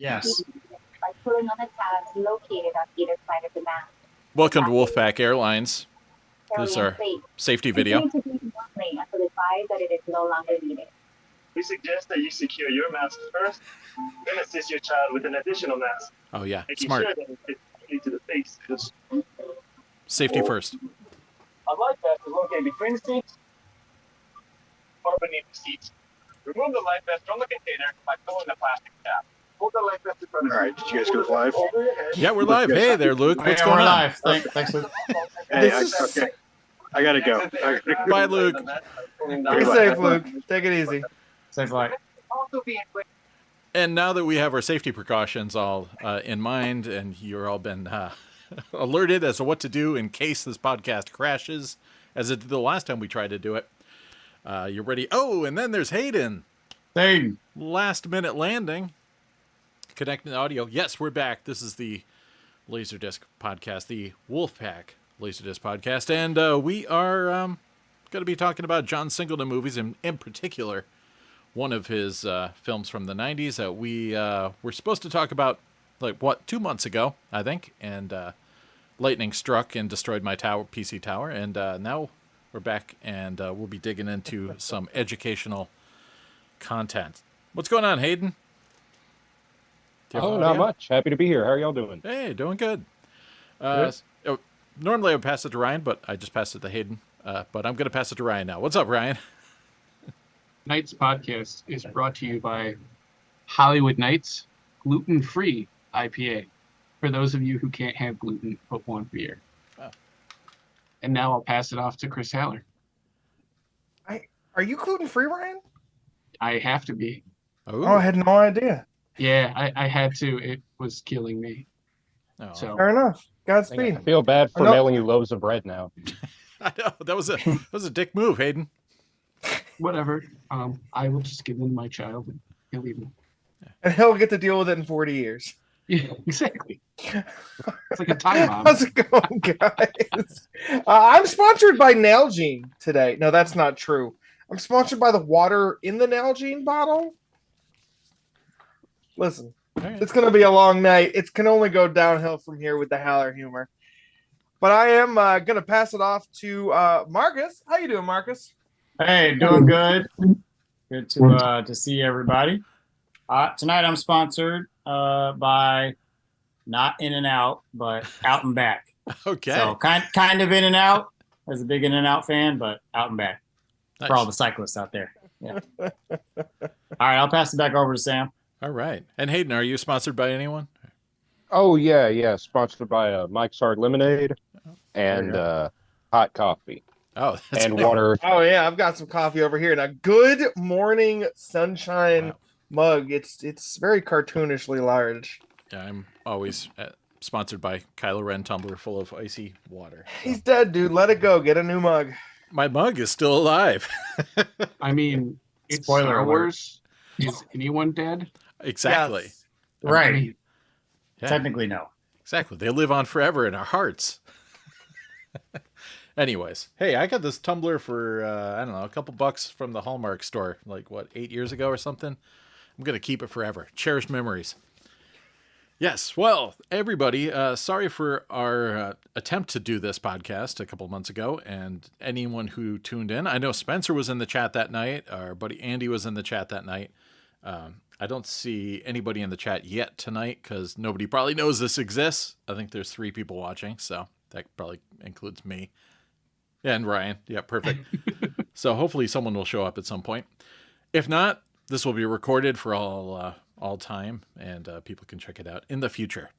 Yes. By pulling on the tabs located on either side of the mast. Welcome to Wolfpack Airlines. This is our safety video. Continue to be only until advised that it is no longer needed. We suggest that you secure your mask first, then assist your child with an additional mask. Oh yeah, making smart. sure that it fits into the face. Safety first. A life vest is located between the seats or beneath the seats. Remove the life vest from the container by pulling the plastic cap. Hold the life vest in front of you. All right, did you guys go live? Yeah, we're live. Hey there, Luke. What's going we're on? live. Thanks, Luke. Hey, okay. I gotta go. Bye, Luke. Be safe, Luke. Take it easy. Safe flight. And now that we have our safety precautions all in mind, and you're all been alerted as to what to do in case this podcast crashes, as it did the last time we tried to do it, you're ready. Oh, and then there's Hayden. Hayden. Last minute landing. Connecting the audio. Yes, we're back. This is the LaserDisc podcast, the Wolfpack LaserDisc podcast, and we are going to be talking about John Singleton movies, and in particular, one of his films from the 90s that we were supposed to talk about, 2 months ago, I think, and lightning struck and destroyed my PC tower, and now we're back, and we'll be digging into some educational content. What's going on, Hayden? Oh, not much. Happy to be here. How are y'all doing? Hey, doing good. Normally I would pass it to Ryan, but I just passed it to Hayden. But I'm going to pass it to Ryan now. What's up, Ryan? Tonight's podcast is brought to you by Hollywood Nights Gluten-Free IPA. For those of you who can't have gluten, put one for your. Oh. And now I'll pass it off to Chris Haller. Are you gluten-free, Ryan? I have to be. Oh, I had no idea. Yeah, I had to. It was killing me. Oh. So fair enough. Godspeed. I feel bad for mailing you loaves of bread now. I know that was a dick move, Hayden. Whatever. I will just give them to my child and he'll leave them. And he'll get to deal with it in 40 years. Yeah, exactly. It's like a time bomb. How's it going, guys? I'm sponsored by Nalgene today. No, that's not true. I'm sponsored by the water in the Nalgene bottle. Listen, It's going to be a long night. It can only go downhill from here with the Haller humor. But I am going to pass it off to Marcus. How you doing, Marcus? Hey, doing good. Good to see everybody. Tonight I'm sponsored by not In and Out, but Out and Back. Okay. So kind of In and Out. As a big In and Out fan, but Out and Back. Nice. For all the cyclists out there. Yeah. All right, I'll pass it back over to Sam. All right. And Hayden, are you sponsored by anyone? Oh, yeah. Sponsored by Mike's Hard Lemonade and hot coffee. Oh, that's and water. Oh, yeah. I've got some coffee over here. Now, Good Morning Sunshine mug. It's very cartoonishly large. Yeah, I'm always sponsored by Kylo Ren tumbler full of icy water. So. He's dead, dude. Let it go. Get a new mug. My mug is still alive. I mean, it's Spoiler Star alert. Wars. Is anyone dead? Exactly. Yes. Right. Yeah, Technically, no. exactly. They live on forever in our hearts. Anyways, hey, I got this tumbler for, I don't know, a couple bucks from the Hallmark store, 8 years ago or something. I'm going to keep it forever. Cherished memories. Yes, well, everybody, sorry for our attempt to do this podcast a couple months ago, and anyone who tuned in. I know Spencer was in the chat that night. Our buddy Andy was in the chat that night. I don't see anybody in the chat yet tonight because nobody probably knows this exists. I think there's 3 people watching, so that probably includes me. Yeah, and Ryan. Yeah, perfect. So hopefully someone will show up at some point. If not, this will be recorded for all time, and people can check it out in the future.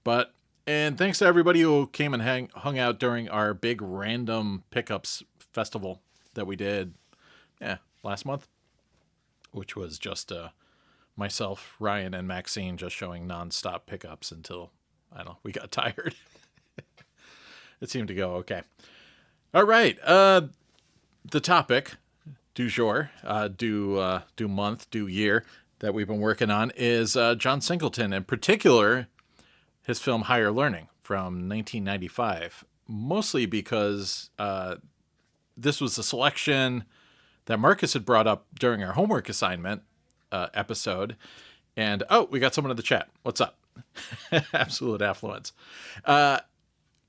And thanks to everybody who came and hung out during our big random pickups festival that we did last month, which was just myself, Ryan, and Maxine just showing nonstop pickups until, I don't know, we got tired. It seemed to go okay. All right. The topic du jour, du month, du year that we've been working on is John Singleton, in particular, his film Higher Learning from 1995, mostly because this was a selection that Marcus had brought up during our homework assignment episode, And we got someone in the chat. What's up? Absolute affluence.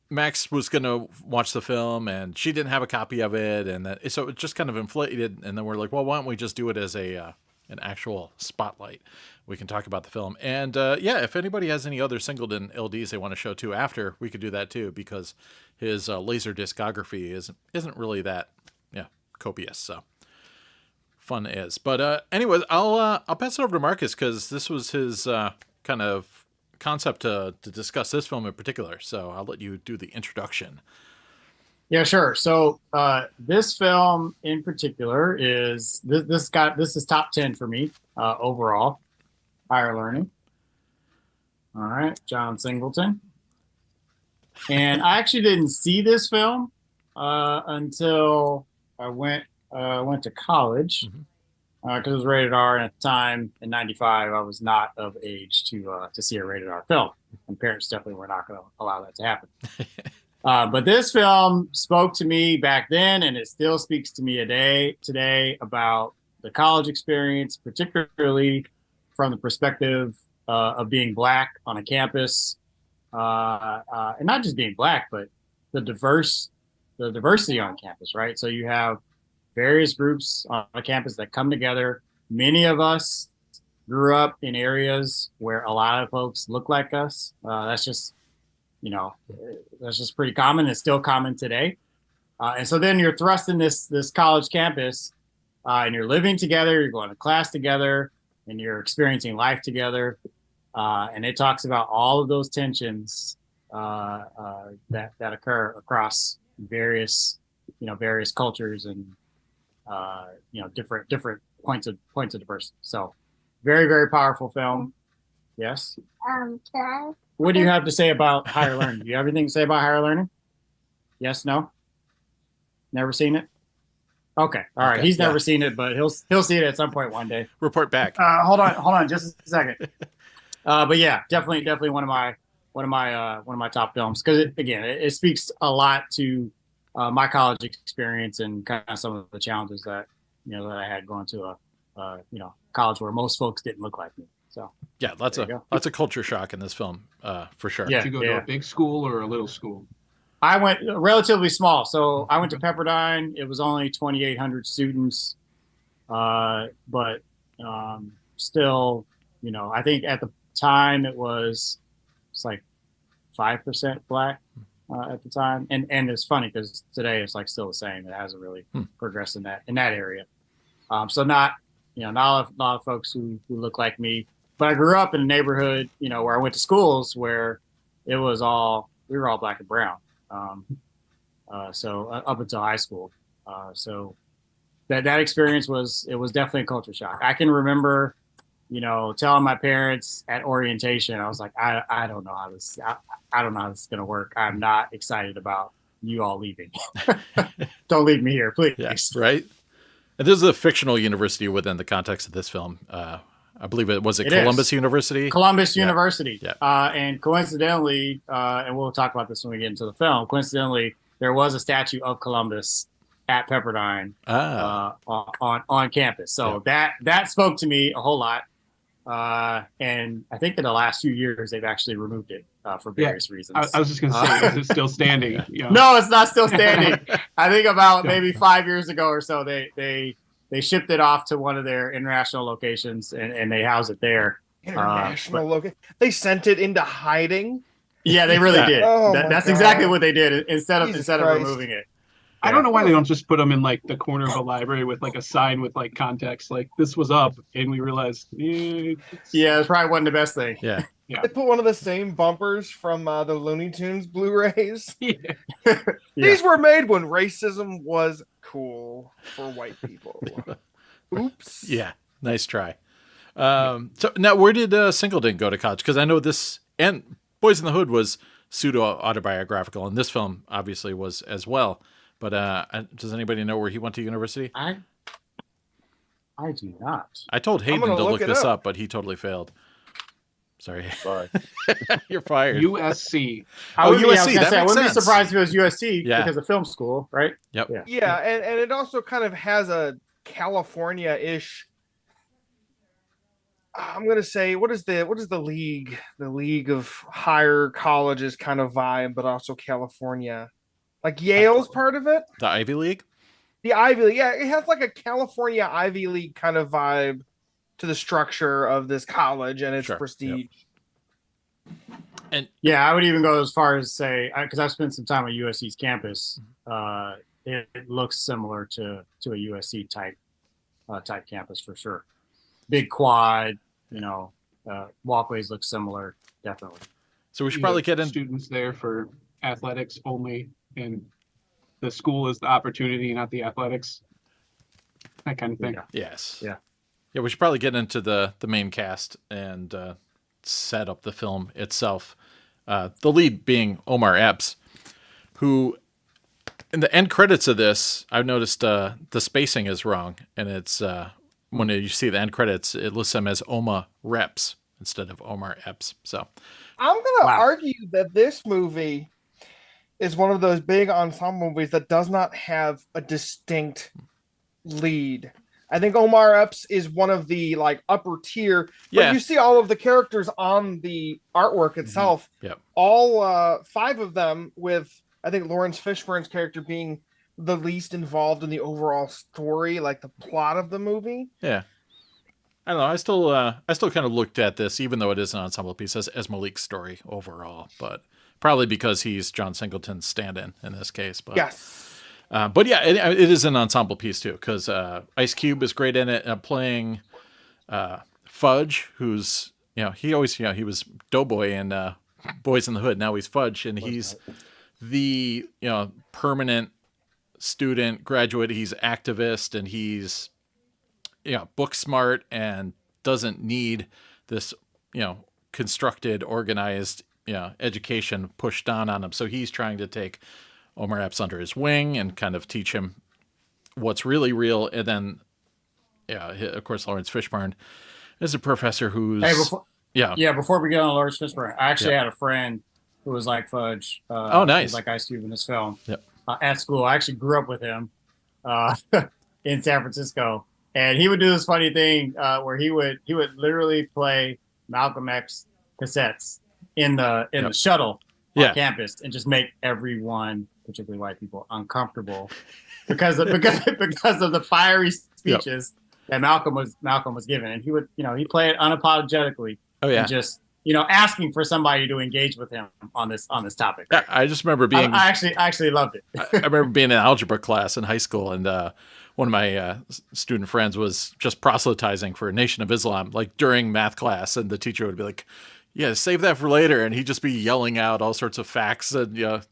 Max was going to watch the film, and she didn't have a copy of it, and so it just kind of inflated. And then we're like, well, why don't we just do it as an actual spotlight? We can talk about the film. And if anybody has any other Singleton LDs they want to show too after, we could do that too, because his laser discography isn't really that copious. So fun is. But anyways, I'll pass it over to Marcus, because this was his kind of concept to discuss this film in particular. So I'll let you do the introduction. Yeah, sure. So this film in particular is this is top 10 for me overall. Higher Learning. All right, John Singleton. And I actually didn't see this film until I went to college, because it was rated R, and at the time in '95 I was not of age to see a rated R film, and parents definitely were not going to allow that to happen. But this film spoke to me back then, and it still speaks to me today about the college experience, particularly from the perspective of being Black on a campus, and not just being Black, but the diversity on campus, right? So you have various groups on a campus that come together. Many of us grew up in areas where a lot of folks look like us. That's just pretty common. It's still common today. And so then you're thrust in this college campus, and you're living together, you're going to class together, and you're experiencing life together. And it talks about all of those tensions that occur across various cultures and different points of diversity. So very, very powerful film. Yes. Can I? What do you have to say about Higher Learning? Do you have anything to say about Higher Learning? Yes, no? Never seen it? Okay. All right. He's never seen it, but he'll see it at some point one day. Report back. Hold on just a second. But yeah, definitely one of my top films, because it speaks a lot to my college experience and kind of some of the challenges that I had going to a college where most folks didn't look like me. So yeah, lots of culture shock in this film, for sure. Yeah, Did you go to a big school or a little school? I went relatively small. So I went to Pepperdine. It was only 2,800 students, but still, I think at the time it's like 5% Black at the time, and it's funny because today it's like still the same. It hasn't really progressed in that area. So not a lot of folks who look like me. But I grew up in a neighborhood, where I went to schools where we were all Black and brown. So up until high school. So that experience was definitely a culture shock. I can remember, telling my parents at orientation, I was like, I don't know how this is going to work. I'm not excited about you all leaving. Don't leave me here, please. Yes, right. And this is a fictional university within the context of this film. I believe it Columbus University. Columbus University. Yeah. And coincidentally, and we'll talk about this when we get into the film. Coincidentally, there was a statue of Columbus at Pepperdine on campus. So that spoke to me a whole lot. And I think in the last few years they've actually removed it for various reasons. I was just going to say, is it still standing? No, it's not still standing. I think about maybe 5 years ago or so they shipped it off to one of their international locations and they house it there. International location. They sent it into hiding. Yeah, they really did. Oh that's exactly what they did instead of removing it. I don't know why they don't just put them in like the corner of a library with like a sign with like context, like this was up, and we realized. Yeah, it probably wasn't the best thing. Yeah. They put one of the same bumpers from the Looney Tunes Blu-rays. Yeah. These were made when racism was cool for white people. Oops. Yeah, nice try. So now, where did Singleton go to college? Because I know this, and Boys in the Hood was pseudo-autobiographical, and this film obviously was as well. But does anybody know where he went to university? I do not. I told Hayden to look this up, but he totally failed. Sorry. You're fired. USC. USC. I wouldn't be surprised if it was USC because of film school, right? Yep. Yeah, and it also kind of has a California-ish I'm gonna say, what is the league? The league of higher colleges kind of vibe, but also California. Like Yale's part of it. The Ivy League. The Ivy League, yeah, it has like a California Ivy League kind of vibe to the structure of this college and its Sure, prestige. And Yeah, I would even go as far as say, because I've spent some time on USC's campus. It looks similar to a USC type campus for sure. Big quad, walkways look similar, definitely. so we should You probably have get in. students there for athletics only, and the school is the opportunity, not the athletics. That kind of thing. Yeah. Yes. Yeah. Yeah, we should probably get into the main cast and set up the film itself. The lead being Omar Epps, who in the end credits of this, I've noticed the spacing is wrong, and it's when you see the end credits, it lists him as Oma Reps instead of Omar Epps. So I'm gonna Wow. argue that this movie is one of those big ensemble movies that does not have a distinct lead. I think Omar Epps is one of the like upper tier, but Yeah. you see all of the characters on the artwork itself. Yep. All 5 of them, with I think Lawrence Fishburne's character being the least involved in the overall story, like the plot of the movie. yeah, I don't know. I still kind of looked at this, even though it is an ensemble piece, as Malik's story overall, but probably because he's John Singleton's stand-in in this case. But Yes. But yeah, it is an ensemble piece too, because Ice Cube is great in it, playing Fudge, who's he always he was Doughboy in Boys in the Hood. Now he's Fudge, and he's the permanent student graduate. He's activist, and he's book smart and doesn't need this constructed, organized education pushed on him. So he's trying to take Omar Epps under his wing and kind of teach him what's really real. And then, of course, Lawrence Fishburne is a professor who's Hey, before we get on Lawrence Fishburne, I actually had a friend who was like Fudge. Oh, nice. Who was like Ice Cube in this film. Yep. At school. I actually grew up with him in San Francisco, and he would do this funny thing where he would literally play Malcolm X cassettes in the shuttle on campus and just make everyone, particularly white people, uncomfortable because of the fiery speeches that Malcolm was giving, and he would he play it unapologetically. Oh yeah, and just asking for somebody to engage with him on this topic. Yeah, I just remember being. I actually loved it. I remember being in algebra class in high school, and one of my student friends was just proselytizing for Nation of Islam, like during math class, and the teacher would be like, "Yeah, save that for later," and he'd just be yelling out all sorts of facts and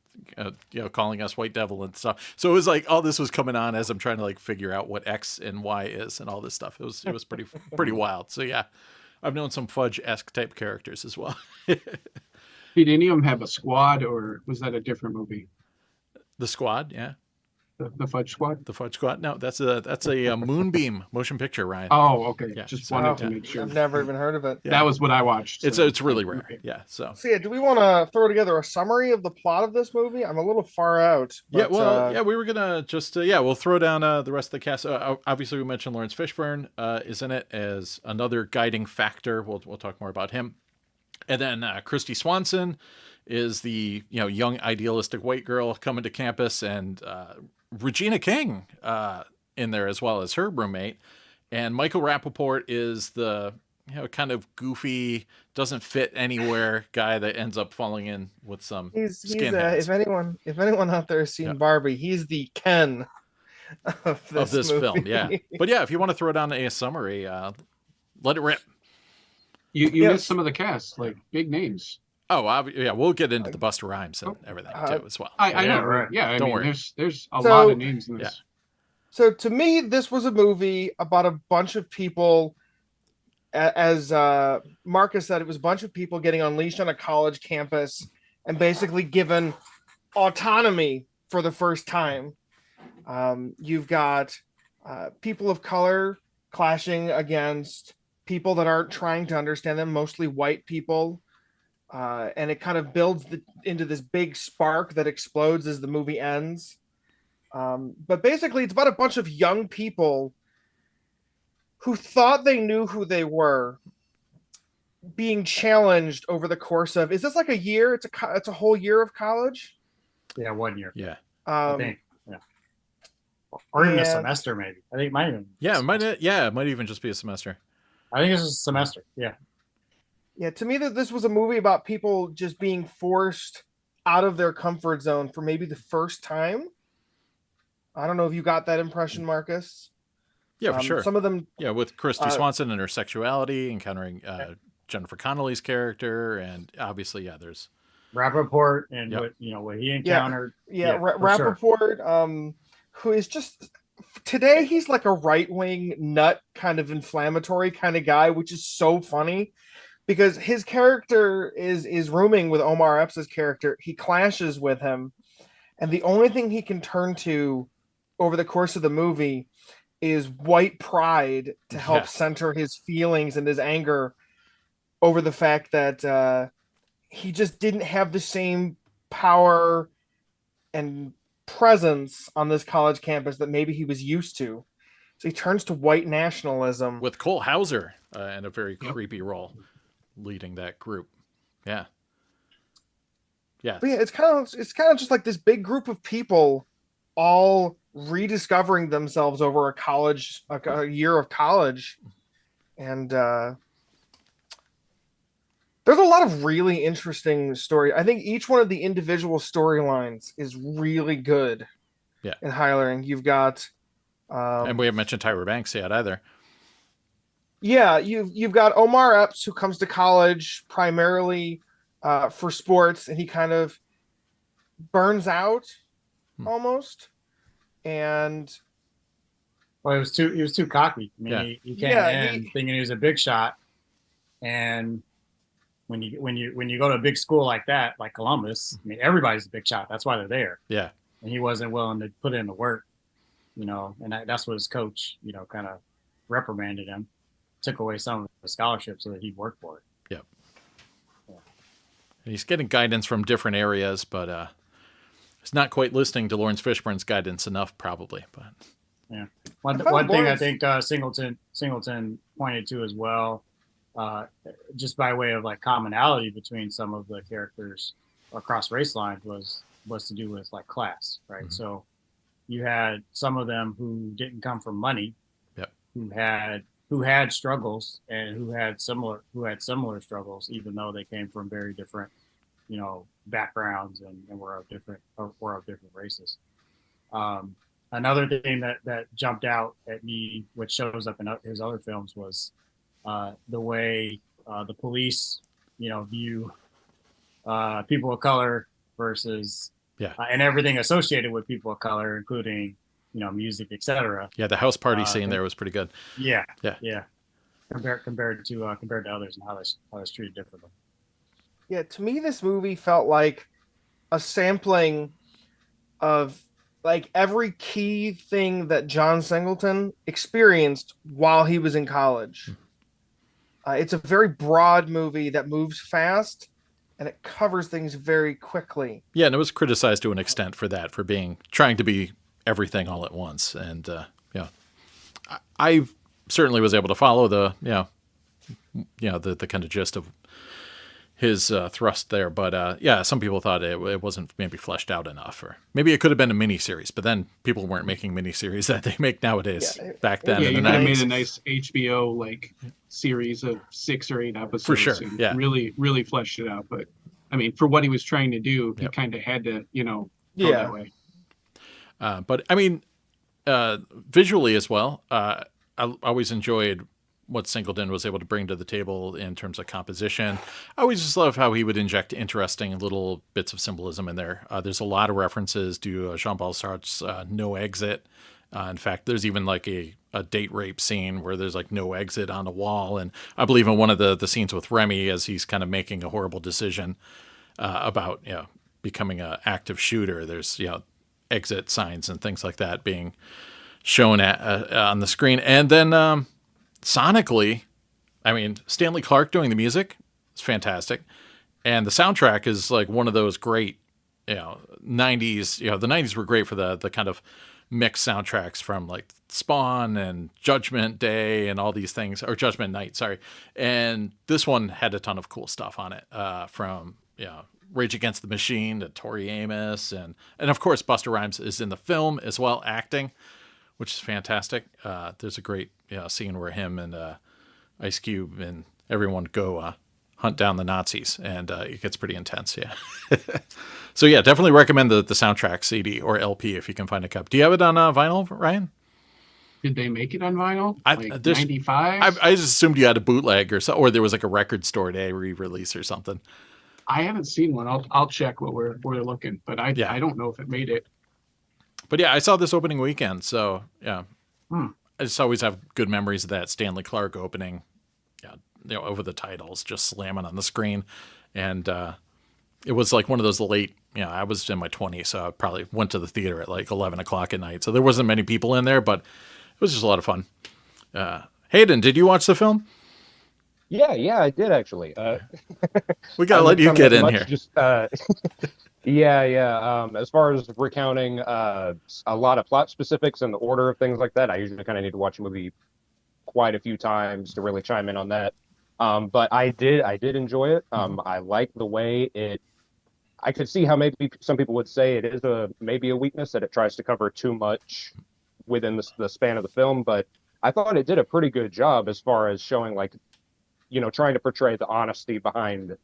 calling us white devil and stuff. So it was like all this was coming on as I'm trying to like figure out what X and Y is and all this stuff. It was pretty wild. So yeah, I've known some Fudge-esque type characters as well. Did any of them have a squad, or was that a different movie? The Squad, yeah. The Fudge Squad? The Fudge Squad. No, that's a Moonbeam motion picture, Ryan. Oh, okay. Yeah, Just so- wanted to make sure. I've never even heard of it. Yeah. That was what I watched. so- It's really rare. Yeah. So So yeah, do we want to throw together a summary of the plot of this movie? I'm a little far out. yeah, but, well, we were gonna just we'll throw down the rest of the cast. Obviously, we mentioned Lawrence Fishburne is in it as another guiding factor. We'll talk more about him, and then Christy Swanson is the young idealistic white girl coming to campus, and Regina King in there as well as her roommate, and Michael Rappaport is the kind of goofy, doesn't fit anywhere guy that ends up falling in with some he's skinheads if anyone out there has seen Yeah. Barbie, he's the Ken of this film. movie. Yeah, but yeah, if you want to throw down a summary, let it rip. You Yes. missed some of the cast, like big names. Oh, yeah, we'll get into the Busta Rhymes and everything too as well. I know, right. Yeah, I Don't mean, worry. there's a So- lot of names in this. So to me, this was a movie about a bunch of people. As Marcus said, it was a bunch of people getting unleashed on a college campus and basically given autonomy for the first time. You've got people of color clashing against people that aren't trying to understand them, mostly white people. And it kind of builds into this big spark that explodes as the movie ends. But basically, it's about a bunch of young people who thought they knew who they were being challenged over the course of, is this like a year? It's a whole year of college. Yeah, 1 year. Yeah. I think. Yeah. Or even a and- semester, maybe. I think it might even. Yeah, it might even just be a semester. I think it's just a semester. Yeah. Yeah, to me, that this was a movie about people just being forced out of their comfort zone for maybe the first time. I don't know if you got that impression, Marcus. Yeah, for sure. Some of them, Yeah, with Christy Swanson and her sexuality, encountering Jennifer Connelly's character, and obviously, yeah, there's Rappaport and what he encountered. Rappaport, who is just today he's like a right-wing nut, kind of inflammatory kind of guy, which is so funny because his character is rooming with Omar Epps' character. He clashes with him, and the only thing he can turn to over the course of the movie is white pride to help center his feelings and his anger over the fact that he just didn't have the same power and presence on this college campus that maybe he was used to. So he turns to white nationalism. With Cole Hauser in a very creepy role leading that group. Yeah. Yeah. But yeah, it's kind of just like this big group of people all rediscovering themselves over a year of college. And there's a lot of really interesting story. I think each one of the individual storylines is really good. Yeah. In Highland, you've got and we haven't mentioned Tyra Banks yet either. Yeah, you've got Omar Epps, who comes to college primarily for sports, and he kind of burns out almost. And well, he was too cocky. I mean, he came in thinking he was a big shot, and when you go to a big school like that, like Columbus, I mean, everybody's a big shot. That's why they're there. Yeah, and he wasn't willing to put in the work, and that's what his coach, kind of reprimanded him, took away some of the scholarship so that he'd work for it. Yep. Yeah. He's getting guidance from different areas, but he's not quite listening to Lawrence Fishburne's guidance enough, probably. But yeah, one thing I think Singleton pointed to as well, just by way of like commonality between some of the characters across race lines was to do with like class, right? Mm-hmm. So you had some of them who didn't come from money, who had struggles and who had similar struggles, even though they came from very different, backgrounds and were of different races. Another thing that jumped out at me, which shows up in his other films, was the way the police, view people of color versus and everything associated with people of color, including music, etc. Yeah, the house party scene there was pretty good. Yeah. Compared to others and how that's treated differently. Yeah, to me, this movie felt like a sampling of like every key thing that John Singleton experienced while he was in college. It's a very broad movie that moves fast and it covers things very quickly. Yeah, and it was criticized to an extent for that, for trying to be everything all at once. And I certainly was able to follow the kind of gist of his thrust there, but some people thought it wasn't maybe fleshed out enough, or maybe it could have been a mini-series, but then people weren't making mini-series that they make nowadays. Back then, you could have made a nice HBO like series of 6 or 8 episodes for sure. And really fleshed it out. But I mean, for what he was trying to do, he kind of had to, go that way. But I mean, visually as well, I always enjoyed what Singleton was able to bring to the table in terms of composition. I always just love how he would inject interesting little bits of symbolism in there. There's a lot of references to Jean-Paul Sartre's No Exit. In fact, there's even like a date rape scene where there's like no exit on the wall. And I believe in one of the scenes with Remy, as he's kind of making a horrible decision about becoming an active shooter, there's exit signs and things like that being shown on the screen. And then sonically, I mean, Stanley Clarke doing the music is fantastic. And the soundtrack is like one of those great, 90s, the 90s were great for the kind of mixed soundtracks from like Spawn and Judgment Day and all these things, or Judgment Night, sorry. And this one had a ton of cool stuff on it, from Rage Against the Machine to Tori Amos, and of course Busta Rhymes is in the film as well, acting, which is fantastic. There's a great scene where him and Ice Cube and everyone go hunt down the Nazis, and it gets pretty intense. Yeah. So yeah, definitely recommend the soundtrack CD or LP if you can find a copy. Do you have it on vinyl, Ryan? Did they make it on vinyl? Like There's- 95? I just assumed you had a bootleg or there was like a record store day re-release or something. I haven't seen one. I'll check what we're looking, but I don't know if it made it. But yeah, I saw this opening weekend, so yeah. Hmm. I just always have good memories of that Stanley Clark opening. Yeah, over the titles, just slamming on the screen, and it was like one of those late. I was in my 20s, so I probably went to the theater at like 11 o'clock at night. So there wasn't many people in there, but it was just a lot of fun. Hayden, did you watch the film? Yeah, I did actually. We gotta let you get in here. Just, as far as recounting a lot of plot specifics and the order of things like that, I usually kind of need to watch a movie quite a few times to really chime in on that. But I did enjoy it. I like the way it. I could see how maybe some people would say it is maybe a weakness that it tries to cover too much within the span of the film, but I thought it did a pretty good job as far as showing trying to portray the honesty behind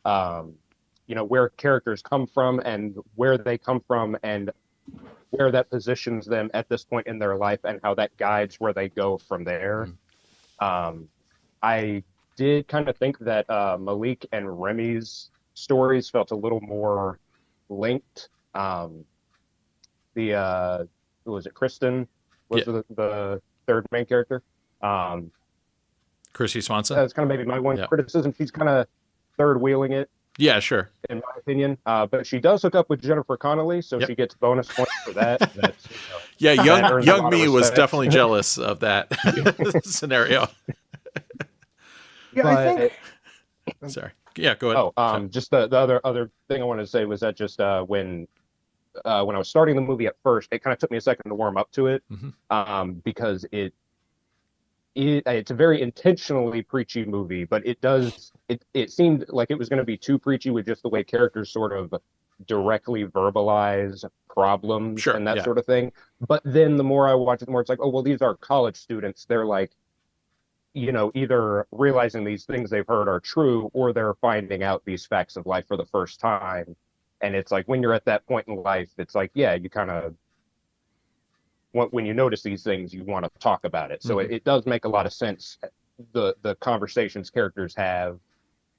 where characters come from and where they come from and where that positions them at this point in their life and how that guides where they go from there. I did kind of think that Malik and Remy's stories felt a little more linked. Who was it? Kristen was the third main character. Chrissy Swanson. That's kind of maybe my one criticism. She's kind of third wheeling it. Yeah, sure. In my opinion, but she does hook up with Jennifer Connelly, so she gets bonus points for that. That's, young me was definitely jealous of that scenario. Yeah, I think. Sorry. Yeah, go ahead. Just the other thing I wanted to say was that just when I was starting the movie at first, it kind of took me a second to warm up to it, because it's a very intentionally preachy movie, but it seemed like it was going to be too preachy with just the way characters sort of directly verbalize problems and that sort of thing. But then the more I watch it, the more it's like, oh, well, these are college students. They're like, either realizing these things they've heard are true, or they're finding out these facts of life for the first time. And it's like, when you're at that point in life, it's like, you kind of, when you notice these things, you want to talk about it. So it does make a lot of sense, the conversations characters have.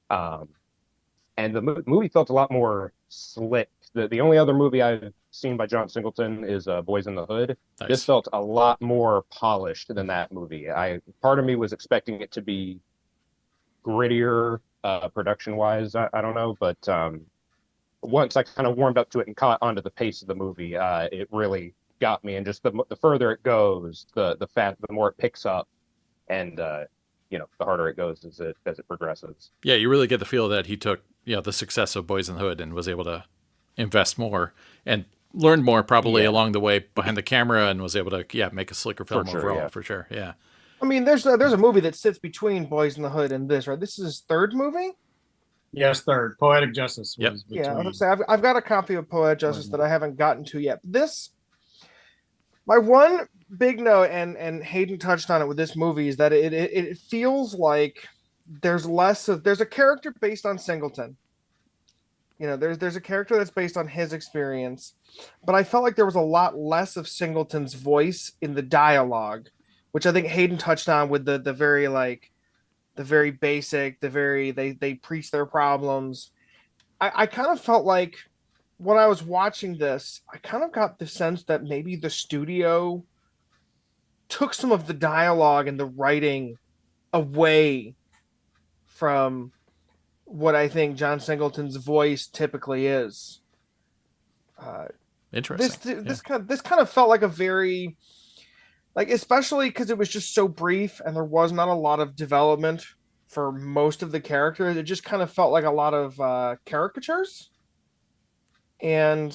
And the movie felt a lot more slick. The only other movie I've seen by John Singleton is Boys in the Hood. Nice. This felt a lot more polished than that movie. Part of me was expecting it to be grittier, production-wise. I don't know, but once I kind of warmed up to it and caught onto the pace of the movie, it really got me. And just the further it goes, the more it picks up, and the harder it goes as it progresses. Yeah, you really get the feel that he took the success of Boys in the Hood and was able to invest more and learn more probably along the way behind the camera, and was able to make a slicker film overall for sure. Yeah. I mean, there's a movie that sits between Boys in the Hood and this, right? This is his third movie. Yes, third. Poetic Justice. Yep. Was Yeah, I was gonna say I've got a copy of Poetic Justice that I haven't gotten to yet. My one big note, and Hayden touched on it with this movie, is that it feels like there's a character based on Singleton. There's a character that's based on his experience, but I felt like there was a lot less of Singleton's voice in the dialogue, which I think Hayden touched on with the very basic, they preach their problems. I kind of felt like when I was watching this, I kind of got the sense that maybe the studio took some of the dialogue and the writing away from what I think John Singleton's voice typically is. Interesting. This kind of felt like a very, especially because it was just so brief and there was not a lot of development for most of the characters. It just kind of felt like a lot of caricatures. And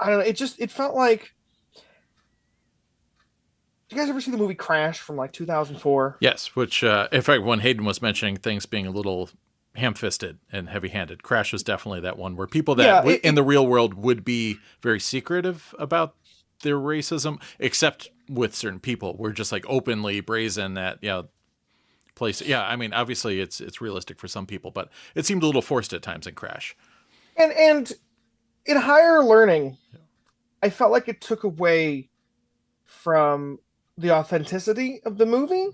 I don't know. It felt like. Did you guys ever see the movie Crash from like 2004? Yes, which, in fact, when Hayden was mentioning things being a little ham-fisted and heavy-handed, Crash was definitely that one where people that in the real world would be very secretive about their racism, except with certain people. We're just like openly brazen at, place. Yeah, I mean, obviously it's realistic for some people, but it seemed a little forced at times in Crash. And in Higher Learning, I felt like it took away from the authenticity of the movie.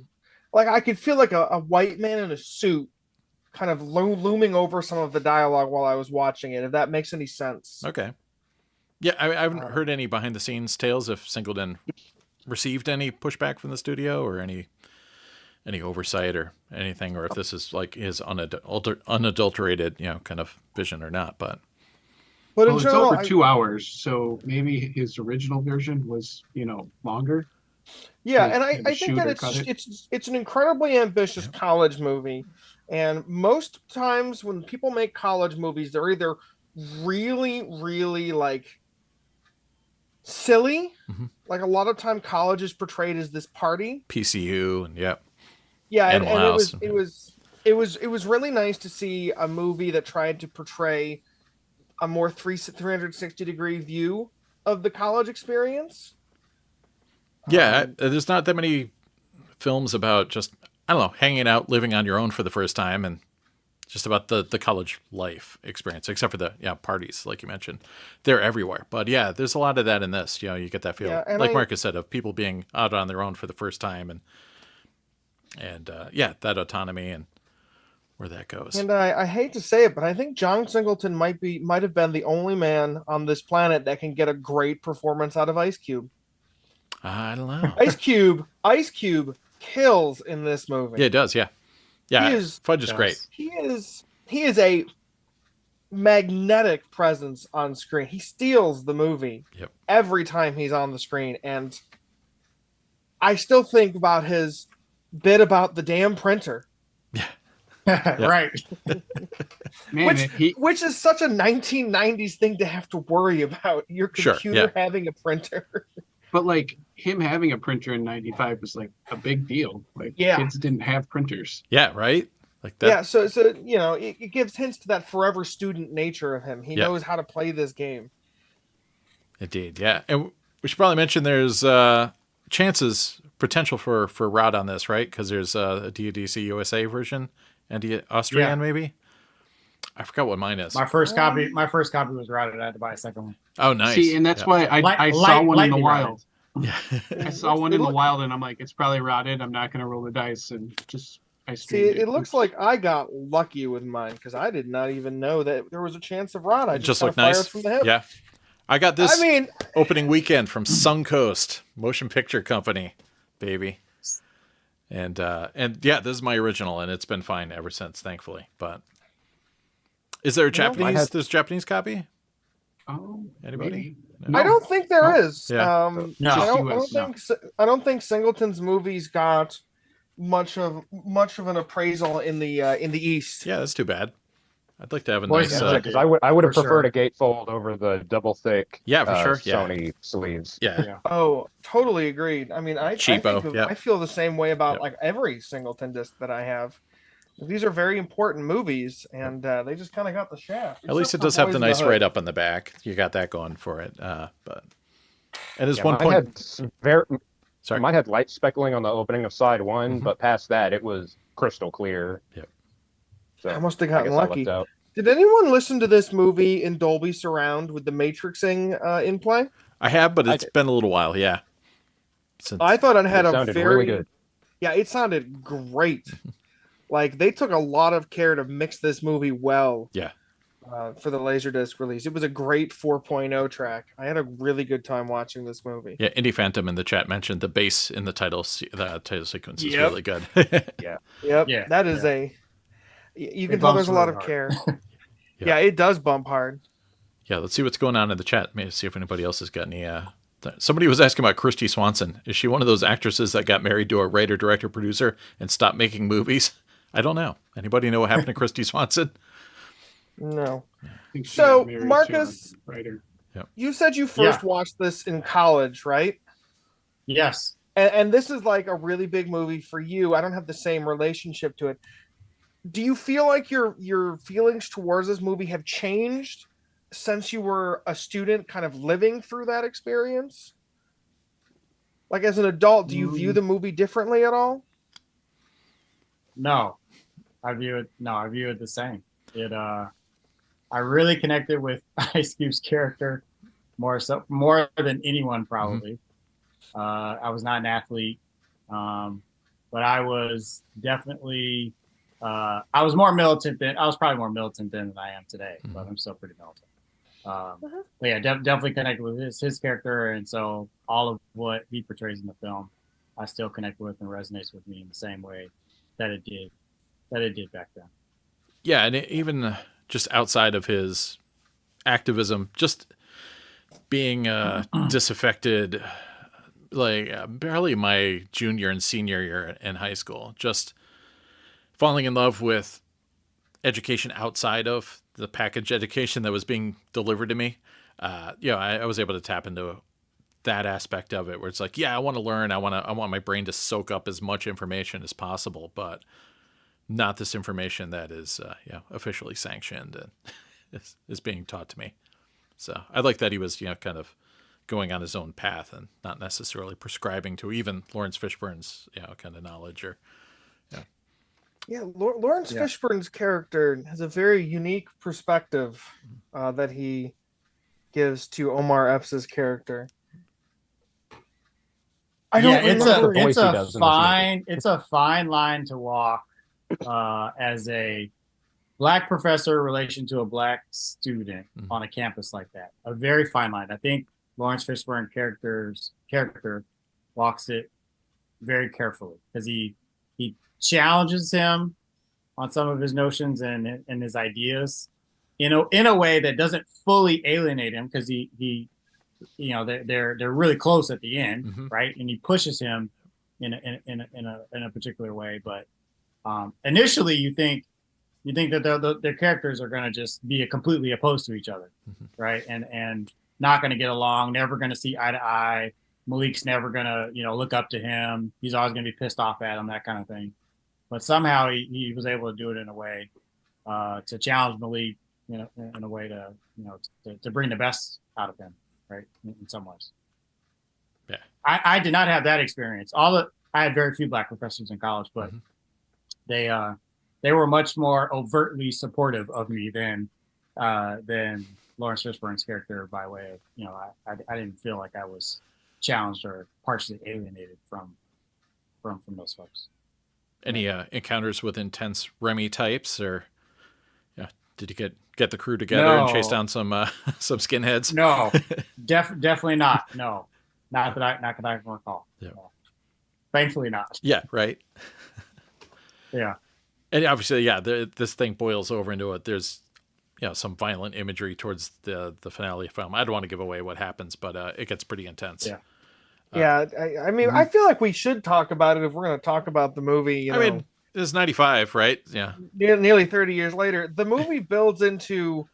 Like I could feel like a white man in a suit kind of looming over some of the dialogue while I was watching it, if that makes any sense. Okay. Yeah, I haven't heard any behind the scenes tales if Singleton received any pushback from the studio or any oversight or anything, or if this is like his unadulterated, kind of vision or not. But in general, it's over 2 hours, so maybe his original version was, longer. Yeah, and I think that it's an incredibly ambitious college movie, and most times when people make college movies, they're either really, really like silly, like a lot of time college is portrayed as this party, PCU, and and it was really nice to see a movie that tried to portray a more 360-degree view of the college experience. Yeah, there's not that many films about just, I don't know, hanging out, living on your own for the first time, and just about the college life experience, except for the parties, like you mentioned. They're everywhere. But yeah, there's a lot of that in this. You get that feel, like Marcus said, of people being out on their own for the first time, and that autonomy and where that goes. And I hate to say it, but I think John Singleton might have been the only man on this planet that can get a great performance out of Ice Cube. I don't know. Ice Cube kills in this movie. Yeah, it does. Yeah. Fudge is great. He is a magnetic presence on screen. He steals the movie every time he's on the screen, and I still think about his bit about the damn printer. Right. Man, which is such a 1990s thing to have to worry about, your computer having a printer. But like him having a printer in 95 was like a big deal. Like kids didn't have printers. Yeah, right? Like that. Yeah, so it gives hints to that forever student nature of him. He knows how to play this game. Indeed, yeah. And we should probably mention there's potential for Rod on this, right? Because there's a DADC USA version and Austrian maybe. I forgot what mine is. My first copy was routed. I had to buy a second one. Oh, nice. See, and that's why I saw one in the wild. Yeah. I saw one in the wild, and I'm like, it's probably rotted. I'm not going to roll the dice, and I streamed it looks like I got lucky with mine because I did not even know that there was a chance of rot. I just looked nice. From the hip. Yeah, I got this. Opening weekend from Suncoast Motion Picture Company, baby. And this is my original, and it's been fine ever since, thankfully. But is there a Japanese? There's a Japanese copy? Oh, anybody? No. I don't think there is. Yeah. I don't think Singleton's movies got much of an appraisal in the East. Yeah, that's too bad. I'd like to have a nice. Because I would have preferred a gatefold over the double thick. Yeah, for sure. Sony sleeves. Yeah. Oh, totally agreed. I mean, I feel the same way about like every Singleton disc that I have. These are very important movies, and they just kind of got the shaft. At least it does have the nice write up on the back. You got that going for it. But at this one point, mine had light speckling on the opening of side one, but past that, it was crystal clear. Yep. So I must have gotten lucky. Did anyone listen to this movie in Dolby Surround with the Matrixing in play? I have, but it's been a little while. Yeah. I thought it had really good. Yeah, it sounded great. Like they took a lot of care to mix this movie well. Yeah. For the LaserDisc release, it was a great 4.0 track. I had a really good time watching this movie. Yeah, Indie Phantom in the chat mentioned the bass in the title sequence is really good. Yeah. That is you can tell there's a lot of care. Yeah, it does bump hard. Yeah, let's see what's going on in the chat. Maybe see if anybody else has got any. Somebody was asking about Christy Swanson. Is she one of those actresses that got married to a writer, director, producer, and stopped making movies? I don't know. Anybody know what happened to Christy Swanson? No. So Marcus, You said you first watched this in college, right? Yes. And this is like a really big movie for you. I don't have the same relationship to it. Do you feel like your feelings towards this movie have changed since you were a student kind of living through that experience? Like as an adult, do you view the movie differently at all? No. I view it the same. I really connected with Ice Cube's character more than anyone probably. I was not an athlete, but I was definitely I was probably more militant then than I am today, but I'm still pretty militant. But yeah, definitely connected with his character, and so all of what he portrays in the film, I still connect with and resonates with me in the same way that it did back then. Yeah, and even just outside of his activism, just being disaffected, like barely my junior and senior year in high school, just falling in love with education outside of the package education that was being delivered to me. I was able to tap into that aspect of it where it's like, I want to learn. I want my brain to soak up as much information as possible, but not this information that is officially sanctioned and is being taught to me. So I like that he was kind of going on his own path and not necessarily prescribing to even Lawrence Fishburne's kind of knowledge or. Lawrence Fishburne's character has a very unique perspective that he gives to Omar Epps' character. It's a fine line to walk as a black professor in relation to a black student on a campus like that. A very fine line. I think Lawrence Fishburne character walks it very carefully because he challenges him on some of his notions and his ideas in a way that doesn't fully alienate him because they're really close at the end, right? And he pushes him in a particular way, but initially you think that their characters are going to just be completely opposed to each other, right? And not going to get along, never going to see eye to eye. Malik's never going to look up to him. He's always going to be pissed off at him, that kind of thing. But somehow he was able to do it in a way to challenge Malik, in a way to bring the best out of him, right? In some ways. Yeah. I did not have that experience. I had very few black professors in college, but they were much more overtly supportive of me than Lawrence Fishburne's character by way of, I didn't feel like I was challenged or partially alienated from those folks. Any encounters with intense Remy types, or did you get the crew together and chase down some skinheads? No, definitely not. No, not that I can recall. Yeah. No. Thankfully not. Yeah. Right. Yeah. And obviously, this thing boils over into it. There's some violent imagery towards the finale film. I don't want to give away what happens, but it gets pretty intense. Yeah. I mean, I feel like we should talk about it if we're going to talk about the movie. I mean, it's 95, right? Yeah. Nearly 30 years later, the movie builds into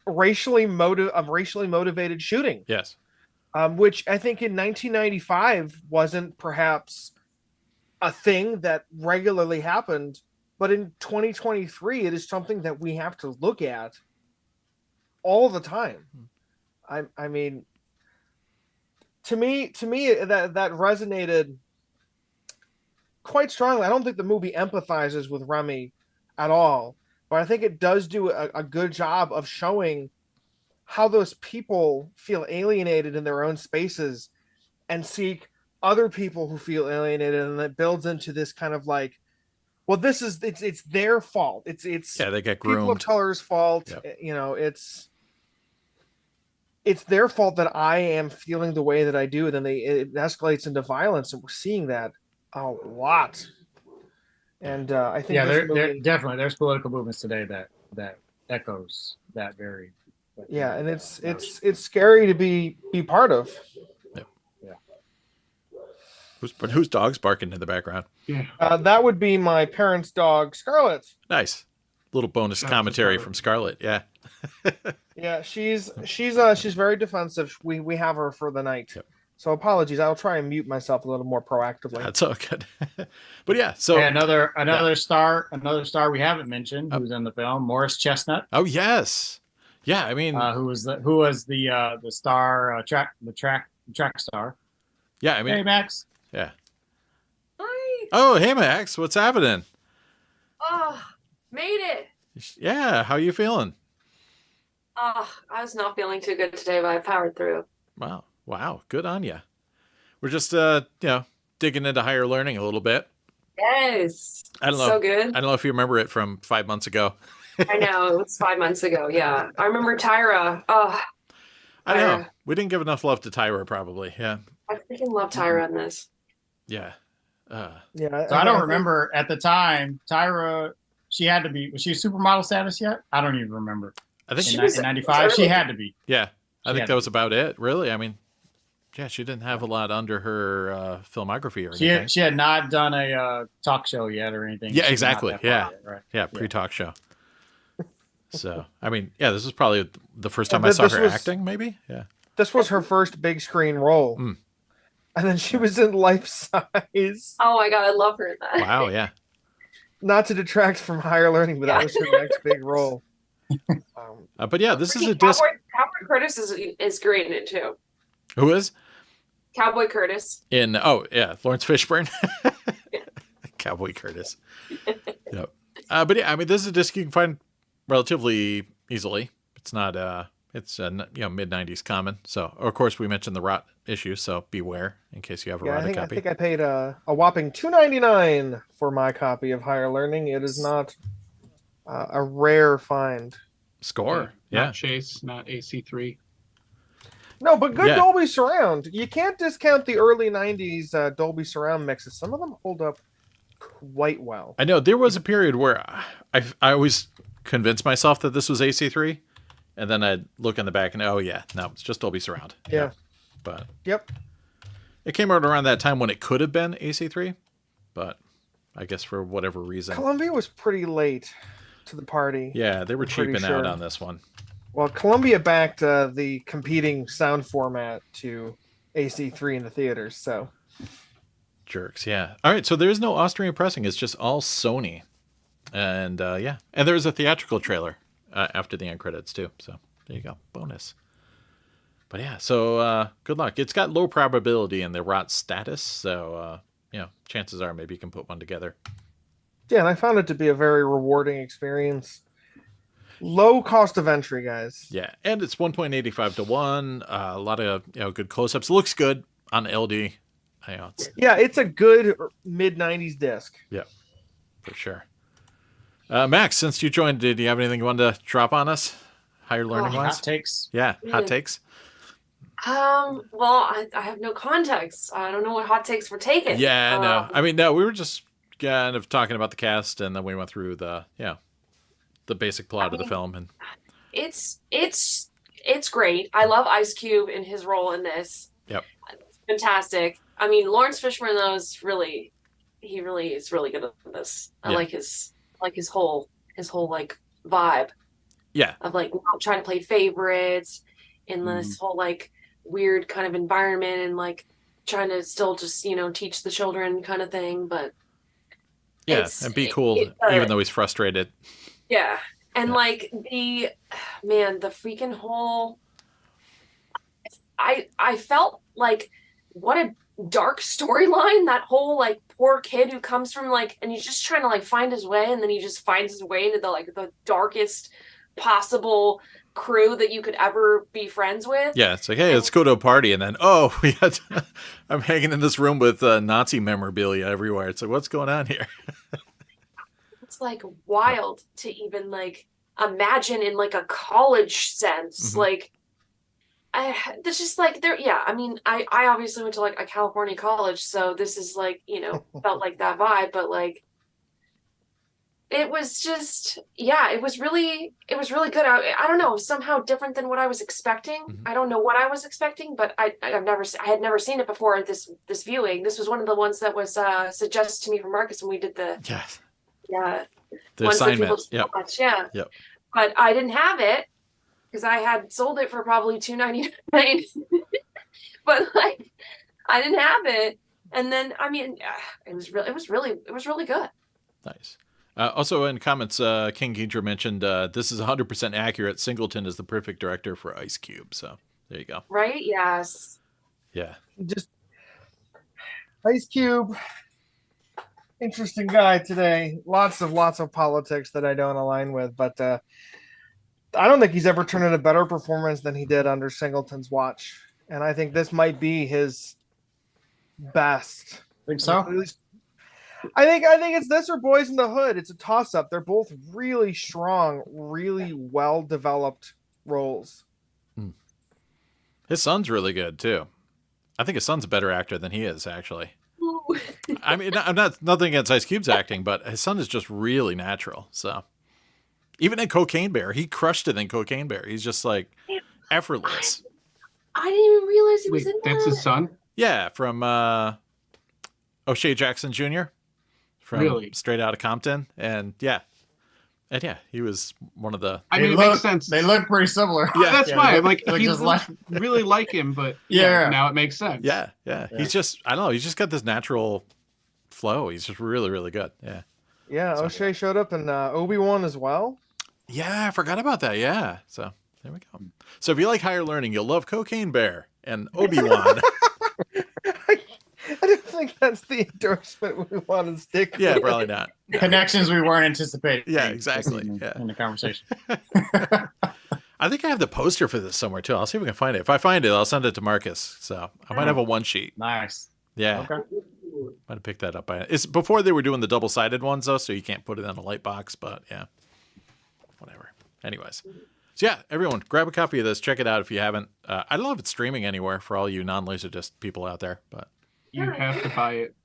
racially motivated shooting. Yes. Which I think in 1995 wasn't perhaps a thing that regularly happened, but in 2023, it is something that we have to look at all the time. I mean, to me, that resonated quite strongly. I don't think the movie empathizes with Remy at all, but I think it does do a good job of showing how those people feel alienated in their own spaces and seek other people who feel alienated, and it builds into this kind of like, well, it's their fault. It's they get groomed. People of color's fault. Yep. It's their fault that I am feeling the way that I do, and then it escalates into violence, and we're seeing that a lot. And I think there's political movements today that echoes that very. And it's scary to be part of. Yeah. Whose dog's barking in the background? Yeah. That would be my parents' dog, Scarlet. Nice. Little bonus commentary from Scarlet. Yeah. Yeah, she's very defensive. We have her for the night. Yep. So apologies. I'll try and mute myself a little more proactively. That's all good. But yeah, so Hey, another star we haven't mentioned who's in the film, Morris Chestnut. Oh yes, yeah. I mean, who was the star track star? Yeah, I mean, hey Max. Yeah. Hi. Oh, hey Max, what's happening? Oh, made it. Yeah, how you feeling? Oh, I was not feeling too good today, but I powered through. Wow, good on you. We're just digging into higher learning a little bit. Yes. I don't know. So good. I don't know if you remember it from 5 months ago. I know, it was 5 months ago. Yeah, I remember Tyra. Oh, I know. We didn't give enough love to Tyra, probably. Yeah. I freaking love Tyra in this. Yeah. Yeah. So I don't remember at the time, Tyra, she had to be, was she supermodel status yet? I don't even remember. I think in 95, she had to be. Yeah. I think that was about it, really. I mean, yeah, she didn't have a lot under her filmography or anything. She had not done a talk show yet or anything. Yeah, exactly. Yeah. Yet, right? Yeah, pre-talk show. So, I mean, yeah, this was probably the first time I saw her acting, maybe? Yeah. This was her first big screen role. Mm. And then she was in Life Size. Oh my God, I love her in that. Wow, yeah. Not to detract from higher learning, but that was her next big role. But yeah, this is a disc. Cowboy Curtis is great in it too. Who is? Cowboy Curtis. In Lawrence Fishburne. Cowboy Curtis. Yep. But yeah, I mean, this is a disc you can find relatively easily. It's not it's mid 90s common. So of course we mentioned the rot issue, so beware in case you have a rotted copy. I think I paid a whopping $2.99 for my copy of Higher Learning. It is not a rare find. Score. Not Chase, not AC3. No, but good Dolby Surround. You can't discount the early 90s Dolby Surround mixes. Some of them hold up quite well. I know there was a period where I always convinced myself that this was AC3, and then I'd look in the back and it's just Dolby Surround. Yeah. But yep. It came out around that time when it could have been AC3, but I guess for whatever reason. Columbia was pretty late to the party. Yeah, they were cheaping out on this one. Well, Columbia backed the competing sound format to AC3 in the theaters, so. Jerks, yeah. All right, so there's no Austrian pressing. It's just all Sony. And, and there's a theatrical trailer after the end credits, too. So there you go. Bonus. But yeah, so good luck. It's got low probability in the rot status, so, chances are maybe you can put one together. Yeah, and I found it to be a very rewarding experience. Low cost of entry, guys. Yeah, and it's 1.85 to 1. A lot of good close-ups. It looks good on LD. It's a good mid-90s disc. Yeah, for sure. Max, since you joined, did you have anything you wanted to drop on us? Higher learning wise? Hot takes. Yeah, hot takes. Well, I have no context. I don't know what hot takes we're taking. Yeah, no. I mean, no, we were just kind of talking about the cast, and then we went through the basic plot of the film, and it's great. I love Ice Cube in his role in this. Yep. It's fantastic. I mean, Lawrence Fishburne though is really is really good at this. I like his whole like vibe. Yeah. Of like trying to play favorites in this whole like weird kind of environment and like trying to still just teach the children kind of thing, but and be cool even though he's frustrated. Yeah. And like the freaking whole I felt like what a dark storyline, that whole like poor kid who comes from like, and he's just trying to like find his way, and then he just finds his way into the darkest possible crew that you could ever be friends with. Yeah, it's like, hey, let's go to a party, and then I'm hanging in this room with Nazi memorabilia everywhere. It's like, what's going on here? It's like wild to even like imagine in like a college sense. Like it's just like there. Yeah, I mean, I obviously went to like a California college, so this is like felt like that vibe, but like it was just it was really good. I don't know, somehow different than what I was expecting. I don't know what I was expecting, but I had never seen it before this viewing. This was one of the ones that was suggested to me from Marcus when we did the the assignment. Yep. But I didn't have it, because I had sold it for probably $2.99, but like I didn't have it. And then I mean, it was really good. Nice. Also in comments, King Ginger mentioned this is 100% accurate. Singleton is the perfect director for Ice Cube. So there you go. Right? Yes. Yeah. Just Ice Cube. Interesting guy today. Lots of politics that I don't align with, but I don't think he's ever turned in a better performance than he did under Singleton's watch. And I think this might be his best. Think so? At least, I think it's this or Boys in the Hood. It's a toss-up. They're both really strong, really well-developed roles. His son's really good too. I think his son's a better actor than he is, actually. I mean, I'm nothing against Ice Cube's acting, but his son is just really natural. So even in Cocaine Bear, he crushed it in Cocaine Bear. He's just like effortless. I didn't even realize he was in That's that. his son? Yeah, from O'Shea Jackson Jr. from Really? Straight Outta Compton, and yeah, he was one of the. I mean, it makes sense. They look pretty similar. Yeah, that's fine. They Like, look he just looks really like him, but Yeah. now it makes sense. Yeah. He's just, I don't know, he's just got this natural flow. He's just really, really good. Yeah. Yeah, So- O'Shea showed up in Obi-Wan as well. Yeah, I forgot about that. Yeah. So there we go. So if you like Higher Learning, you'll love Cocaine Bear and Obi-Wan. I don't think that's the endorsement we want to stick Yeah, with. probably not. Connections we weren't anticipating. Yeah, exactly. In, Yeah. in the conversation. I think I have the poster for this somewhere too. I'll see if we can find it. If I find it, I'll send it to Marcus. So I might have a one sheet. Nice. Yeah. Okay. Might have picked that up by it. It's before they were doing the double-sided ones though, so you can't put it in a light box, but yeah. Whatever. Anyways. So yeah, everyone, grab a copy of this. Check it out if you haven't. I don't know if it's streaming anywhere for all you non-LaserDisc people out there, but You have to buy it.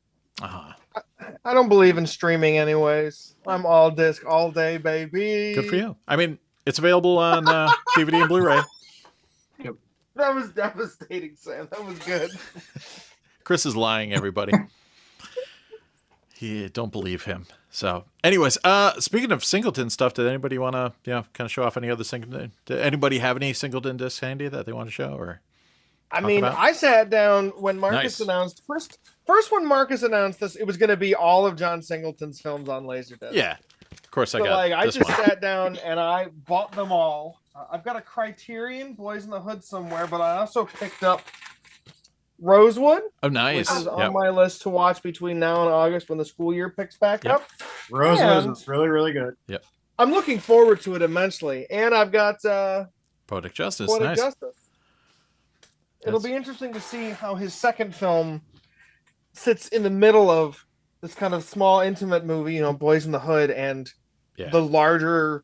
I don't believe in streaming anyways. I'm all disc all day, baby. good for you. I mean, it's available on DVD and Blu-ray. That was devastating, Sam. That was good. Chris is lying, everybody. Don't believe him. So, anyways, speaking of Singleton stuff, did anybody want to, kind of show off any other Singleton? Did anybody have any Singleton discs handy that they want to show, or? I Talk mean, about? I sat down when Marcus Nice. announced first when Marcus announced this, it was going to be all of John Singleton's films on LaserDisc. Yeah, of course I So got like I this just one. sat down and I bought them all. I've got a Criterion Boys in the Hood somewhere, but I also picked up Rosewood, Oh, nice. which is on Yep. my list to watch between now and August when the school year picks back Yep. up. Rosewood And- is really, really good. I'm looking forward to it immensely, and I've got Poetic Justice. Poetic Nice. Justice. It'll That's- be interesting to see how his second film sits in the middle of this kind of small, intimate movie, Boys in the Hood, and Yeah. the larger,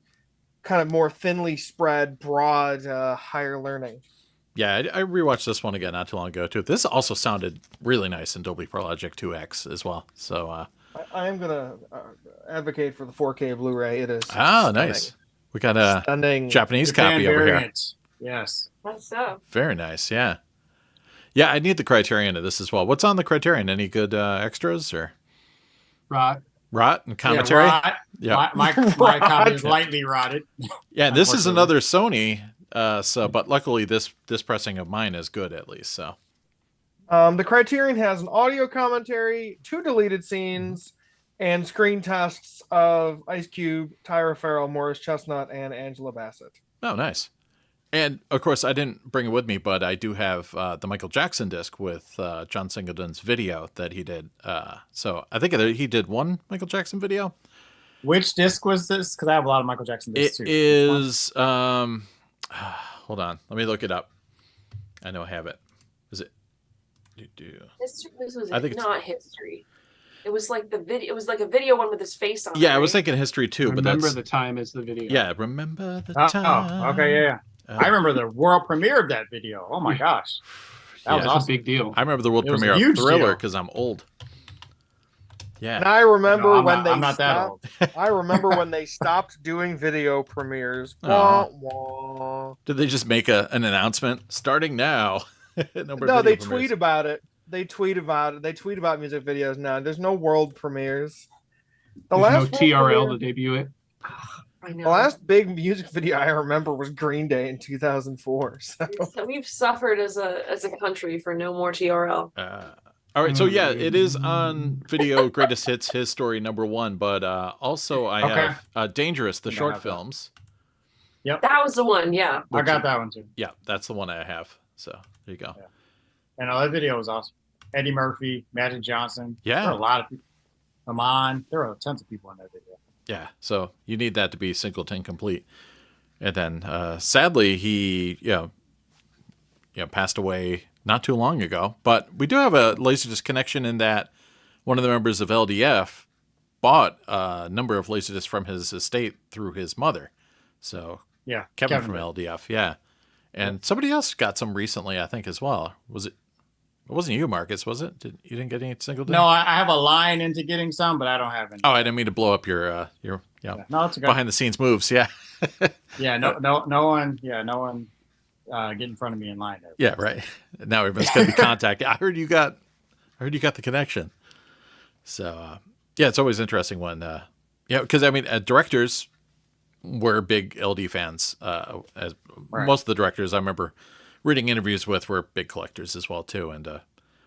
kind of more thinly spread, broad, Higher Learning. Yeah, I rewatched this one again not too long ago too. This also sounded really nice in Dolby Pro Logic 2X as well. So, I am gonna advocate for the 4K Blu-ray. It is nice. We got a stunning Japanese Japan copy over here. variant. Yes. That's so. Very nice. Yeah. Yeah, I need the Criterion of this as well. What's on the Criterion? Any good extras or Rot. rot and commentary? Yeah, Yeah. my copy is lightly rotted. Yeah, this is Unfortunately. another Sony. But luckily this pressing of mine is good at least. So The Criterion has an audio commentary, 2 deleted scenes, and screen tests of Ice Cube, Tyra Farrell, Morris Chestnut, and Angela Bassett. oh, nice. And of course, I didn't bring it with me, but I do have the Michael Jackson disc with John Singleton's video that he did. So I think he did one Michael Jackson video. Which disc was this? Because I have a lot of Michael Jackson discs It too. is. Hold on, let me look it up. I know I have it. Is it? This was I think it's- not history. It was like the video. It was like a video one with his face on. Yeah, it, I was right? thinking history too, but Remember that's the time is the video. yeah. Remember the Oh, time. okay, yeah. I remember the world premiere of that video. Oh my gosh. That was Yeah. That's awesome. a big deal. I remember the world It was a premiere of huge Thriller deal. because I'm old. Yeah. And I remember No, I'm when not- they I'm not that stopped. old. I remember when they stopped doing video premieres. Aw. Wah, wah. Did they just make an announcement starting now? No, more No, video they premieres. tweet about it. They tweet about it. They tweet about music videos now. There's no world premieres. The There's last no world TRL premiere- to debut it. I know. The last big music video I remember was Green Day in 2004. So So we've suffered as a country for no more TRL. All right, so yeah, it is on video Greatest Hits, His Story #1, but also I have Dangerous, the short films. Yep. That was the one, yeah. I got that one too. Yeah, that's the one I have. So there you go. Yeah. And that video was awesome. Eddie Murphy, Magic Johnson. Yeah. There were a lot of people. Amon. There were tons of people in that video. Yeah, so you need that to be Singleton complete. And then sadly he passed away not too long ago. But we do have a LaserDisc connection in that one of the members of LDF bought a number of LaserDiscs from his estate through his mother. So yeah, Kevin from LDF, yeah. And somebody else got some recently, I think, as well. Was it? It wasn't you, Marcus, was it? You didn't get any Singleton? No, I have a line into getting some, but I don't have any. Oh, I didn't mean to blow up your no, it's okay. behind the scenes moves. Yeah. Yeah, no one get in front of me in line there. Yeah, right. Now everyone's gonna be contacted. I heard you got the connection. So yeah, it's always interesting when because I mean directors were big LD fans. As most of the directors I remember reading interviews with were big collectors as well too. And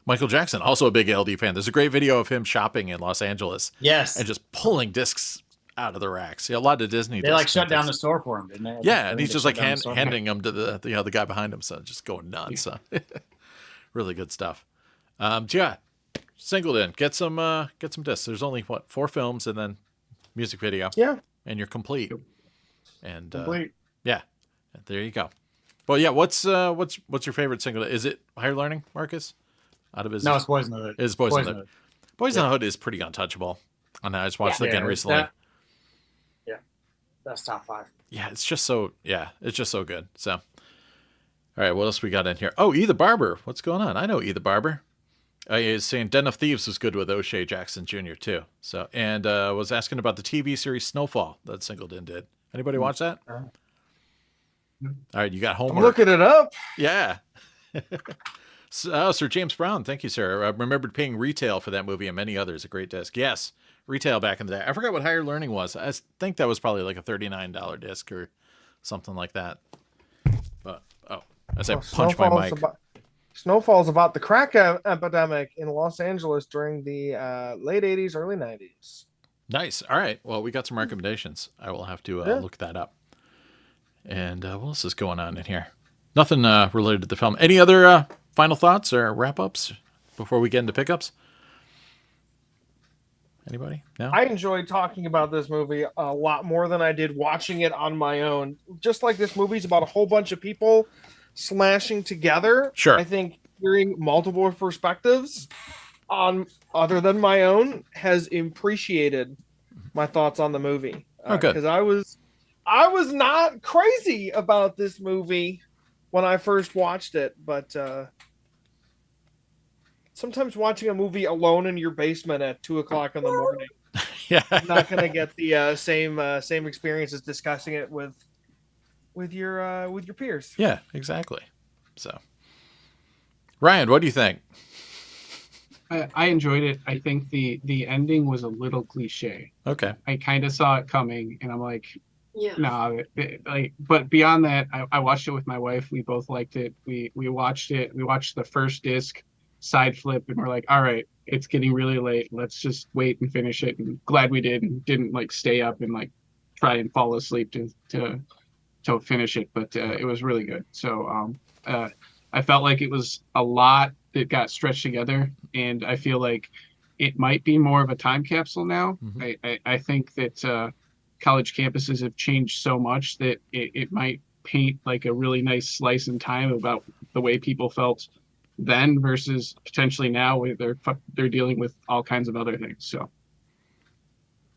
Michael Jackson, also a big LD fan. There's a great video of him shopping in Los Angeles. Yes. And just pulling discs out of the racks. Yeah, a lot of Disney. They like shut down the store for him, didn't they? Yeah, and he's just like handing them to the guy behind him, so just going nuts. So. Really good stuff. Yeah, Singleton, get some discs. There's only 4 films and then music video. Yeah, and you're complete. And complete. Yeah, there you go. Well, yeah. What's your favorite Singleton? Is it Higher Learning, Marcus? Out of his no, it's Boys in the Hood. It's Boys in the Hood. Boys in the Hood is pretty untouchable. And I just watched it again recently. That's top 5. Yeah, it's just so good. So, all right, what else we got in here? Oh, E the Barber. What's going on? I know E the Barber. He's saying Den of Thieves was good with O'Shea Jackson Jr. too. So, and was asking about the TV series Snowfall that Singleton did. Anybody watch that? All right, you got homework. I'm looking it up. Yeah. Sir James Brown, thank you, sir. I remembered paying retail for that movie and many others. A great disc. Yes, retail back in the day. I forgot what Higher Learning was. I think that was probably like a $39 disc or something like that. But as I punch my mic. Snowfall's about the crack epidemic in Los Angeles during the late 80s, early 90s. Nice. All right. Well, we got some recommendations. I will have to look that up. And what else is going on in here? Nothing related to the film. Any other final thoughts or wrap-ups before we get into pickups? Anybody? No? I enjoyed talking about this movie a lot more than I did watching it on my own. Just like this movie's about a whole bunch of people slashing together. Sure. I think hearing multiple perspectives on other than my own has appreciated my thoughts on the movie. Okay. Because I was not crazy about this movie when I first watched it, but sometimes watching a movie alone in your basement at 2:00 in the morning, yeah, I'm not gonna get the same experience as discussing it with your peers. Yeah, exactly. So, Ryan, what do you think? I enjoyed it. I think the ending was a little cliche. Okay. I kind of saw it coming, and I'm like, yeah, no, but beyond that, I watched it with my wife. We both liked it. We watched it. We watched the first disc, side flip, and we're like, all right, it's getting really late. Let's just wait and finish it. And glad we did, and didn't like stay up and like try and fall asleep to finish it. But it was really good. So I felt like it was a lot that got stretched together, and I feel like it might be more of a time capsule now. Mm-hmm. I think that college campuses have changed so much that it might paint like a really nice slice in time about the way people felt then versus potentially now where they're dealing with all kinds of other things. So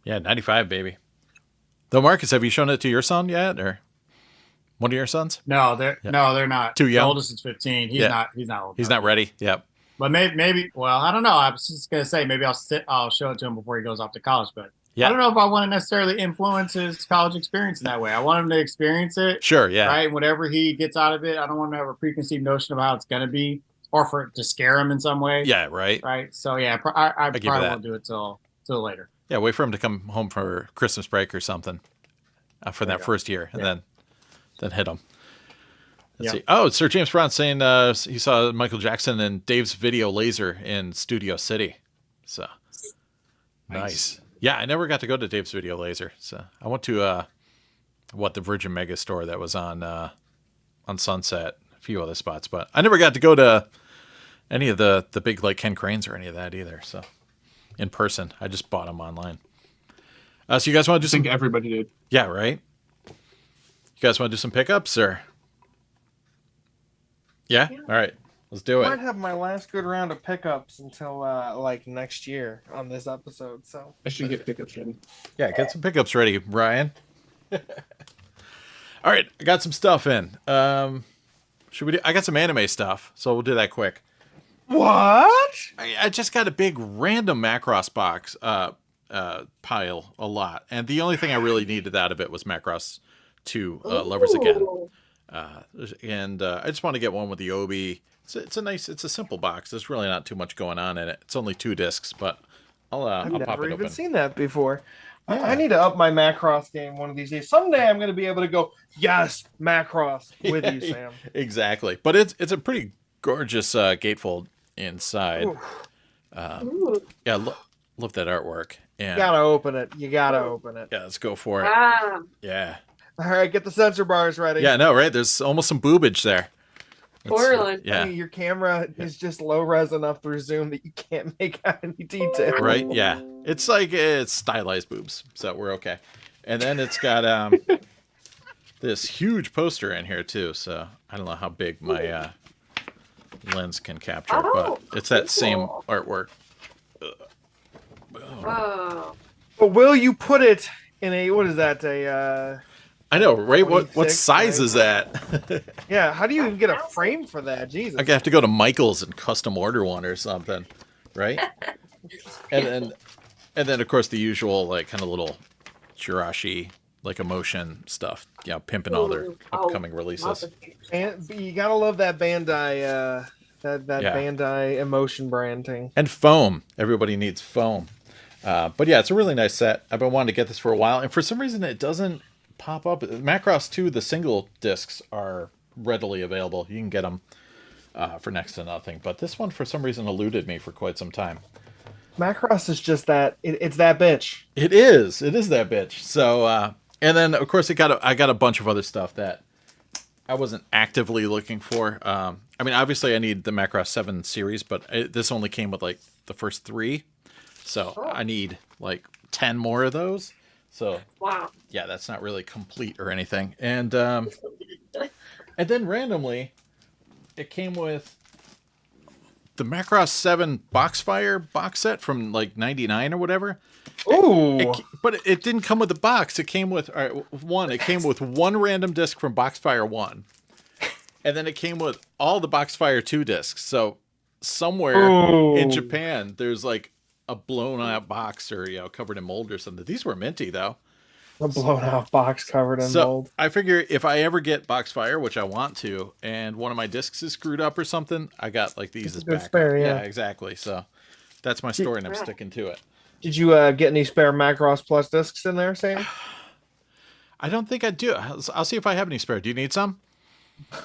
yeah, 95, baby. Though, Marcus, have you shown it to your son yet, or one of your sons? No, they're not. Too young. The oldest is 15. He's not old. He's not ready. Yep. But maybe. Well, I don't know. I was just gonna say maybe I'll show it to him before he goes off to college. But I don't know if I want to necessarily influence his college experience in that way. I want him to experience it. Sure. Yeah. Right. Whatever he gets out of it, I don't want him to have a preconceived notion of how it's gonna be, or for it to scare him in some way. Yeah. Right. Right. So yeah, I probably won't do it till later. Yeah. Wait for him to come home for Christmas break or something. for that first year, and then hit them. Let's Yeah. see. Oh, Sir James Brown saying he saw Michael Jackson and Dave's Video Laser in Studio City. So nice. Yeah, I never got to go to Dave's Video Laser. So I went to the Virgin Mega Store that was on Sunset, a few other spots, but I never got to go to any of the big like Ken Cranes or any of that either. So in person, I just bought them online. So you guys want to do I think everybody did. Yeah, right. You guys want to do some pickups or? Yeah. All right. Let's do I might it. have my last good round of pickups until like next year on this episode. So I should get pickups ready. Yeah, get some pickups ready, Brian. All right, I got some stuff in. Should we do? I got some anime stuff, so we'll do that quick. what? I just got a big random Macross box pile a lot, and the only thing I really needed out of it was Macross 2 Lovers Again. And I just want to get one with the Obi. It's a simple box. There's really not too much going on in it. It's only 2 discs, but I'll I've pop never it even open. seen that before. Yeah. I need to up my Macross game one of these days. Someday I'm going to be able to go, yes, Macross with you, Sam. Exactly, but it's a pretty gorgeous gatefold inside. Yeah, love that artwork. And You gotta open it. You gotta open it. yeah, let's go for it. Wow. Yeah, All right, get the sensor bars ready. yeah, no, right? There's almost some boobage there. Borderline. Yeah, Your camera is just low res enough through Zoom that you can't make out any detail. right. Yeah, it's like it's stylized boobs, so we're okay. And then it's got this huge poster in here too. So I don't know how big my lens can capture, but it's that same cool. artwork. Whoa. But will you put it in a, what is that, I know, right? What 26, size right? is that? yeah, how do you even get a frame for that? Jesus. I have to go to Michael's and custom order one or something, right? and then of course the usual like kind of little Jirashi like emotion stuff, pimping all their upcoming releases. And you gotta love that Bandai, that Yeah. Bandai emotion branding. And foam. Everybody needs foam. But yeah, it's a really nice set. I've been wanting to get this for a while, and for some reason it doesn't pop up. Macross 2, the single discs are readily available. You can get them for next to nothing. But this one, for some reason, eluded me for quite some time. Macross is just that, it's that bitch. It is. It is that bitch. So, and then, of course, I got a bunch of other stuff that I wasn't actively looking for. I mean, obviously, I need the Macross 7 series, but this only came with, like, the first 3. So I need, like, 10 more of those. So, Wow. yeah, that's not really complete or anything. And then randomly, it came with the Macross 7 Boxfire box set from, like, 99 or whatever. Ooh. But it didn't come with the box. It came with It came with one random disc from Boxfire 1, and then it came with all the Boxfire 2 discs. So somewhere in Japan, there's like a blown out box or covered in mold or something. These were minty though. A blown out box covered in So mold. I figure if I ever get Boxfire, which I want to, and one of my discs is screwed up or something, I got like these as good backup. spare, yeah. Exactly. So that's my story, and I'm sticking to it. Did you get any spare Macross Plus discs in there, Sam? I don't think I do. I'll see if I have any spare. Do you need some?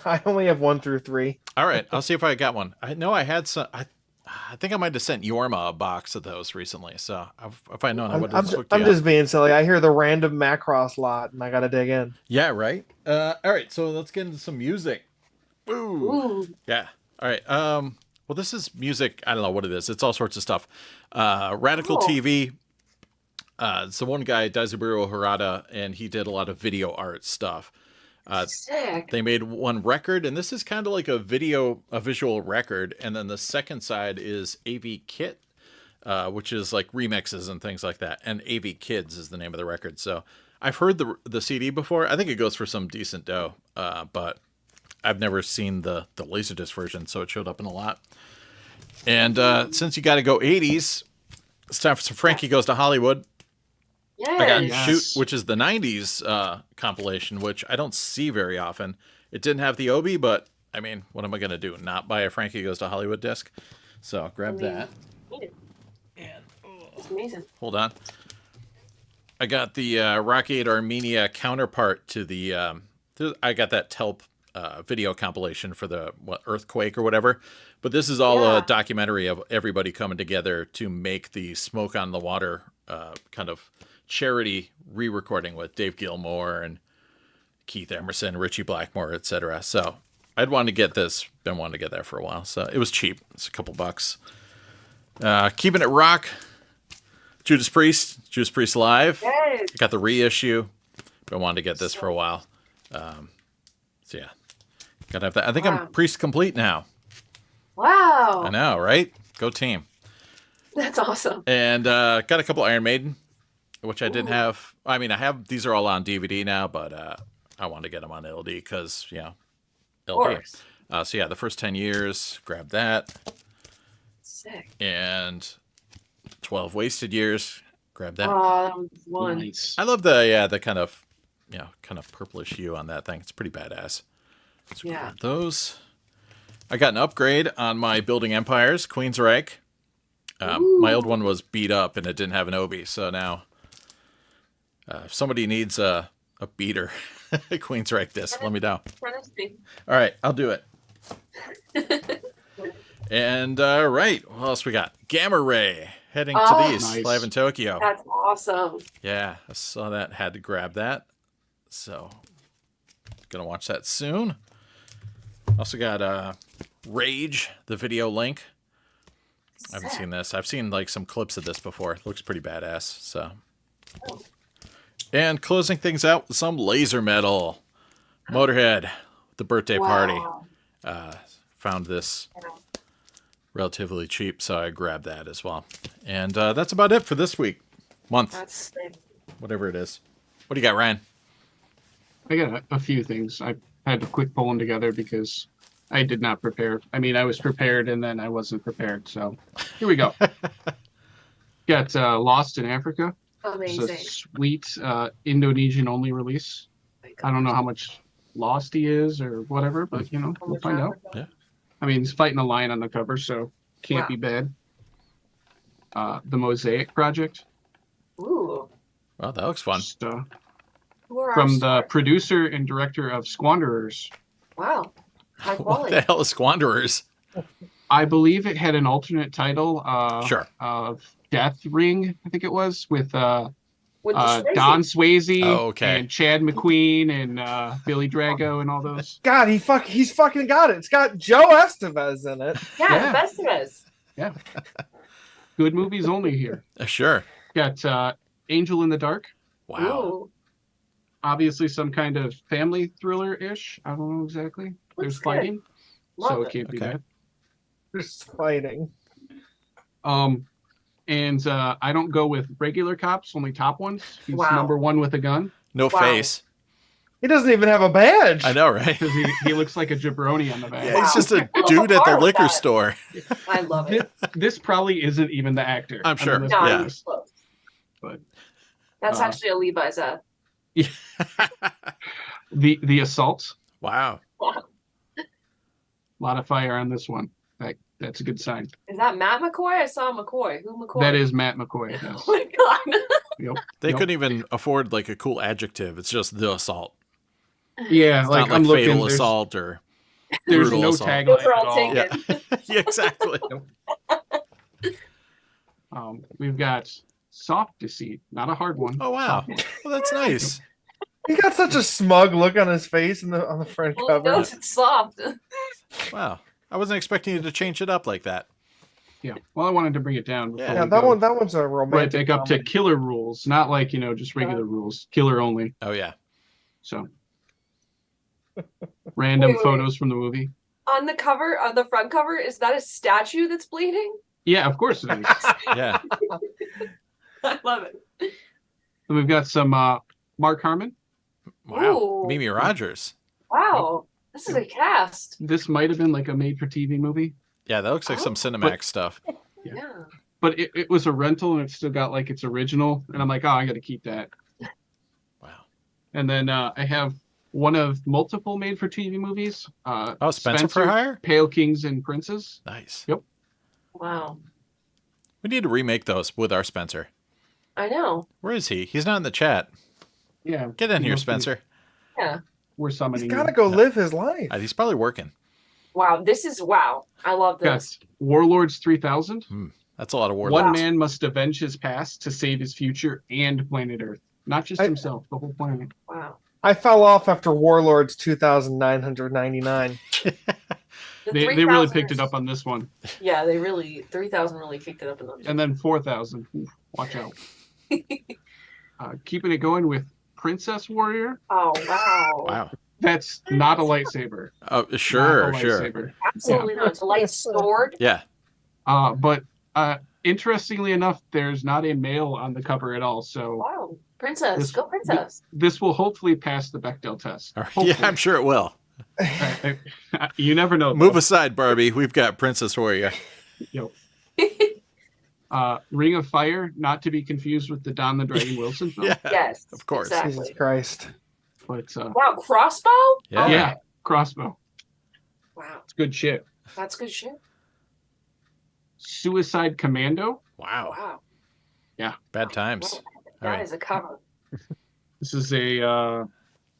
I only have 1 through 3. All right, I'll see if I got one. I know I had some. I think I might have sent Yorma a box of those recently. So if I known, I would have hooked you I'm up. just being silly. I hear the random Macross lot, and I gotta dig in. Yeah, right. All right, so let's get into some music. Ooh. Yeah. All right. Well, this is music. I don't know what it is. It's all sorts of stuff. Radical TV. It's the one guy, Daizaburo Harada, and he did a lot of video art stuff. Sick. They made one record, and this is kind of like a visual record. And then the second side is AV Kit, which is like remixes and things like that. And AV Kids is the name of the record. So I've heard the CD before. I think it goes for some decent dough, but I've never seen the LaserDisc version, so it showed up in a lot. And since you got to go 80s, it's time for some Frankie Goes to Hollywood. I got Yes. Shoot, which is the 90s compilation, which I don't see very often. It didn't have the Obi, but, I mean, what am I going to do? Not buy a Frankie Goes to Hollywood disc? So grab that. It's amazing. Hold on. I got the Rockade Armenia counterpart to the. I got that Telp video compilation for the earthquake or whatever, but this is all a documentary of everybody coming together to make the Smoke on the Water kind of charity re-recording with Dave Gilmour and Keith Emerson, Richie Blackmore, etc. So I'd wanted to get this, been wanting to get that for a while. So it was cheap. It's a couple bucks. Keeping it rock. Judas Priest Live. Yes. Got the reissue. Been wanting to get this for a while. So yeah, gotta have that. I think I'm Priest complete now. Wow. I know, right? Go team. That's awesome. And got a couple Iron Maiden, which I didn't have. I mean, I have, these are all on DVD now, but I wanted to get them on LD because, you know, LD. So yeah, the first 10 years, grabbed that. Sick. And 12 Wasted Years, grabbed that. Oh, that was one. Nice. I love the kind of, you know, kind of purplish hue on that thing. It's pretty badass. So Yeah. grab those. I got an upgrade on my Building Empires, Queensryche. My old one was beat up and it didn't have an Obi, so now if somebody needs a beater Queensryche disc, let me know. All right, I'll do it. And right, what else we got? Gamma Ray heading to the east, live in Tokyo. That's awesome. Yeah, I saw that, had to grab that. So, gonna watch that soon. Also got Rage, the video link. I haven't seen this. I've seen like some clips of this before. It looks pretty badass. So, and closing things out with some laser metal. Motorhead, the birthday party. Found this relatively cheap, so I grabbed that as well. And that's about it for this week, month, That's sick. whatever it is. What do you got, Ryan? I got a few things. I had to quick pull them together because I did not prepare. I mean, I was prepared and then I wasn't prepared. So here we go. Got Lost in Africa. Amazing. It's a sweet Indonesian only release. I don't know how much lost he is or whatever, but you know, we'll find out. Yeah. I mean, he's fighting a lion on the cover, so can't be bad. The Mosaic Project. Ooh. Well, that looks fun. Just, Who are our from the stars? producer and director of Squanderers. Wow. High What quality. the hell is Squanderers? I believe it had an alternate title Sure. of Death Ring, I think it was, with With the Swayze. Don Swayze Oh, okay. and Chad McQueen and Billy Drago and all those. God, he's fucking got it. It's got Joe Estevez in it. Yeah, the best of us. Yeah. Good movies only here. Sure. Got Angel in the Dark. Wow. Ooh. Obviously some kind of family thriller-ish. I don't know exactly. There's Looks good. fighting, Love so it. it can't be Okay. bad. There's fighting. And I don't go with regular cops, only top ones. He's Wow. number one with a gun No Wow. face. He doesn't even have a badge. I know, right? because he looks like a jabroni on the back. Yeah, he's Wow. just a Pull dude at the apart with liquor that. store. I love it. This probably isn't even the actor. I'm sure. let's No, be Yeah. honest. close. But That's Uh, actually a Levi's. the assault, Wow. Wow. a lot of fire on this one. That's a good sign. Is that Matt McCoy? I saw McCoy. Who McCoy? That is Matt McCoy. Yes. Oh my god. Yep. They Yep. couldn't even afford like a cool adjective. It's just the assault. Yeah, It's like not I'm like looking. fatal There's, assault or there's brutal no assault. tagline Those are at all all. taken. Yeah. Yeah, exactly. We've got Soft Deceit, not a hard one. Oh wow. Soft one. Well, that's nice. He got such a smug look on his face on the front Well, cover. no, it's soft. Wow. I wasn't expecting you to change it up like that. Yeah. Well, I wanted to bring it down. before Yeah, we that go that one's a romantic. right back up to comedy. killer rules, not like just regular rules. Killer only. Oh yeah. So random Wait. photos from the movie. On the cover, on the front cover, is that a statue that's bleeding? Yeah, of course it is. Yeah. I love it. And we've got some Mark Harmon. Wow. Ooh. Mimi Rogers. Wow. This is a cast. This might have been like a made-for-TV movie, Yeah, that looks like some Oh. Cinemax stuff. Yeah. Yeah. but it was a rental and it still got like its original. And I'm like, oh, I got to keep that. Wow. And then I have one of multiple made-for-TV movies. Oh, Spencer for Hire? Pale Kings and Princes. Nice. Yep. Wow. We need to remake those with our Spencer. I know. Where is he? He's not in the chat. Yeah. Get in he here, must be- Spencer. Yeah. We're He's summoning. got to you. go live his life. He's probably working. Wow. Wow. I love Got this. Warlords 3000. That's a lot of war. One Wow. man must avenge his past to save his future and planet Earth. Not just himself, the whole planet. Wow. I fell off after Warlords 2,999. They really picked it up on this one. Yeah, 3,000 really kicked it up in them. And then 4,000. Oof, watch out. Keeping it going with Princess Warrior. Oh, wow. Wow. That's not a lightsaber. Oh, sure, Not a sure. lightsaber. Absolutely not. It's a light sword. Yeah. But interestingly enough, there's not a male on the cover at all. So Wow. Princess. This- Go princess. this will hopefully pass the Bechdel test. All right. Hopefully. Yeah, I'm sure it will. You never know. Move aside, Barbie. We've got Princess Warrior. Ring of Fire, not to be confused with the Don the Dragon Wilson film. Yeah. Yes. Of course. Jesus Exactly. Christ. But Wow. Crossbow? Yeah. yeah, crossbow. Wow. It's good shit. That's good shit. Suicide Commando. Wow. Wow. Bad times. All That right. is a cover. This is a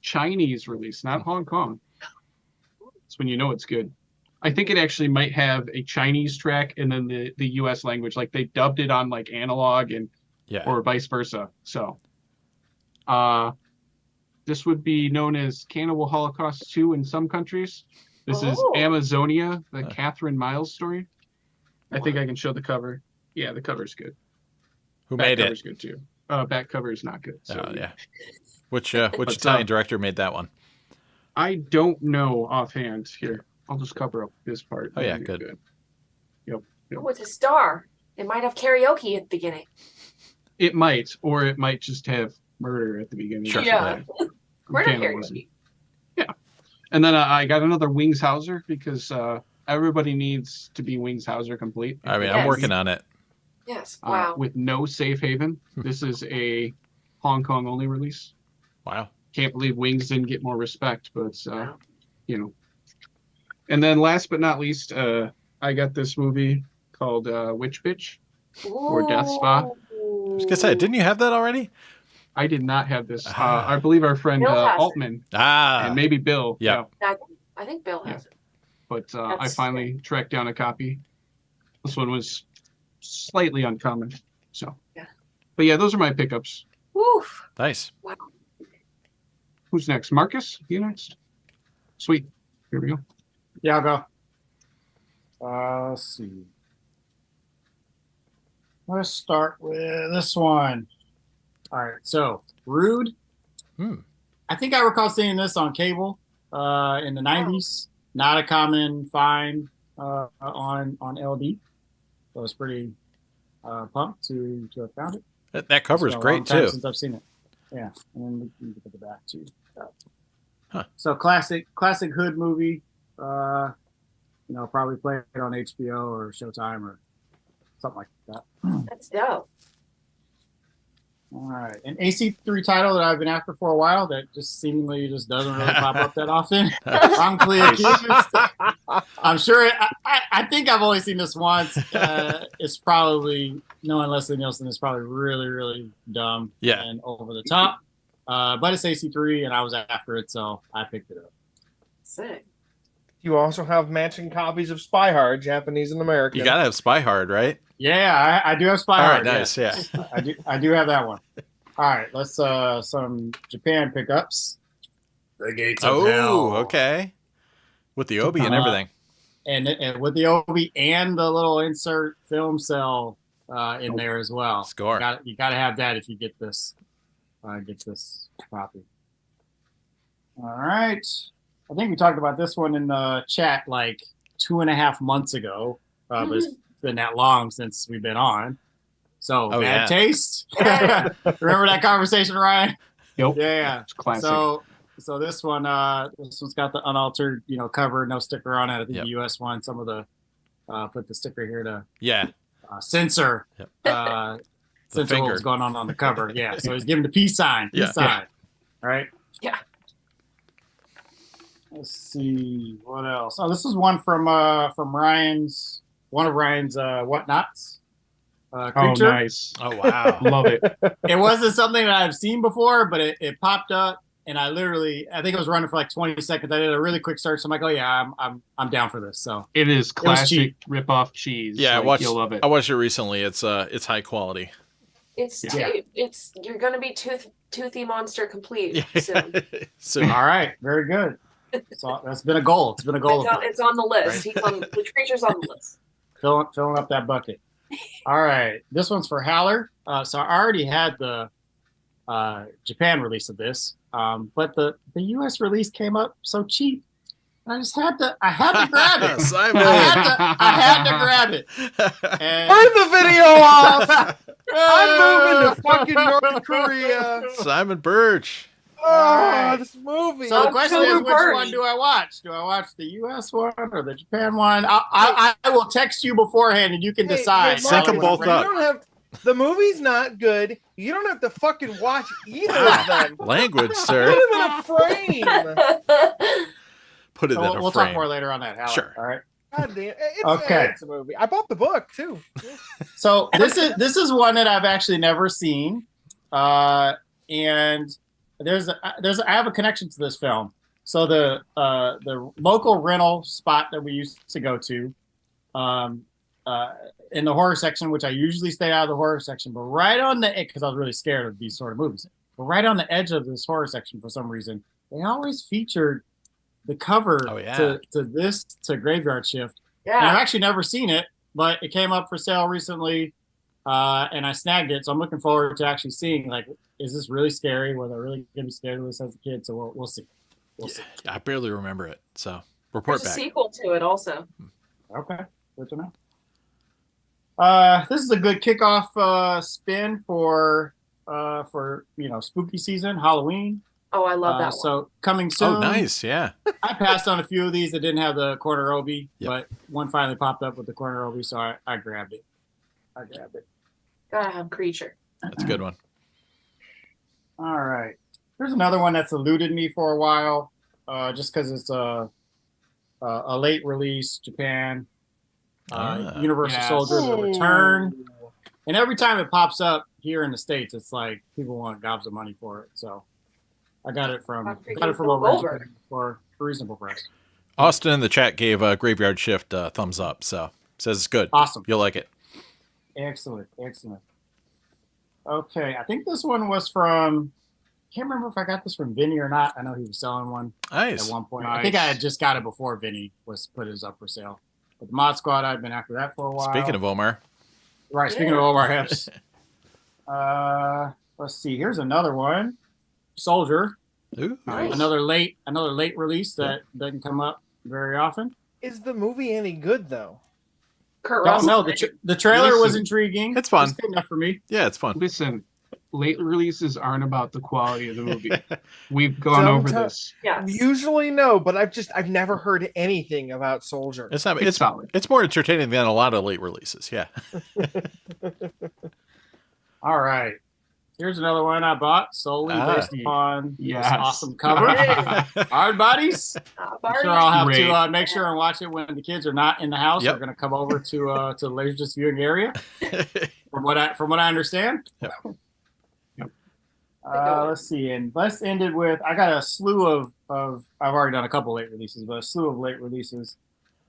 Chinese release, not Hong Kong. That's when you know it's good. I think it actually might have a Chinese track and then the US language. Like they dubbed it on like analog and Yeah. or vice versa. So this would be known as Cannibal Holocaust 2 in some countries. This is Oh. Amazonia, the Catherine Miles story. I think I can show the cover. Yeah, the cover's good. Who Back made cover's it? good too. Back cover is not good. So Oh, yeah. Which Italian director made that one? I don't know offhand. Here, I'll just cover up this part. Oh, yeah, That'll be good. Yep. Oh, it's a star. It might have karaoke at the beginning. It might, or it might just have murder at the beginning. Sure. Yeah. Murder Cannibalism. karaoke. Yeah. And then I got another Wings Hauser because everybody needs to be Wings Hauser complete. I mean, I'm Yes. working on it. Yes. Wow. With no safe haven. This is a Hong Kong only release. Wow. Can't believe Wings didn't get more respect, but Wow. you know. And then last but not least, I got this movie called Witch Bitch or Death Spa. I was gonna say, didn't you have that already? I did not have this. I believe our friend Bill has it. Altman Ah. and maybe Bill. Yeah. I think Bill has it. But I That's finally tracked down a copy. This one was slightly uncommon. So Yeah. But yeah, those are my pickups. Woof. Nice. Wow. Who's next? Marcus? You next? Sweet. Here we go. Yeah, I'll go. Let's see. Let's start with this one. All right, so Rude. I think I recall seeing this on cable in the 90s. Not a common find on LD. So I was pretty pumped to have found it. That cover is It's been a long great time too. Since I've seen it. Yeah, and then we can get the back too. Huh. So classic hood movie. Probably play it on HBO or Showtime or something like that. That's dope. All right, an AC3 title that I've been after for a while that just seemingly just doesn't really pop up that often. I'm clear. I'm sure. I think I've only seen this once. It's probably knowing Leslie Nielsen is probably really, really dumb and over the top. But it's AC3, and I was after it, so I picked it up. Sick. You also have matching copies of Spy Hard, Japanese and American. You gotta have Spy Hard, right? Yeah, I do have Spy All Hard. right, nice. yes. Yeah. I do have that one. All right, let's some Japan pickups. The Gates of Hell. Okay. With the Obi and everything. And with the Obi and the little insert film cell in there as well. Score. You got to have that if you get this copy. All right. I think we talked about this one in the chat like 2.5 months ago. But it's been that long since we've been on. So Bad Taste. Remember that conversation, Ryan? Yep. Yeah. It's classic. So this one's got the unaltered, cover, no sticker on it. I think Yep. the US one, some of the put the sticker here to Yep. censor censor what was going on the cover. Yeah. So he's giving the peace sign. Peace sign. Right? Yeah. Let's see what else. Oh, this is one from one of Ryan's whatnots. Oh, creature. nice. Oh wow. Love it. It wasn't something that I've seen before, but it popped up, and I think it was running for like 20 seconds. I did a really quick search. I'm like, oh yeah, I'm down for this. So It is classic cheap. rip-off cheese. Yeah, like, you'll love it. I watched it recently. It's high quality. It's Yeah. it's you're gonna be toothy monster complete soon. Soon. all right, very good. So that's been a goal. It's been a goal. It's on the list. The creature's on the list. Filling up that bucket. All right, this one's for Haller. So I already had the Japan release of this, but the U.S. release came up so cheap. I just had to grab it. Simon. I had to grab it. And Turn the video off. I'm moving to fucking North Korea. Simon Birch. Oh, this movie. So the question is, which Birch. one do I watch? Do I watch the U.S. one or the Japan one? I will text you beforehand, and you can decide. Sync them both up. You don't have, the movie's not good. You don't have to fucking watch either of them. Language, Put sir. them in a frame. Put it in a We'll frame. talk more later on that. Haller. Sure. All right. God damn. Okay. It's a movie. I bought the book too. So this is one that I've actually never seen, and I have a connection to this film. So the local rental spot that we used to go to, in the horror section, which I usually stay out of the horror section, but right on the because I was really scared of these sort of movies. But right on the edge of this horror section, for some reason, they always featured the cover to Graveyard Shift. And I've Yeah. actually never seen it, but it came up for sale recently, and I snagged it. So I'm looking forward to actually seeing, like, is this really scary? Was I really going to be scared of this as a kid? So we'll see. We'll see. I barely remember it, so report There's a back. sequel to it also. Okay, good to know. This is a good kickoff spin for spooky season, Halloween. Oh, I love that one. So coming soon. Oh, nice. Yeah. I passed on a few of these that didn't have the corner obi, Yep. but one finally popped up with the corner obi, so I grabbed it. Gotta have creature. That's a good one. All right. There's another one that's eluded me for a while, just because it's a late release, Japan. Universal Yes. Soldier: The Return. And every time it pops up here in the States, it's like people want gobs of money for it. So I got it from over for a reasonable price. Austin in the chat gave Graveyard Shift a thumbs up, so says it's good. Awesome. You'll like it. Excellent. Okay, I think this one was from. Can't remember if I got this from Vinny or not. I know he was selling one Nice. at one point. Nice. I think I had just got it before Vinny was put his up for sale. But the Mod Squad, I've been after that for a while. Speaking of Omar. Right, speaking of Omar Epps. Let's see. Here's another one. Soldier. Ooh. Nice. Another late release that doesn't come up very often. Is the movie any good though? Kurt Don't Russell. know. The trailer was Listen, intriguing. it's fun. It's good enough for me. Yeah, it's fun. Listen, late releases aren't about the quality of the movie. We've gone over this. Yes. Usually no, but I've never heard anything about Soldier. It's not. It's It's solid. It's more entertaining than a lot of late releases. Yeah. All right. Here's another one I bought solely based upon Yes. this awesome cover. Hard Bodies. I'm sure I'll have Great. to make sure and watch it when the kids are not in the house. Yep. They're going to come over to the LaserDisc viewing area. From what I understand. Yep. Let's see, and let's end it with I got a slew of I've already done a couple late releases, but a slew of late releases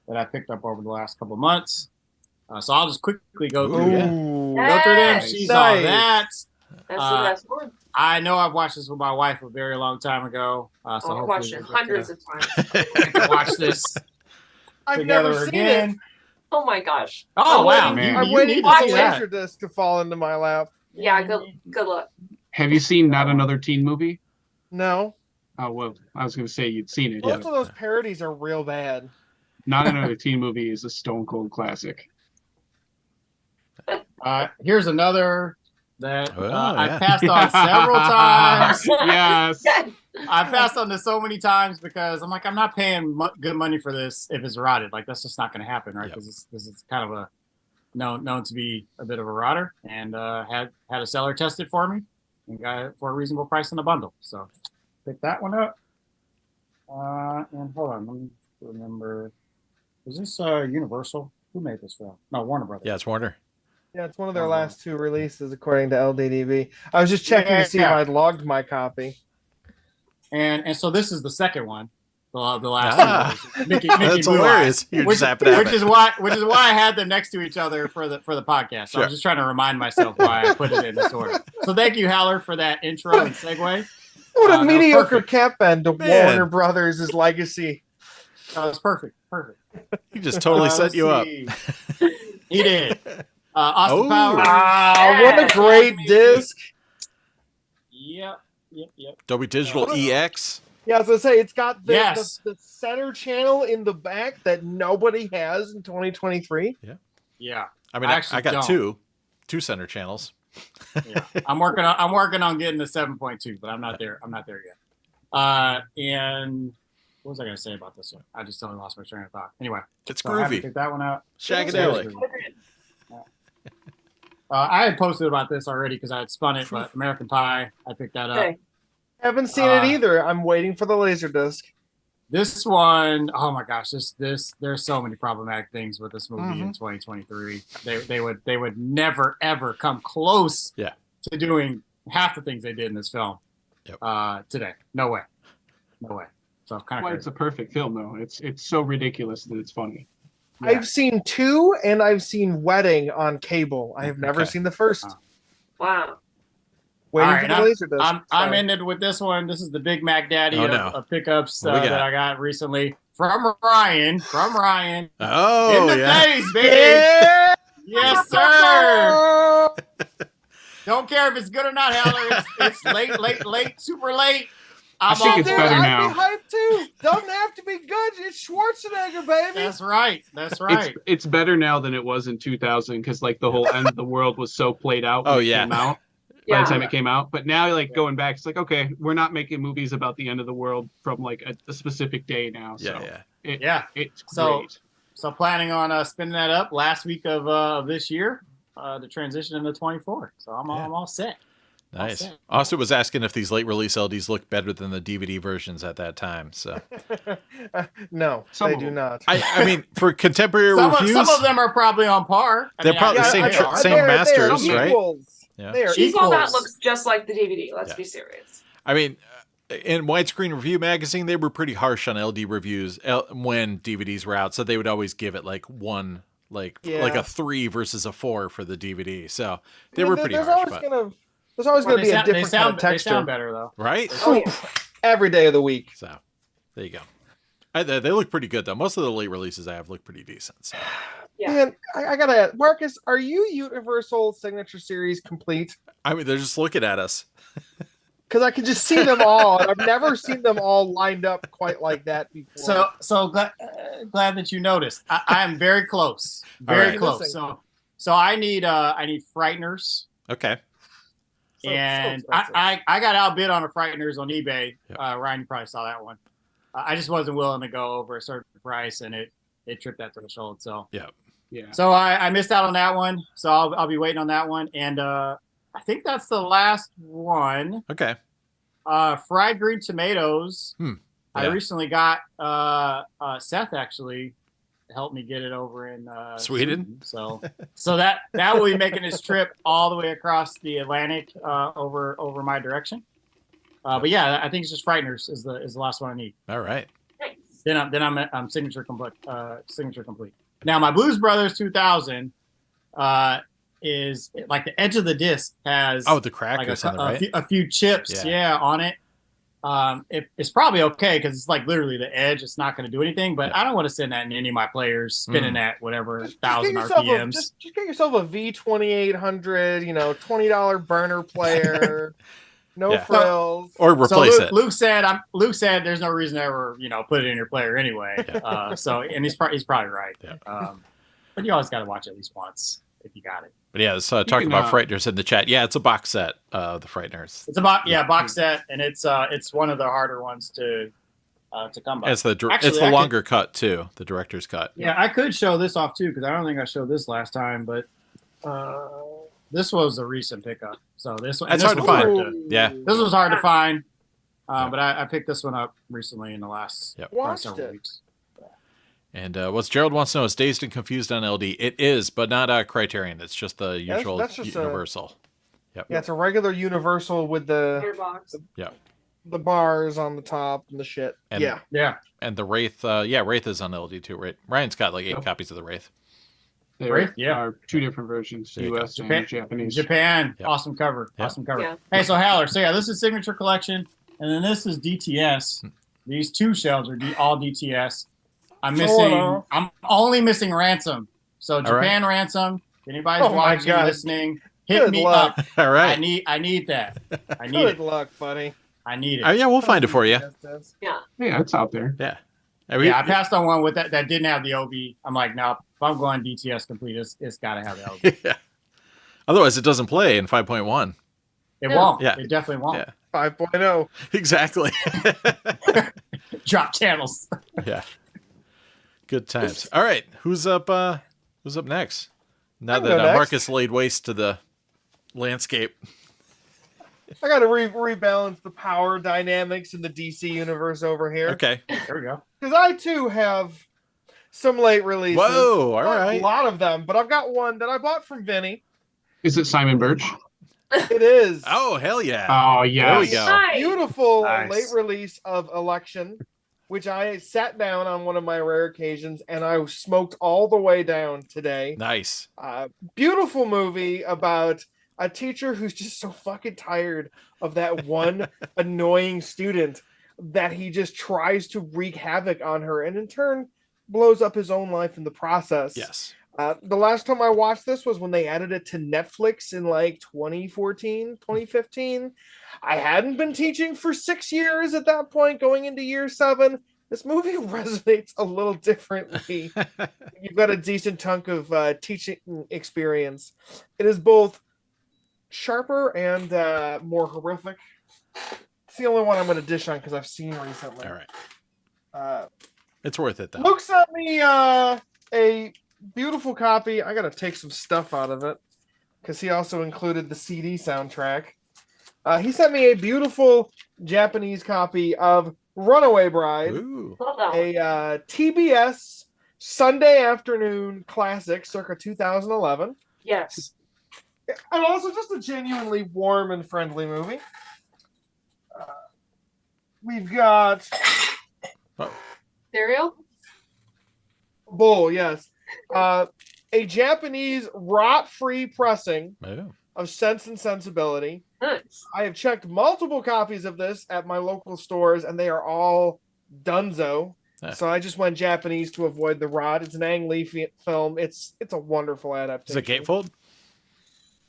that I picked up over the last couple months. So I'll just quickly go through yeah. go through them. Nice. She's all that. That's the best one. I know I've watched this with my wife a very long time ago. So I've hopefully watched it we'll get hundreds of times. to watch this I've together never seen again. it. Oh my gosh. Oh I'm wow! man. I'm You waiting need for to the see that. LaserDisc to fall into my lap. Yeah, good luck. Have you seen Not Another Teen Movie? No, Oh, well, I was going to say you'd seen it. most but of those parodies are real bad. Not Another Teen Movie is a stone cold classic. Here's another that Oh, I yeah. passed on several times. Yes. I passed on this so many times because I'm like, I'm not paying good money for this if it's rotted. Like that's just not going to happen, right? Yep. Because this is kind of a known to be a bit of a rotter, and had a seller test it for me and got it for a reasonable price in a bundle. So pick that one up. And hold on, let me remember. Was this Universal? Who made this film? No, Warner Brothers. Yeah, it's Warner. Yeah, it's one of their last 2 releases, according to LDDB. I was just checking to see if I'd logged my copy. And so this is the second one. The last two. Mickey That's Blue hilarious. Eyes, You just happen to have which it. is why I had them next to each other for the podcast. So I was just trying to remind myself why I put it in this order. So thank you, Haller, for that intro and segue. What a mediocre cap end to Man. Warner Brothers' legacy. That was perfect. He just totally set you up. He did. Austin Oh. Powers. Wow, what a great disc. Yep. Dolby Digital EX. Yeah, I was gonna say it's got the, Yes. the center channel in the back that nobody has in 2023. Yeah. I mean, I I actually got don't. two center channels. Yeah. I'm working on getting the 7.2, but I'm not there yet. And what was I going to say about this one? I just totally lost my train of thought. Anyway, It's so I have to groovy. pick that one out. Shagadelic. I had posted about this already because I had spun it, but American Pie, I picked that up. Okay. Haven't seen it either. I'm waiting for the LaserDisc. This one, oh my gosh, there's so many problematic things with this movie in 2023. They would never ever come close to doing half the things they did in this film today. No way. So kind Why of it's a perfect film though. It's so ridiculous that it's funny. Yeah. I've seen 2 and I've seen Wedding on cable. I have never seen the first. Wow. Waiting All right, for the LaserDisc. I'm ended with this one. This is the Big Mac Daddy of pickups that I got recently from Ryan. Oh, in the yeah. days, baby. Yeah. Yes, sir. Don't care if it's good or not, Heller. It's late, super late. I think it's better now. I'd be hyped too. Doesn't have to be good. It's Schwarzenegger, baby. That's right. It's better now than it was in 2000 because like the whole end of the world was so played out. When it came out. By the time it came out, but now like going back, it's like okay, we're not making movies about the end of the world from like a specific day now. So it's great. So planning on spinning that up last week of this year, to transition into 24. So I'm all set. Nice. Austin was asking if these late release LDs look better than the DVD versions at that time. So no, they do not. I mean, for contemporary reviews, some of them are probably on par. They're probably the same masters, right? Yeah. Even that looks just like the DVD. Let's be serious. I mean, in Widescreen Review Magazine, they were pretty harsh on LD reviews when DVDs were out. So they would always give it like one, like a 3 versus a 4 for the DVD. So they were pretty harsh. There's always going to be a different kind of texture. They sound better though, right? Every day of the week. So there you go. They look pretty good though. Most of the late releases I have look pretty decent. So. Yeah. Man, I gotta ask, Marcus, are you Universal Signature Series complete? I mean, they're just looking at us. Because I can just see them all, and I've never seen them all lined up quite like that before. So glad that you noticed. I am very close, very close. So I need Frighteners. Okay. And I got outbid on a Frighteners on eBay. Yep. Ryan, you probably saw that one. I just wasn't willing to go over a certain price, and it tripped that threshold. So yeah. So I missed out on that one. So I'll be waiting on that one, and I think that's the last one. Okay. Fried green tomatoes. Yeah. I recently got Seth actually helped me get it over in Sweden. So that will be making his trip all the way across the Atlantic over my direction. But yeah, I think it's just Frighteners is the last one I need. All right. Then I'm signature complete. Now my Blues Brothers 2000 is like the edge of the disc has the crackers like on the right. A few chips on it. It's probably okay because it's like literally the edge. It's not going to do anything, but I don't want to send that in any of my players spinning at whatever 1,000 RPMs. Just get yourself a V2800, $20 burner player. No frills. Or replace it. Luke said there's no reason to ever, put it in your player anyway. And he's probably right. Yeah. But you always got to watch it at least once if you got it. But yeah, so talking about Frighteners in the chat. Yeah, it's a box set of the Frighteners. It's a box set, and it's one of the harder ones to come by. It's the longer cut too, the director's cut. Yeah, I could show this off too because I don't think I showed this last time, but this was a recent pickup. So this one it's hard to find. This was hard to find, but I picked this one up recently in the last several weeks. And what Gerald wants to know is Dazed and Confused on LD. It is, but not Criterion. It's just the usual that's just Universal. Yep. Yeah, it's a regular Universal with the Gearbox. the bars on the top and the shit. And, Yeah. And the Wraith, Wraith is on LD too, right? Ryan's got like 8 copies of the Wraith. There Right? Yeah. are 2 different versions, There you go. US and Japanese. Japan. Yep. Awesome cover. Yep. Awesome cover. Yeah. Hey, so Howler. So yeah, this is Signature Collection, and then this is DTS. These 2 shelves are all DTS. I'm only missing Ransom. So Japan Ransom. If anybody's watching, listening, hit Good me luck. up. All right. I need that. I need Good it. luck, buddy. I need it. Oh, yeah, we'll find it for you. Yeah. Yeah, it's out there. Yeah. I passed on one with that didn't have the OB. I'm like, no, if I'm going DTS complete, it's got to have the OB. Yeah. Otherwise, it doesn't play in 5.1. It won't. Yeah. It definitely won't. Yeah. 5.0. Exactly. Drop channels. Yeah. Good times. All right. Who's up next? Now that next. Marcus laid waste to the landscape. I got to rebalance the power dynamics in the DC universe over here. Okay. There we go. Because I too have some late releases. Whoa, all Not right. A lot of them, but I've got one that I bought from Vinny. Is it Simon Birch? It is. Oh, hell yeah. Oh, yeah. There we go. Nice. Beautiful Nice. late release of Election, which I sat down on one of my rare occasions and I smoked all the way down today. Nice. Beautiful movie about a teacher who's just so fucking tired of that one annoying student that he just tries to wreak havoc on her and in turn blows up his own life in the process. Yes. The last time I watched this was when they added it to Netflix in like 2014, 2015. I hadn't been teaching for 6 years at that point, going into year 7. This movie resonates a little differently. You've got a decent chunk of teaching experience. It is both sharper and more horrific. It's the only one I'm going to dish on because I've seen recently. All right. It's worth it, though. Luke sent me a beautiful copy. I got to take some stuff out of it because he also included the CD soundtrack. He sent me a beautiful Japanese copy of Runaway Bride, Ooh. a TBS Sunday afternoon classic circa 2011. Yes. And also just a genuinely warm and friendly movie. We've got Cereal? Bull, yes. A Japanese rot-free pressing Oh. of Sense and Sensibility. Nice. I have checked multiple copies of this at my local stores, and they are all dunzo. So I just went Japanese to avoid the rot. It's an Ang Lee film. It's a wonderful adaptation. Is it gatefold?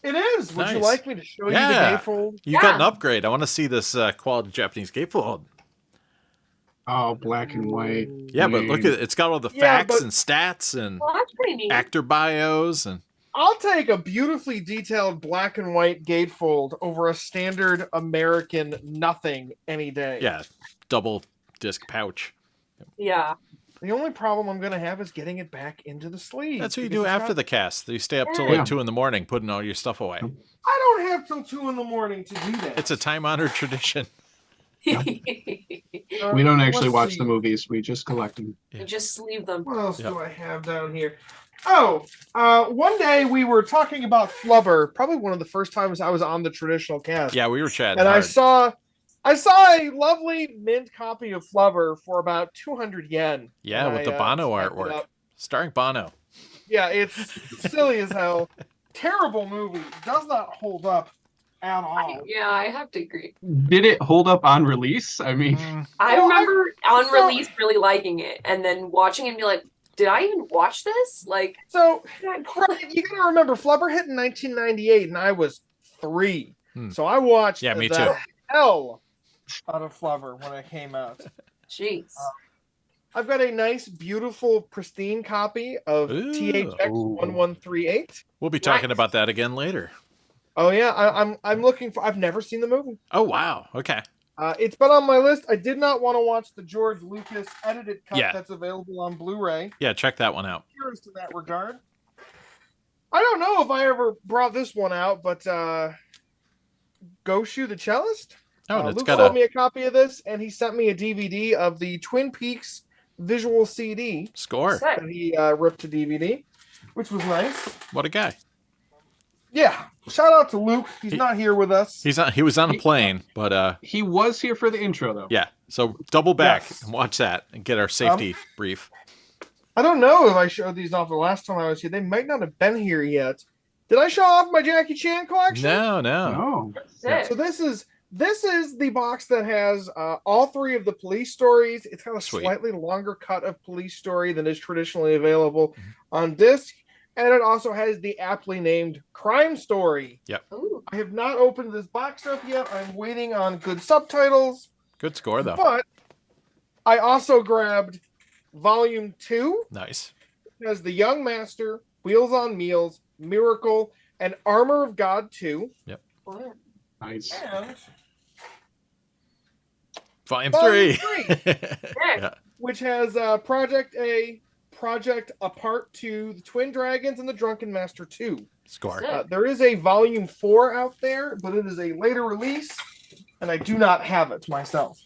It is. Would you Nice. like me to show you the Yeah. gatefold? You got an upgrade. I want to see this quality Japanese gatefold. Oh, black and white. Yeah, but look at it. It's got all the facts and stats and Well, that's pretty neat. actor bios and I'll take a beautifully detailed black and white gatefold over a standard American nothing any day. yeah, double disc pouch. Yeah. The only problem I'm going to have is getting it back into the sleeve. That's what you because do it's after got- the cast. You stay up till Yeah. like 2 a.m. putting all your stuff away. I don't have till 2 in the morning to do that. It's a time-honored tradition. We don't actually Let's watch see. the movies. We just collect them. You just leave them. What else Yep. do I have down here? Oh, one day we were talking about Flubber, probably one of the first times I was on the traditional cast. Yeah, we were chatting And hard. I saw a lovely mint copy of Flubber for about 200 yen. Yeah, when with the I, Bono snapped it artwork. up. Starring Bono. Yeah, it's silly as hell. Terrible movie. Does not hold up at all. Yeah, I have to agree. Did it hold up on release? I mean, I Well, remember on so- release really liking it and then watching it and be like, did I even watch this? Like, So did I- you gotta remember, Flubber hit in 1998, and I was 3. Hmm. So I watched Yeah, me the too. hell out of Flubber when it came out. jeez. I've got a nice, beautiful, pristine copy of Ooh. THX 1138. We'll be talking Nice. about that again later. Oh yeah, I'm looking for. I've never seen the movie. Oh, wow. Okay. It's been on my list. I did not want to watch the George Lucas edited cut Yeah. that's available on Blu-ray. Yeah, check that one out. Cheers to that regard. I don't know if I ever brought this one out, but Goshu the Cellist. Oh, and it's Luke got sold a... me a copy of this, and he sent me a DVD of the Twin Peaks visual CD Score. Sick. that he ripped to DVD, which was nice. What a guy. Yeah, shout out to Luke. He's not here with us. He was on a plane, but He was here for the intro, though. yeah. So double back Yes. and watch that and get our safety brief. I don't know if I showed these off the last time I was here. They might not have been here yet. Did I show off my Jackie Chan collection? No. Oh, Sick. So this is the box that has all three of the police stories. It's got a Sweet. slightly longer cut of police story than is traditionally available on disc, and it also has the aptly named crime story. Ooh. I have not opened this box up yet. I'm waiting on good subtitles, Good score though. but I also grabbed Volume 2. Nice. It has The Young Master, Wheels on Meals, Miracle, and Armor of God 2. Wow. nice. And Volume Volume 3. Yeah. which has Project A, Project Apart 2, The Twin Dragons, and The Drunken Master 2. Score. Sick. There is a Volume 4 out there, but it is a later release, and I do not have it myself.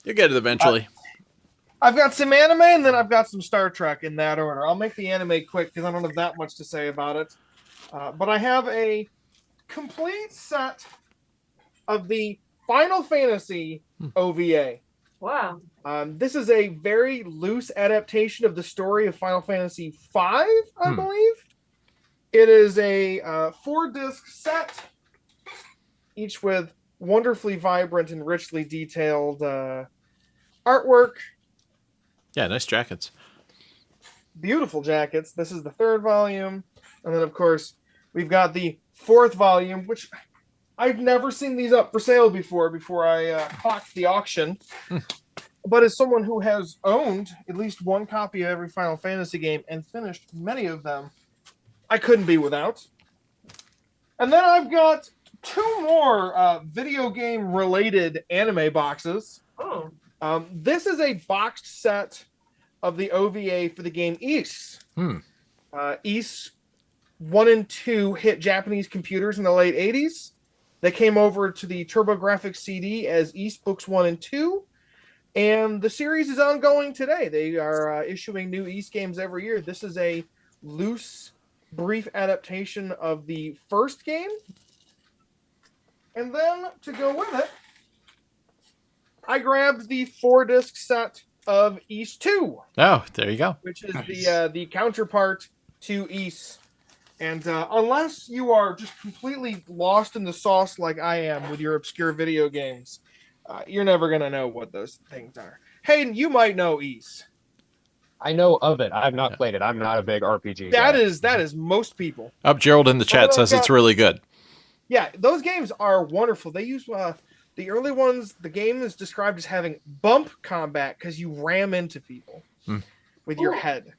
You'll get it eventually. I've got some anime, and then I've got some Star Trek in that order. I'll make the anime quick because I don't have that much to say about it. But I have a complete set of the Final Fantasy OVA. Wow. This is a very loose adaptation of the story of Final Fantasy V, I believe. It is a 4-disc set, each with wonderfully vibrant and richly detailed artwork. Yeah, nice jackets. Beautiful jackets. This is the 3rd volume. And then, of course, we've got the 4th volume, which I've never seen these up for sale before I clocked the auction. But as someone who has owned at least one copy of every Final Fantasy game and finished many of them, I couldn't be without. And then I've got 2 more video game related anime boxes. Oh. This is a boxed set of the OVA for the game Ys. Ys 1 and 2 hit Japanese computers in the late 80s. They came over to the TurboGrafx CD as Ys Books 1 and 2. And the series is ongoing today. They are issuing new Ys games every year. This is a loose, brief adaptation of the first game. And then, to go with it, I grabbed the 4-disc set of Ys 2. Oh, there you go. Which is Nice. the counterpart to Ys. And unless you are just completely lost in the sauce like I am with your obscure video games, you're never going to know what those things are. Hayden, you might know Ys. I know of it. I've not played it. I'm not a big RPG That guy. is most people. Gerald in the chat says it's really good. Yeah, those games are wonderful. They use the early ones. The game is described as having bump combat because you ram into people with your head.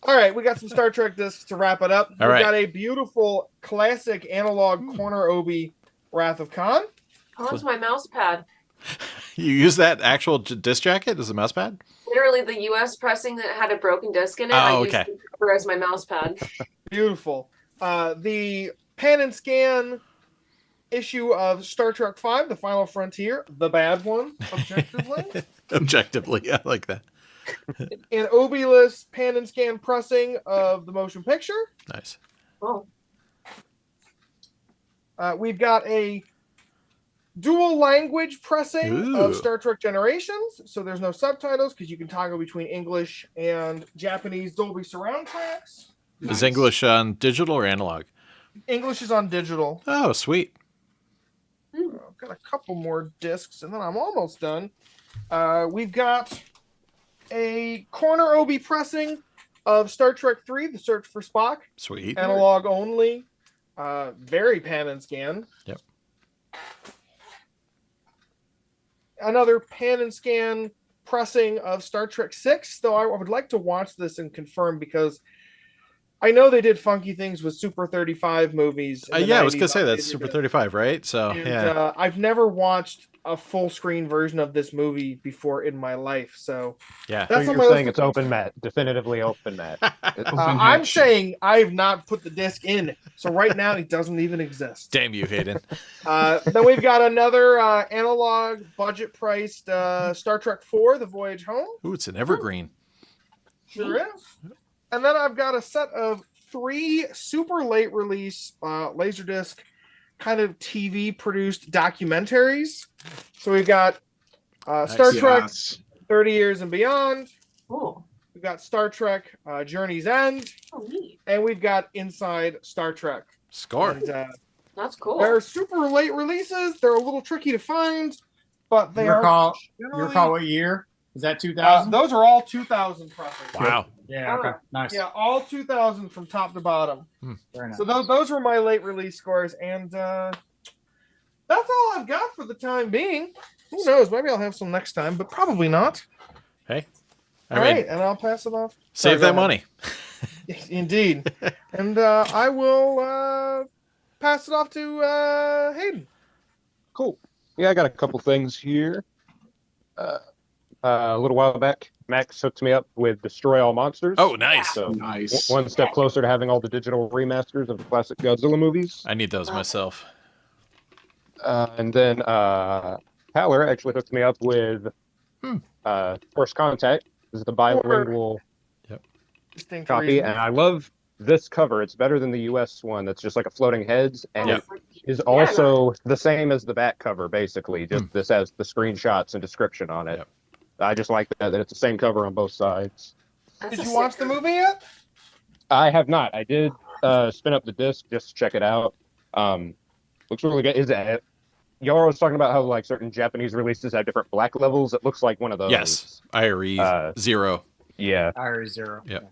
All right, we got some Star Trek discs to wrap it up. All We've right. got a beautiful classic analog corner obi Wrath of Khan. Oh, that's my mouse pad. You use that actual disc jacket as a mouse pad? Literally, the US pressing that had a broken disc in it. Oh, I okay. used the cover as my mouse pad. Beautiful. The pan and scan issue of Star Trek V, The Final Frontier, the bad one, objectively. Objectively, I like that. An obi-less pan and scan pressing of the motion picture. Nice. Oh. We've got a dual language pressing of Ooh. Star Trek Generations, so there's no subtitles because you can toggle between English and Japanese Dolby surround tracks. Is English on digital or analog? English is on digital. Oh, sweet. I've got a couple more discs, and then I'm almost done. We've got a corner obi pressing of Star Trek III, The Search for Spock, Sweet. analog only, very pan and scan. Yep. Another pan and scan pressing of Star Trek VI, though I would like to watch this and confirm because I know they did funky things with Super 35 movies. in the Yeah, I was 90s gonna say on that's Super LaserDisc. 35, right? So And, yeah, I've never watched a full screen version of this movie before in my life, so yeah. that's So on you're my saying list it's of open Matt, definitively open Matt. Open I'm hatch. saying I've not put the disc in, so right now it doesn't even exist. Damn you, Hayden. Then we've got another analog, budget-priced Star Trek IV: The Voyage Home. Ooh, it's an evergreen. Sure is. And then I've got a set of 3 super late release LaserDisc kind of TV produced documentaries. So we've got Star Trek Yes. 30 Years and Beyond. Cool. We've got Star Trek Journey's End. Oh, neat. And we've got Inside Star Trek. Score. And, That's cool. they're super late releases. They're a little tricky to find, but they You recall generally- what year? Is that 2000? those are all 2000 preppers. Wow. Yeah. Okay. Nice. Yeah, all 2000 from top to bottom. Very nice. So those were my late release scores, and that's all I've got for the time being. Who knows? Maybe I'll have some next time, but probably not. Hey. All right, and I'll pass it off. Sorry, Save that go ahead. money. Yes, indeed. And I will pass it off to Hayden. Cool. Yeah, I got a couple things here. A little while back, Max hooked me up with Destroy All Monsters. Oh, nice. So Nice. one step closer to having all the digital remasters of the classic Godzilla movies. I need those myself. And then Haller actually hooked me up with First Contact. This is the bilingual Distinct copy, reason. and I love this cover. It's better than the US one that's just like a floating heads, and Yeah. it is also the same as the back cover, basically. Just this has the screenshots and description on it. Yep. I just like that it's the same cover on both sides. That's Did a you watch sick the movie yet? I have not. I did spin up the disc just to check it out. Looks really good. Is it? Y'all was talking about how like certain Japanese releases have different black levels. It looks like one of those. Yes. IRE 0. Yeah. Irie 0. Yep.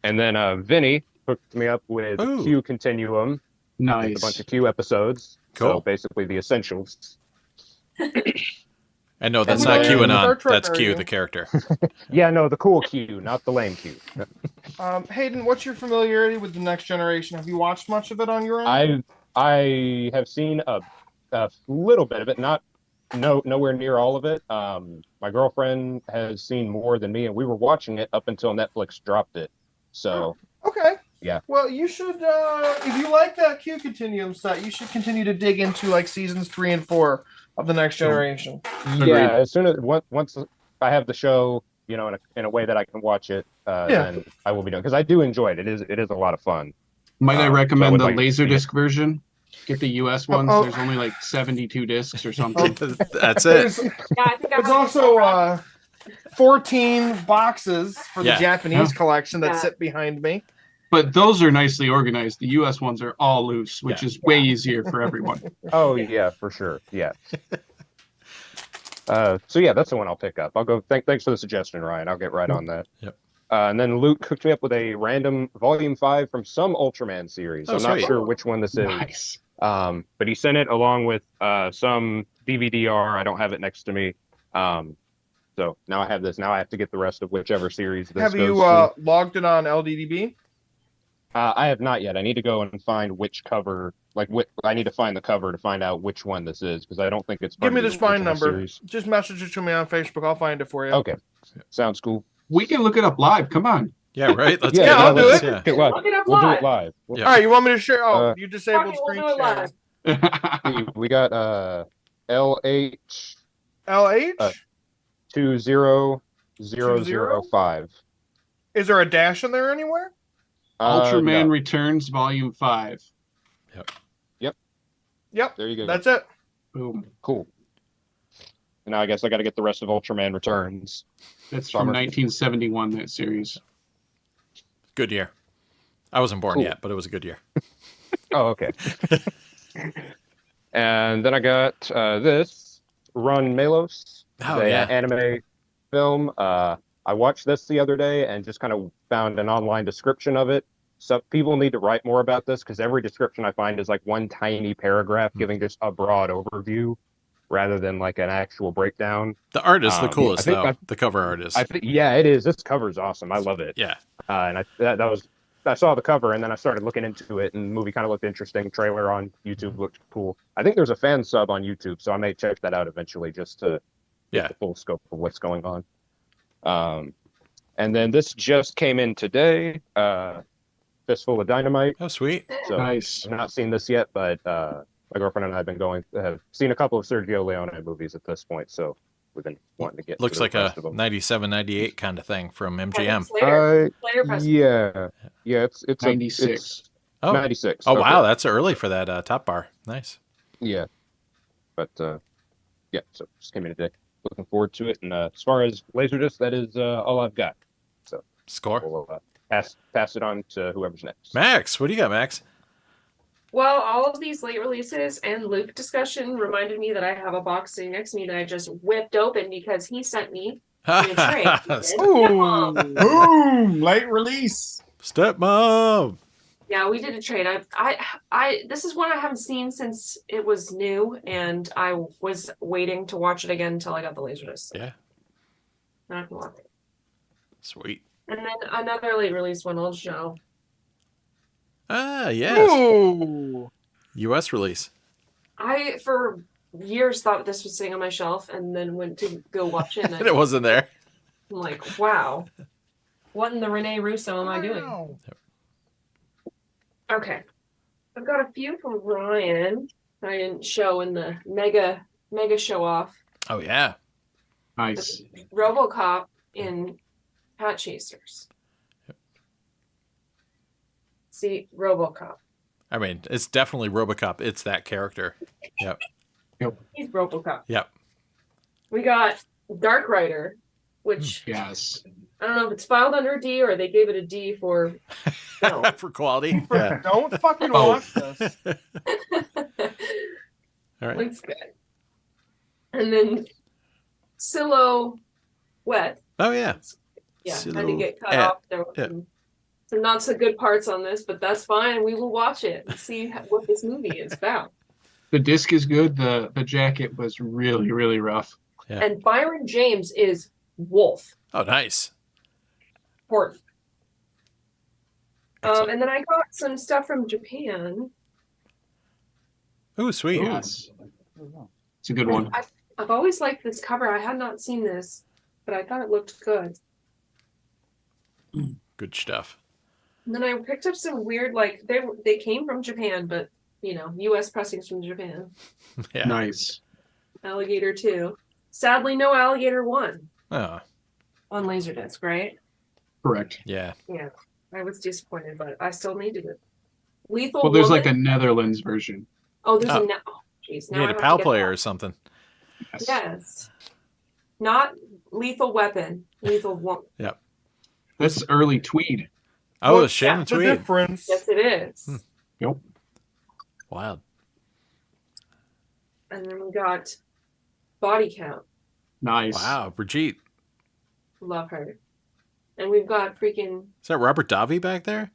And then Vinny hooked me up with Ooh. Q Continuum. Nice. A bunch of Q episodes. Cool. So basically the essentials. And no, that's And not we don't- Star QAnon. Trek, That's are Q, you? the character. Yeah, no, the cool Q, not the lame Q. Hayden, what's your familiarity with the Next Generation? Have you watched much of it on your own? I have seen a little bit of it, nowhere near all of it. My girlfriend has seen more than me, and we were watching it up until Netflix dropped it. So Okay. Yeah. Well, you should, if you like that Q Continuum set, you should continue to dig into like seasons 3 and 4 of the Next Generation. yeah, as soon as once I have the show, you know, in a way that I can watch it, then I will be done because I do enjoy it. It is a lot of fun. Might I so recommend would the like to see LaserDisc version? Get the US ones. oh. There's only like 72 discs or something. That's it. There's, Yeah, I think I there's might also 14 boxes for the Yeah. Japanese collection that Yeah. sit behind me. But those are nicely organized. The US ones are all loose, which is way easier for everyone. Oh yeah, for sure. Yeah. So yeah, that's the one I'll pick up. I'll go. Thanks for the suggestion, Ryan. I'll get right on that. Yep. And then Luke hooked me up with a random Volume 5 from some Ultraman series. Oh, I'm not sweet. sure which one this is. Nice. But he sent it along with some DVD-R. I don't have it next to me. So now I have this. Now I have to get the rest of whichever series this Have goes you to. logged it on LDDB? I have not yet. I need to go and find which cover. I need to find the cover to find out which one this is because I don't think it's. Give part me of the spine original number. series. Just message it to me on Facebook. I'll find it for you. Okay, sounds cool. We can look it up live. Come on. Yeah, right? Let's Yeah, get I'll on do this. it. Yeah. Okay, well, Look it up we'll do live. it live. Yeah. All right, you want me to share? Oh, you disabled Fuck it, we'll screen do it share. live. We got LH LH? 20005. Is there a dash in there anywhere? Ultraman No. Returns Volume 5. Yep. There you go. That's it. Boom. Cool. And now I guess I got to get the rest of Ultraman Returns. That's from Bummer. 1971, that series. Good year. I wasn't born Cool. yet, but it was a good year. Oh, okay. And then I got this Run Melos, Oh, the yeah. anime film. I watched this the other day and just kind of found an online description of it. So people need to write more about this because every description I find is like one tiny paragraph giving just a broad overview rather than like an actual breakdown. The art is the coolest, I think though. The cover art is. I think, yeah, it is. This cover is awesome. I love it. Yeah. And that I saw the cover and then I started looking into it, and the movie kind of looked interesting. Trailer on YouTube looked cool. I think there's a fan sub on YouTube, so I may check that out eventually just to get the full scope of what's going on. And then this just came in today. Fistful of Dynamite. Oh, sweet. So Nice. I've not seen this yet, but my girlfriend and I have seen a couple of Sergio Leone movies at this point, so we've been wanting to get. Looks to the like a rest of them. 97, 98 kind of thing from MGM. Slayer Fest. Yeah, it's 96. It's Oh, 96. oh Okay. wow, that's early for that top bar. Nice. Yeah, but yeah, so just came in today. Looking forward to it, and as far as LaserDisc, that is all I've got. So Score. we'll pass it on to whoever's next. Max, what do you got, Max? Well, all of these late releases and Luke discussion reminded me that I have a box sitting next to me that I just whipped open because he sent me in a tray. Ooh, boom! Late release. Stepmom. Yeah, we did a trade. I this is one I haven't seen since it was new, and I was waiting to watch it again until I got the LaserDisc. Yeah. Now I can watch it. Sweet. And then another late release one I'll show. Ah, yes. Ooh. U.S. release. I for years thought this was sitting on my shelf, and then went to go watch it, and And it wasn't there. I'm like, wow, what in the Rene Russo am I doing? Wow. Okay, I've got a few from Ryan that I didn't show in the mega show off. Oh, yeah. Nice. RoboCop in Hat Chasers. See, RoboCop. I mean, it's definitely RoboCop. It's that character. Yep. He's RoboCop. Yep. We got Dark Rider, which Yes. I don't know if it's filed under a D or they gave it a D for. No. For quality. Yeah. Don't fucking Oh. watch this. All right. Looks good. And then Silhouette. Oh, yeah. Yeah, had to get cut Silhouette. off. There were Yeah. some not so good parts on this, but that's fine. We will watch it and see what this movie is about. The disc is good. The jacket was really, really rough. Yeah. And Byron James is Wolf. Oh, nice. Important. Excellent. And then I got some stuff from Japan. Ooh, sweet. Yes. It's a good one. I've always liked this cover. I had not seen this, but I thought it looked good. Good stuff. And then I picked up some weird, like they came from Japan, but you know, U.S. pressings from Japan. Yeah. Nice. Alligator 2. Sadly, no Alligator 1 Oh, on LaserDisc, right? Correct. yeah. Yeah, I was disappointed, but I still needed it. Lethal. Well, there's like a Woman. Netherlands version. Oh, there's Oh. a. Oh, jeez. You need a PAL player or something. Yes. Yes. Not Lethal Weapon. Lethal Woman. That's early Tweed. Oh, Well, it's Shannon What's the Tweed. difference? Yes, it is. Yep. Wild. And then we got Body Count. Nice. Wow. Brigitte. Love her. And we've got freaking Is that Robert Davi back there?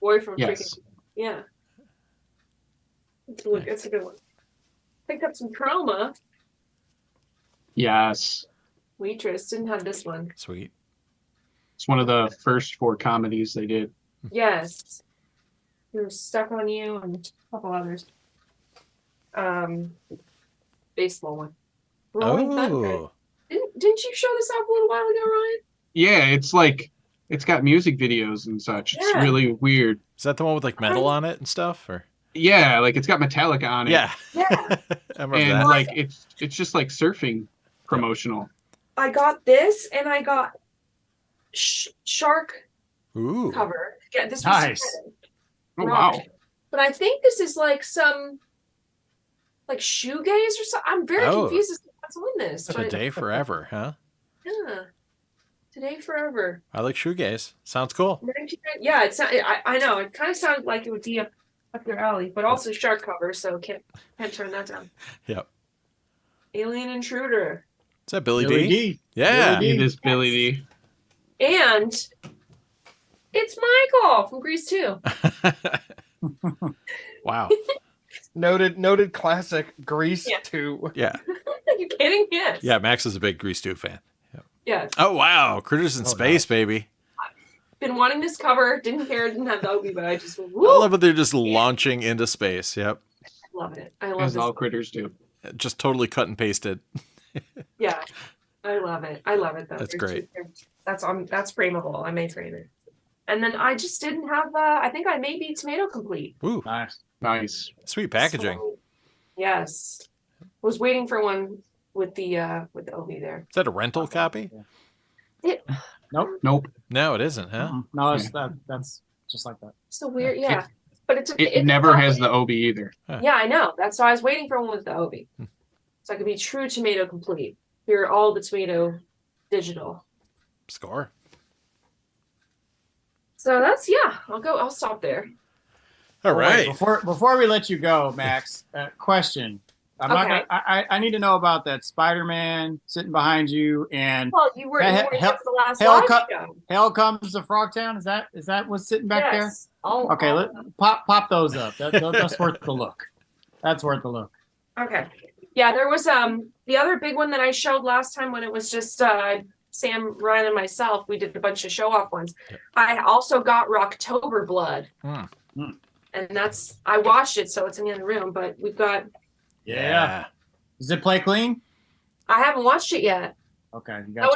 boy from Yes. freaking. Yeah. It's a good one. Picked up some Trauma. Yes. Waitress didn't have this one. Sweet. It's one of the first 4 comedies they did. Yes. There's Stuck on You and a couple others. Baseball one. Rolling Thunder. Oh. Didn't you show this off a little while ago, Ryan? Yeah, it's got music videos and such. It's Yeah. really weird. Is that the one with like metal on it and stuff? Or Yeah, like it's got Metallica on it. yeah. Yeah. I remember And that. like it's just like surfing promotional. I got this and I got Shark Ooh. cover. Yeah, this was Nice. Oh wow. But I think this is like some like shoegaze or something. I'm very Oh. confused as to what's on this. But Today forever, huh? yeah. Today forever. I like shoegaze. Sounds cool. Yeah, it's not, I know. It kind of sounded like it would be up your alley, but also shark cover, so can't turn that down. Yep. Alien Intruder. Is that Billy, Billy D? D. Yeah. Billy It is Billy D. And it's Michael from Grease 2. Wow. Noted classic Grease Yeah. 2. Yeah. Are you kidding? Yes. Yeah, Max is a big Grease 2 fan. Yes. Oh, wow. Critters in Space, baby. been wanting this cover. Didn't care. Didn't have the Obi, but I just went, I woo! love it. They're just launching into space. Yep. I love it. I love As this. all critters do. Just totally cut and pasted. Yeah, I love it. I love it though. That's great. That's frameable. I may frame it. And then I just didn't have. I think I may be tomato complete. Ooh, Nice. Nice. sweet packaging. So, yes, was waiting for one with the Obi there. Is that a rental copy? Nope. No, it isn't, huh? No, that's just like that. So weird, yeah. But it's It never has the Obi either. Yeah, I know. That's why I was waiting for one with the Obi, so I could be true tomato complete. Here are all the tomato digital. Score. So that's I'll stop there. All Oh, wait, right. before we let you go, Max, question. I'm not Okay. gonna, I need to know about that Spider-Man sitting behind you and Well, you were Hell- here for the last Hell live cut- show. Hell Comes to Frogtown. Is that what's sitting back there? Yes. All, Okay, all- pop those up. That's worth the look. That's worth the look. Okay. Yeah, there was the other big one that I showed last time when it was just Sam, Ryan, and myself. We did a bunch of show off ones. I also got Rocktober Blood. And I watched it, so it's in the other room, but we've got Yeah. Does it play clean? I haven't watched it yet. Okay. You That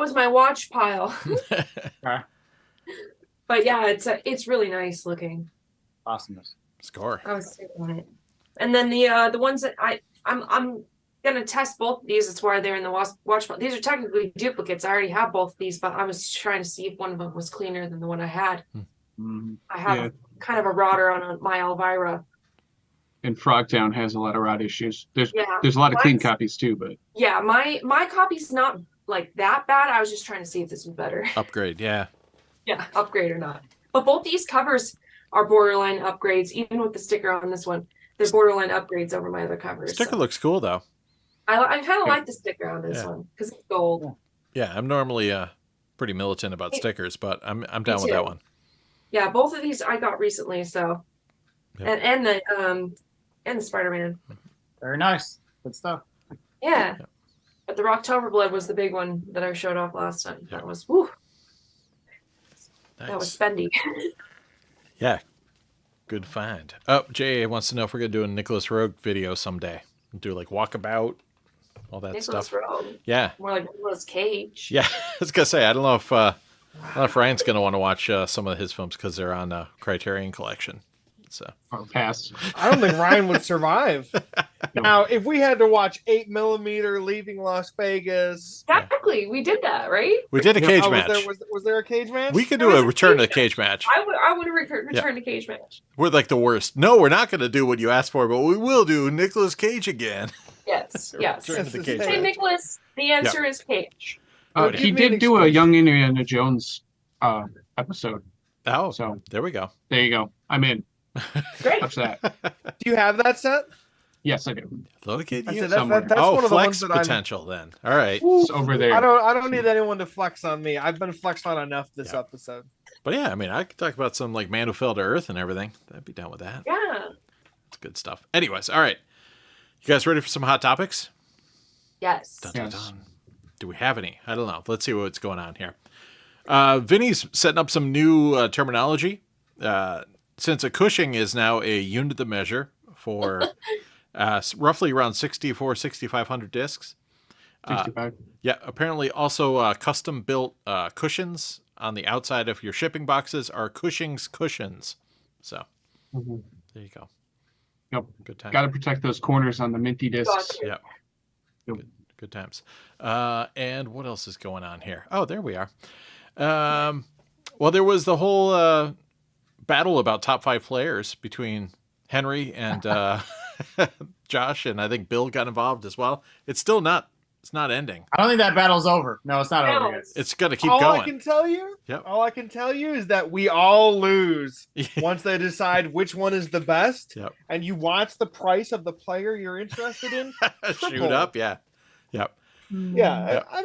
was my watch pile. Okay. But yeah, it's really nice looking. Awesomeness. Score. I was thinking on it. And then the ones that I'm gonna test both of these. It's why they're in the watch pile. These are technically duplicates. I already have both of these, but I was trying to see if one of them was cleaner than the one I had. Mhm. I have kind of a rotter on my Elvira. And Frogtown has a lot of rot issues. There's Yeah. a lot of clean Mine's- copies too, but Yeah, my copy's not like that bad. I was just trying to see if this was better. Upgrade. Yeah. Yeah, upgrade or not. But both these covers are borderline upgrades, even with the sticker on this one. They're borderline upgrades over my other covers. Sticker so. looks cool though. I kind of like the sticker on this Yeah. one because it's gold. Yeah, I'm normally pretty militant about stickers, but I'm down with too. that one. Yeah, both of these I got recently, so Yep. and the Spider-Man. Very nice. Good stuff. Yeah. Yep. But the Rocktober Blood was the big one that I showed off last time. Yep. That was woo. That was Nice. spendy. Yeah. Good find. Oh, Jay wants to know if we're gonna do a Nicholas Rogue video someday. Do like walkabout, all that Nicholas stuff. Rogue. Yeah. More like Nicolas Cage. Yeah. I was gonna say I don't know if Ryan's gonna want to watch some of his films because they're on Criterion Collection. So or pass. I don't think Ryan would survive. Now, if we had to watch 8mm Leaving Las Vegas, Exactly. We did that, right? we did a cage oh, match. was there a cage match? We could There do was a a return to cage cage match. I would return to cage match. We're like the worst. No, we're not gonna do what you asked for, but we will do Nicolas Cage again. Yes. Yes. Return to the Yes, cage yes, Hey, match. Nicholas, the answer is Cage. Give He me an did do a excuse. Young Indiana Jones episode. Oh, So there we go. there you go. I'm in. Great. Watch that. Do you have that set? Yes, I do. Locate I you. said that's somewhere. one Oh, of the flex ones that I'm. potential then. All right. It's over there. I don't need anyone to flex on me. I've been flexed on enough this Yeah. episode. But yeah, I mean, I could talk about some like Man Who Fell to Earth and everything. I'd be down with that. Yeah. It's good stuff. Anyways, all right. You guys ready for some hot topics? Yes. Dun, dun, Yes. dun. Do we have any? I don't know. Let's see what's going on here. Vinny's setting up some new terminology. Since a Cushing is now a unit of measure for roughly around 6,500 discs. 65. Yeah, apparently also custom built cushions on the outside of your shipping boxes are Cushing's cushions. So Mhm. there you go. Yep. Good time. Got to protect those corners on the minty discs. Gotcha. Yep. Yep. Good times. And what else is going on here? Oh, there we are. Well, there was the whole battle about top 5 players between Henry and Josh, and I think Bill got involved as well. It's still not. It's not ending. I don't think that battle's over. No, it's not No. over yet. It's gonna keep all going. I can tell you, Yep. all I can tell you is that we all lose once they decide which one is the best. Yep. And you watch the price of the player you're interested in. Shoot triple. up. Yeah. Yep. Yeah, Yep. I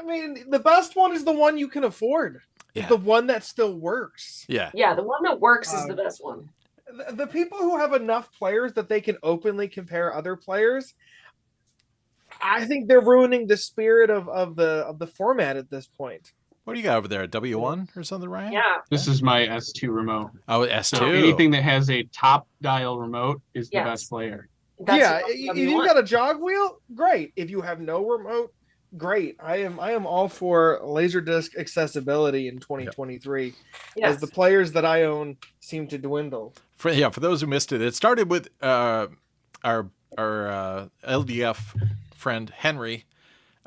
mean, the best one is the one you can afford. Yeah. The one that still works. Yeah. Yeah, the one that works is the best one. The people who have enough players that they can openly compare other players, I think they're ruining the spirit of the format at this point. What do you got over there? A W1 or something, Ryan? Yeah. This is my S2 remote. Oh, S2. So anything that has a top dial remote is the Yes. best player. That's yeah, what if you you've want. got a jog wheel, great. If you have no remote, great. I am all for LaserDisc accessibility in 2023, Yes. as the players that I own seem to dwindle. For those who missed it, it started with our LDF friend Henry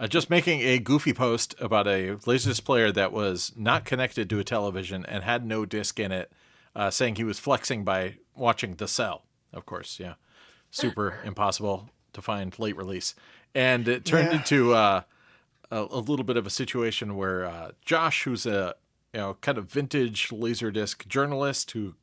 just making a goofy post about a LaserDisc player that was not connected to a television and had no disc in it, saying he was flexing by watching The Cell. Of course, yeah, super impossible to find late release, and it turned into a little bit of a situation where Josh, who's a kind of vintage LaserDisc journalist who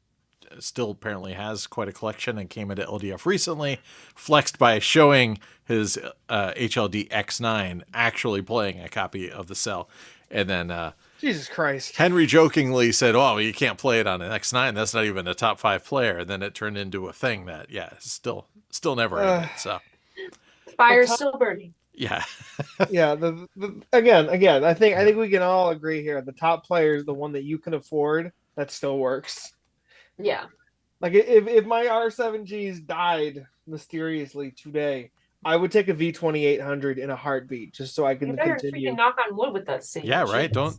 still apparently has quite a collection and came into LDF recently, flexed by showing his HLD X9 actually playing a copy of The Cell. And then Jesus Christ. Henry jokingly said, oh, you can't play it on an X9. That's not even a top 5 player. And then it turned into a thing that, still never ended. So Fire's still burning. yeah. Yeah, again, I think we can all agree here. The top player is the one that you can afford that still works. Yeah. Like if my R7Gs died mysteriously today, I would take a V2800 in a heartbeat just so I can You better continue. freaking knock on wood with that thing. Yeah, right. Jeez.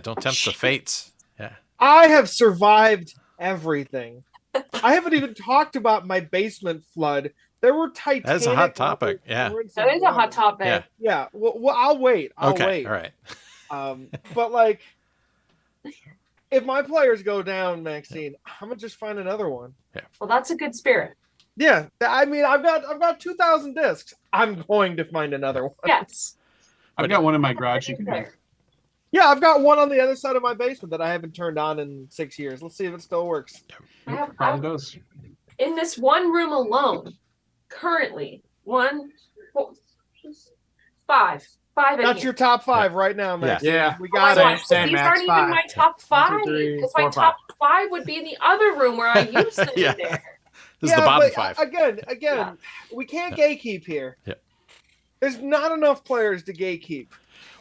Don't tempt the fates. Yeah. I have survived everything. I haven't even talked about my basement flood. There were Titanic. That's a hot topic. Yeah. That is a hot topic. Yeah. Yeah. Well, I'll wait. I'll Okay. wait. All right. But like, if my players go down, Maxine, I'm gonna just find another one. Well, that's a good spirit. Yeah, I mean, I've got 2,000 discs. I'm going to find another one. Yes. I've got one in my garage you can make. Yeah, I've got one on the other side of my basement that I haven't turned on in 6 years. Let's see if it still works. Probably does. In this one room alone, currently, 1, 4, 5 in That's here. your top 5 right now, Max. Yeah. We Oh my got Same, it. gosh, same, these Max, aren't even 5. my top 5 1, 2, 3, because my 4, top 5 would be in the other room where I used them Yeah. in there. This is the bottom but 5. Again, Yeah. we can't gatekeep here. Yeah. There's not enough players to gatekeep. you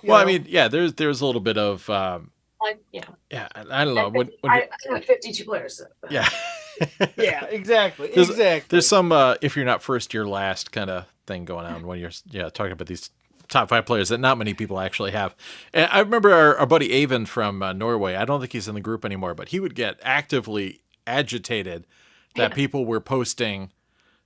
Well, I know? mean, yeah, there's a little bit of Like, yeah. I don't know. I have 52 players. Yeah. yeah, exactly. There's some if you're not first, you're last kind of thing going on when you're talking about these top 5 players that not many people actually have. And I remember our buddy Avon from Norway. I don't think he's in the group anymore, but he would get actively agitated that people were posting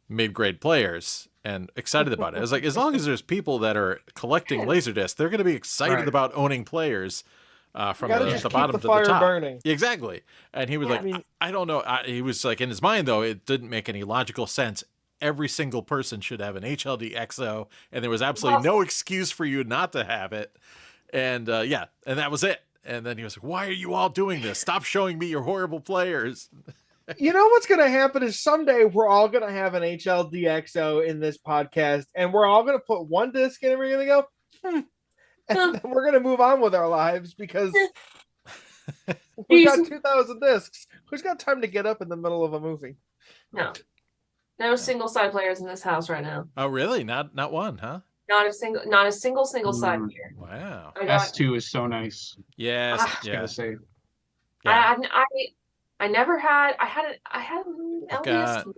mid-grade players and excited about it. I was like, as long as there's people that are collecting LaserDisc, they're going to be excited about owning players from the bottom to the top. Burning. Exactly. And he was like, I don't know. He was like, in his mind, though, it didn't make any logical sense. Every single person should have an HLD XO, and there was absolutely no excuse for you not to have it. And and that was it. And then he was like, why are you all doing this? Stop showing me your horrible players. You know what's going to happen is someday we're all going to have an HLDXO in this podcast, and we're all going to put one disc in and we're going to go, and then we're going to move on with our lives because we've got 2,000 discs. Who's got time to get up in the middle of a movie? No single side players in this house right now. Oh, really? Not one, huh? Not a single side here. Wow. S2 is so nice. Yes. I gotta say. I never had. I had an LDS.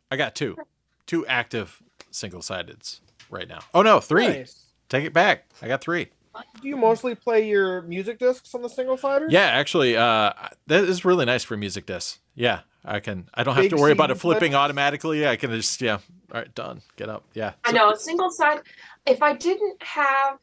I got two active single-sideds right now. Oh no, 3. Nice. Take it back. I got 3. Do you mostly play your music discs on the single-siders? Yeah, actually, that is really nice for music discs. Yeah, I don't have to worry about it flipping automatically. I can just all right, done. Get up. Yeah. I know, single side. If I didn't have,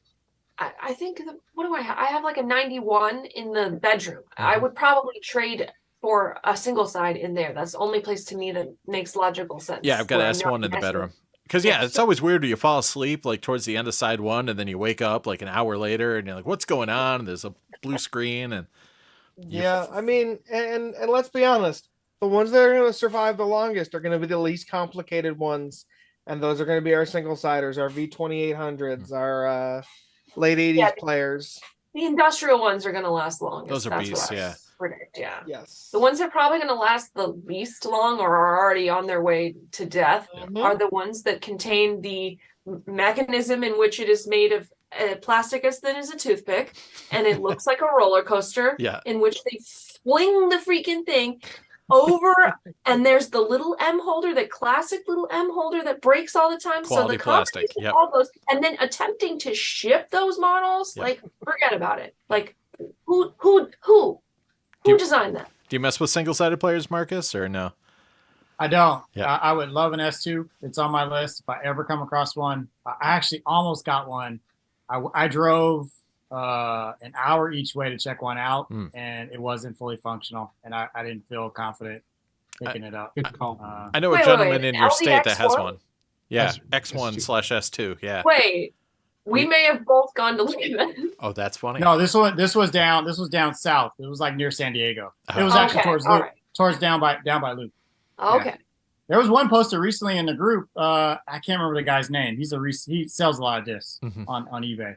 I think what do I have? I have like a 91 in the bedroom. I would probably trade for a single side in there. That's the only place to me that makes logical sense. Yeah, I've got S1 in the bedroom. Because it's always weird when you fall asleep like towards the end of side 1, and then you wake up like an hour later, and you're like, "What's going on?" And there's a blue screen, and I mean, and let's be honest, the ones that are going to survive the longest are going to be the least complicated ones, and those are going to be our single siders, our V2800s, our late 80s players. The industrial ones are going to last longest. Those are beasts, predict, Yes. The ones that are probably going to last the least long or are already on their way to death are the ones that contain the mechanism in which it is made of plastic as thin as a toothpick, and it looks like a roller coaster. Yeah. In which they fling the freaking thing over, and there's the little M holder, that classic little M holder that breaks all the time. Quality so the plastic. combination Yep. of all those, and then attempting to ship those models, Yep. like forget about it. Like who you- designed that? Do you mess with single-sided players, Marcus, or no? I don't. Yeah. I would love an S2. It's on my list. If I ever come across one, I actually almost got one. I drove an hour each way to check one out, and it wasn't fully functional, and I didn't feel confident picking it up. Good call. I know a Wait, gentleman wait, in your state that has LDX1? one. Yeah, S- X1/S2. Yeah. Wait, we may have both gone to look at that. Oh, that's funny. No, this was down south. It was like near San Diego. It was Oh. actually Okay, towards all Loop, right. towards down by Loop. Okay. There was one poster recently in the group. I can't remember the guy's name. He sells a lot of discs on eBay.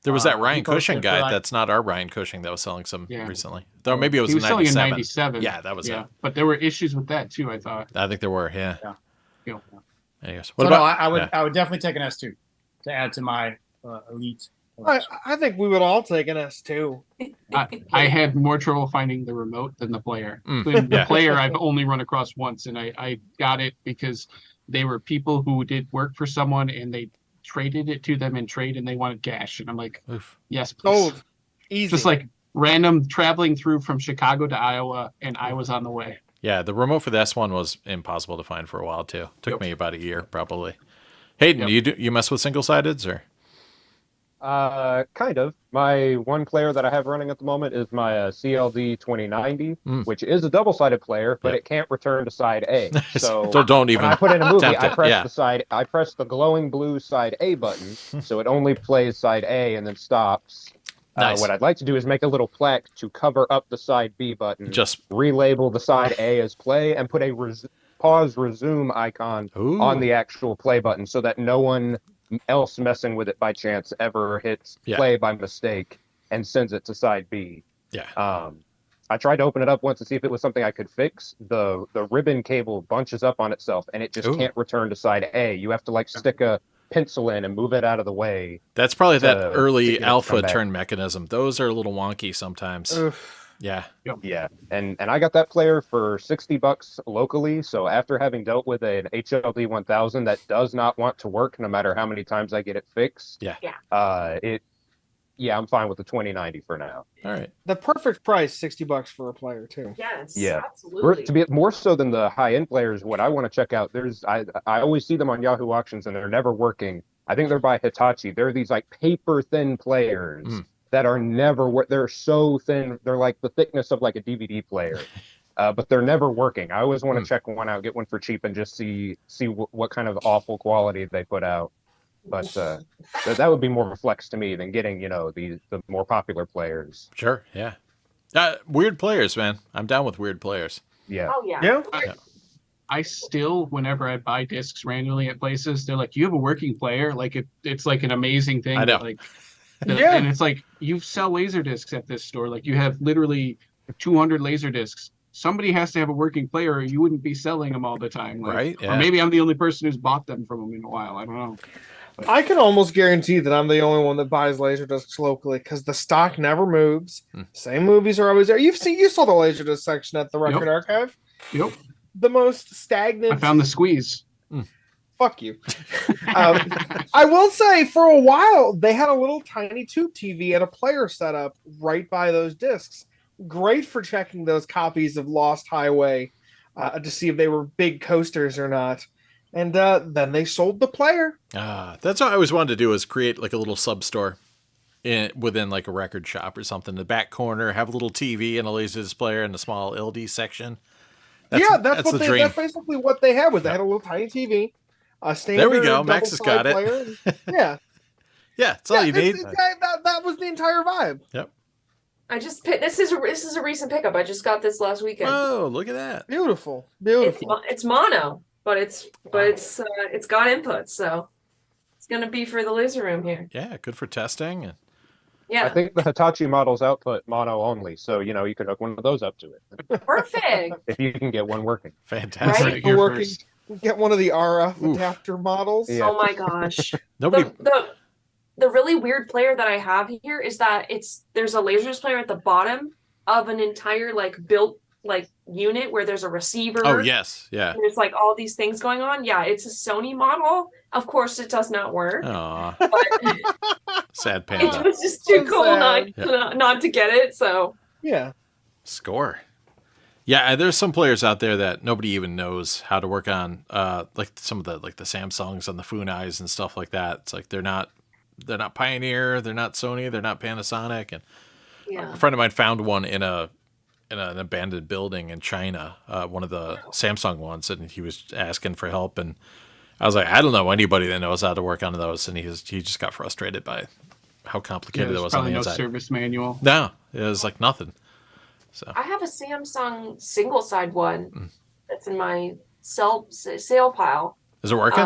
There was that Ryan he posted Cushing for, guy. like- That's not our Ryan Cushing that was selling some Yeah. recently. Though maybe it was He was selling in 97. 97. Yeah, that was yeah. it. But there were issues with that too, I thought. I think there were. Yeah. You know, Anyways, So what no, about? I would yeah. I would definitely take an S2 to add to my elite. I think we would all take an S2. I had more trouble finding the remote than the player. Mm, The yeah. player I've only run across once, and I got it because they were people who did work for someone and they traded it to them in trade and they wanted cash. And I'm like, Oof. yes, please. Sold. Easy. Just like random traveling through from Chicago to Iowa, and I was on the way. Yeah, the remote for the S1 was impossible to find for a while too. Took Yep. me about a year probably. Hayden, Yep. you mess with single-sideds or? Kind of. My one player that I have running at the moment is my CLD 2090, which is a double-sided player, but Yep. it can't return to side A. So So don't when even. I put in a movie, attempt I it, press yeah. I press the glowing blue side A button, so it only plays side A and then stops. Nice. What I'd like to do is make a little plaque to cover up the side B button, Just relabel the side A as play, and put a pause resume icon ooh. on the actual play button so that no one else messing with it by chance ever hits Yeah. play by mistake and sends it to side B. Yeah. I tried to open it up once to see if it was something I could fix. The ribbon cable bunches up on itself and it just Ooh. can't return to side A. You have to like stick a pencil in and move it out of the way. That's probably that to early get it to alpha come back. turn mechanism. Those are a little wonky sometimes. Oof. Yeah. Yeah, and I got that player for $60 locally. So after having dealt with an HLD 1000 that does not want to work, no matter how many times I get it fixed, Yeah. I'm fine with the 2090 for now. All right. The perfect price, $60 for a player too. Yes. Yeah. Absolutely. To be more so than the high end players, what I want to check out, I always see them on Yahoo auctions and they're never working. I think they're by Hitachi. They're these like paper thin players. That are never they're so thin, they're like the thickness of like a DVD player, but they're never working. I always want to check one out, get one for cheap, and just see what kind of awful quality they put out. But that would be more of a flex to me than getting the more popular players. Sure. Yeah. Weird players, man. I'm down with weird players. Yeah. Oh yeah. Yeah. I still, whenever I buy discs randomly at places, they're like, "You have a working player?" Like it's like an amazing thing. I know. Like, Yeah. and it's like you sell laser discs at this store. Like you have literally 200 laser discs. Somebody has to have a working player, or you wouldn't be selling them all the time. Like, Right, yeah. Or maybe I'm the only person who's bought them from them in a while. I don't know. I can almost guarantee that I'm the only one that buys LaserDiscs locally because the stock never moves. Same movies are always there. You saw the LaserDisc section at the Record Archive. Yep. The most stagnant. I found the squeeze. Fuck you. I will say, for a while, they had a little tiny tube TV and a player setup right by those discs. Great for checking those copies of Lost Highway to see if they were big coasters or not. And then they sold the player. That's what I always wanted to do, is create like a little sub store within like a record shop or something. The back corner, have a little TV and a LaserDisc player and a small LD section. That's the dream. That's basically what they had. They had a little tiny TV. There we go. Max has got it. Player. Yeah. Yeah, that's all you need. That was the entire vibe. Yep. I just this is a recent pickup. I just got this last weekend. Oh, look at that. Beautiful. It's mono, but it's got inputs, so it's gonna be for the laser room here. Yeah, good for testing. And Yeah. I think the Hitachi models output mono only, so you could hook one of those up to it. Perfect. If you can get one working. Fantastic. Right? Here Working. first. Get one of the RF adapter models. Yeah. Oh my gosh. Nobody. the really weird player that I have here is that there's a LaserDisc player at the bottom of an entire like built like unit where there's a receiver. Oh yes, yeah. There's like all these things going on. Yeah, it's a Sony model. Of course, it does not work. Aw, But sad it panda. was just too So cool sad. not to get it. So Yeah. Score. Yeah, there's some players out there that nobody even knows how to work on, like some of the Samsungs and the Funais and stuff like that. It's like they're not Pioneer, they're not Sony, they're not Panasonic. And yeah, a friend of mine found one in an abandoned building in China, one of the Samsung ones, and he was asking for help. And I was like, I don't know anybody that knows how to work on those. And he just got frustrated by how complicated it there's was on probably the no inside. service manual. No, it was like nothing. So I have a Samsung single side one that's in my sale pile. is it working?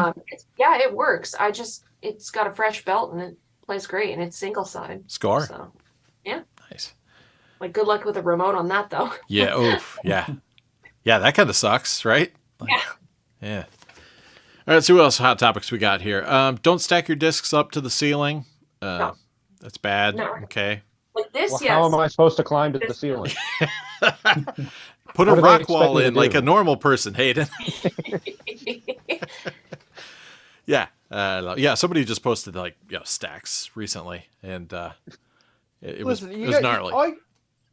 Yeah, it works. It's got a fresh belt and it plays great, and it's single side. Score. So yeah, Nice. like good luck with a remote on that though. Yeah. Oof. Yeah. Yeah. That kind of sucks, right? Like, Yeah. Yeah. All right. So what else? Hot topics we got here. Don't stack your discs up to the ceiling. No. That's bad. No. Okay. Like this, Well, yes. how am I supposed to climb to the ceiling? Put a What do they rock expect wall me to in like do? a normal person, Hayden. Yeah. Yeah. Somebody just posted like stacks recently, and it was gnarly.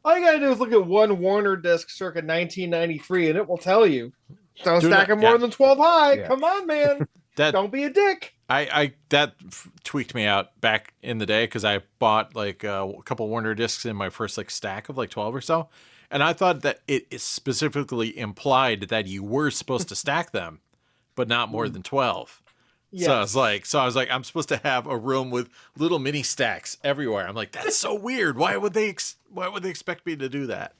All you gotta do is look at one Warner disc circa 1993, and it will tell you. Don't Do stack not- them more yeah. than 12 high. Yeah. Come on, man. That Don't be a dick. that tweaked me out back in the day because I bought like a couple Warner discs in my first like stack of like 12 or so, and I thought that it specifically implied that you were supposed to stack them, but not more than 12. Yes. So I was like, I'm supposed to have a room with little mini stacks everywhere. I'm like, that's so weird. Why would they expect me to do that?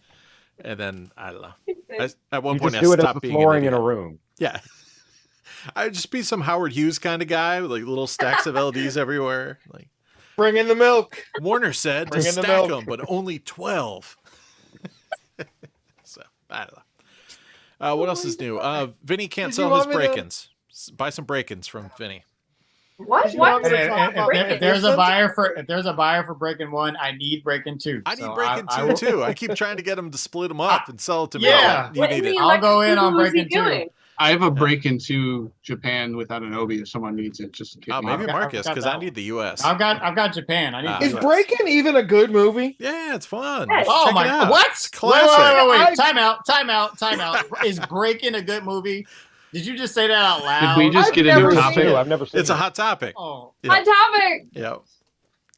And then I don't know. At one You point, just do I it as stopped the being an flooring in idiot. a room. Yeah. I'd just be some Howard Hughes kind of guy with like little stacks of LDs everywhere. Like Bring in the milk. Warner said to Bring in the stack milk. them, but only 12. So I don't know. What else is new? Vinny can't Did you sell his want me to- break-ins. Buy some break-ins from Vinny. What? You What? want me to And- talk and- about and if there's a break-ins? buyer for Breaking One, I need Breaking Two. I need So break-in I two will- too. I keep trying to get them to split them up and sell it to me. Yeah. You What need in it. the I'll go in electric on boogaloo is he Breaking Two. doing? I have a break into Japan without an Obi if someone needs it. Just hit me Maybe up. got- Marcus, I've got because that I need the US. I've got Japan. I need. Is the US. Breaking even a good movie? Yeah, it's fun. Yes. Oh Check my! it out. What? It's classic. Wait. I- Time out. Is Breaking a good movie? Did you just say that out loud? Did we just I've get a never new seen topic? it. I've never seen It's a it. hot topic. Oh. Yeah. Hot topic. Yeah.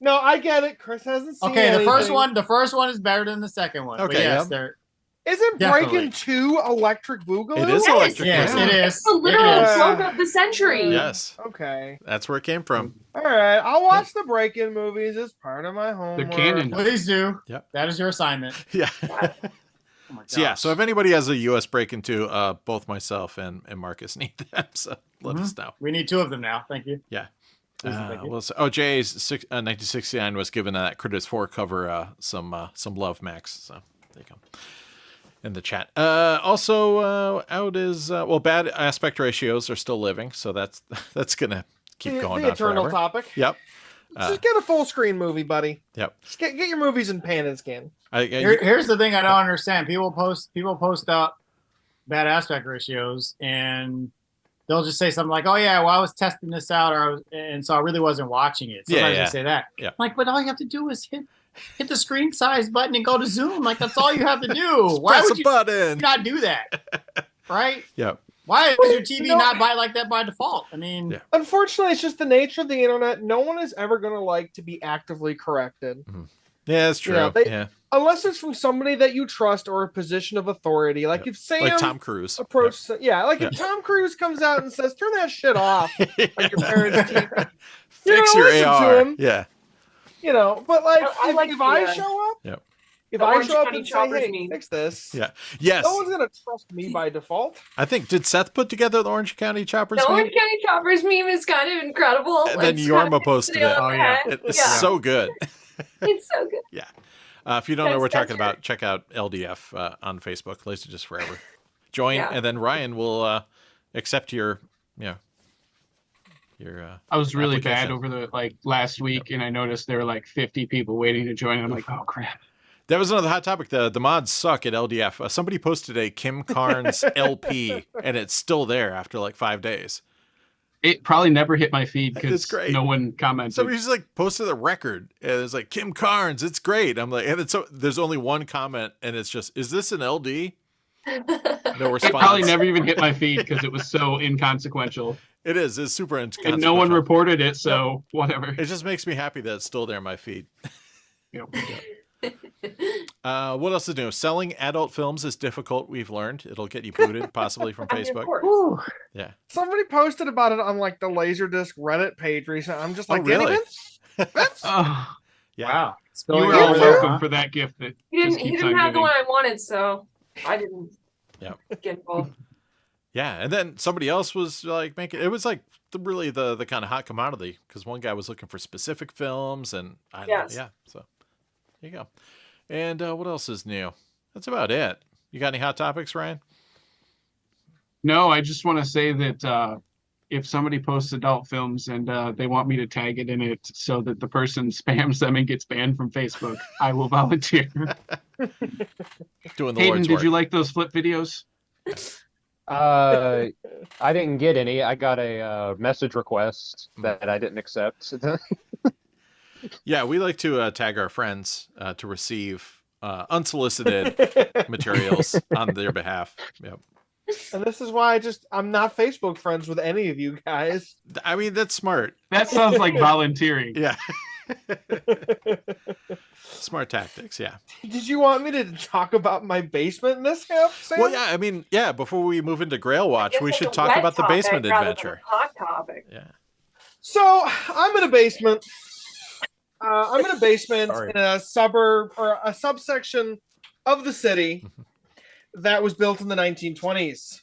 No, I get it. Chris hasn't seen Okay, the first anything. one is better than the second one. But Okay, yes, yeah. they're Isn't Definitely. Breaking 2 Electric Boogaloo? It is Yes. electric. yes, Boogaloo. it It's is. the literal It is. joke of the century. Yes, Okay. that's where it came from. All right. I'll watch the Breaking movies as part of my homework. They're canon. Please do. Yep. That is your assignment. Yeah. Oh my So yeah. gosh. So if anybody has a US break into, both myself and Marcus need them. So let us know. We need two of them now. Thank you. Yeah. Thank you. Jay's 1969 was given that Critters 4 cover some love, Max. So there you go. In the chat. Also out is bad aspect ratios are still living, so that's gonna keep going the on eternal forever. topic. Yep. Just get a full screen movie, buddy. Yep. Just get your movies in pan and scan. Here's the thing I don't understand. People post up bad aspect ratios, and they'll just say something like, "Oh yeah, well I was testing this out, and so I really wasn't watching it." Sometimes Yeah. they say that. Yeah. Like, but all you have to do is hit the screen size button and go to zoom. Like that's all you have to do. Why Press would a you button. not do that? Right? Yep. Why is your TV No. not like that by default? I mean, Yeah. Unfortunately, it's just the nature of the internet. No one is ever going to like to be actively corrected. Yeah, that's true. Yeah, they- yeah. Unless it's from somebody that you trust or a position of authority. Like if Sam Like Tom Cruise. approached, if Tom Cruise comes out and says, "Turn that shit off," like your parents' TV, Fix You know, your listen to AR. him. Yeah. But like, I like if I the, show up, Yep. if the I Orange show up County and say, Choppers "Hey, meme. fix this," Yeah. Yes. no one's gonna trust me by default. I think did Seth put together the Orange County Choppers The meme? Orange County Choppers meme is kind of incredible. And then It's Yorma kind of posted nail it. on Oh, the yeah. head. It's Yeah. so good. It's so good. Yeah. If you don't know what we're That's talking about, check out LDF on Facebook, LaserDisc Forever. Join, Yeah. and then Ryan will accept your, I was really bad application. over the last week, and I noticed there were like 50 people waiting to join. And I'm like, oh crap. That was another hot topic. The mods suck at LDF. Somebody posted a Kim Carnes LP, and it's still there after like 5 days. It probably never hit my feed It's because great. no one commented. Somebody just like posted a record, and it's like Kim Carnes. It's great. I'm like, and it's there's only one comment, and it's just, is this an LD? No response. It probably never even hit my feed because it was so inconsequential. It is. It's super inconsequential. And no one reported it, so whatever. It just makes me happy that it's still there in my feed. Yep. What else is new? Selling adult films is difficult. We've learned it'll get you booted, possibly from Facebook. Whew. Yeah. Somebody posted about it on like the LaserDisc Reddit page recently. I'm just like, really? Oh, Yeah. Wow. you Spilling were over all there, welcome huh? for that gift. That He just didn't keeps on have the giving. one I wanted, so I didn't get involved. Yeah, and then somebody else was like making it was like really the kind of hot commodity because one guy was looking for specific films and I don't Yes. know, yeah. So there you go. And what else is new? That's about it. You got any hot topics, Ryan? No, I just want to say that if somebody posts adult films and they want me to tag it in it so that the person spams them and gets banned from Facebook, I will volunteer. Doing the Hayden, Lord's did work. you like those flip videos? I didn't get any. I got a message request that I didn't accept. Yeah, we like to tag our friends to receive unsolicited materials on their behalf. Yep. And this is why I'm not Facebook friends with any of you guys. I mean, that's smart. That sounds like volunteering. Yeah. Smart tactics, yeah. Did you want me to talk about my basement in this half, Sam? Well, yeah, I mean, yeah, before we move into Grail Watch, Guess we it's should a talk wet about the topic basement rather than adventure. a hot topic. Yeah. So I'm in a basement. I'm in a basement Sorry. in a suburb or a subsection of the city that was built in the 1920s.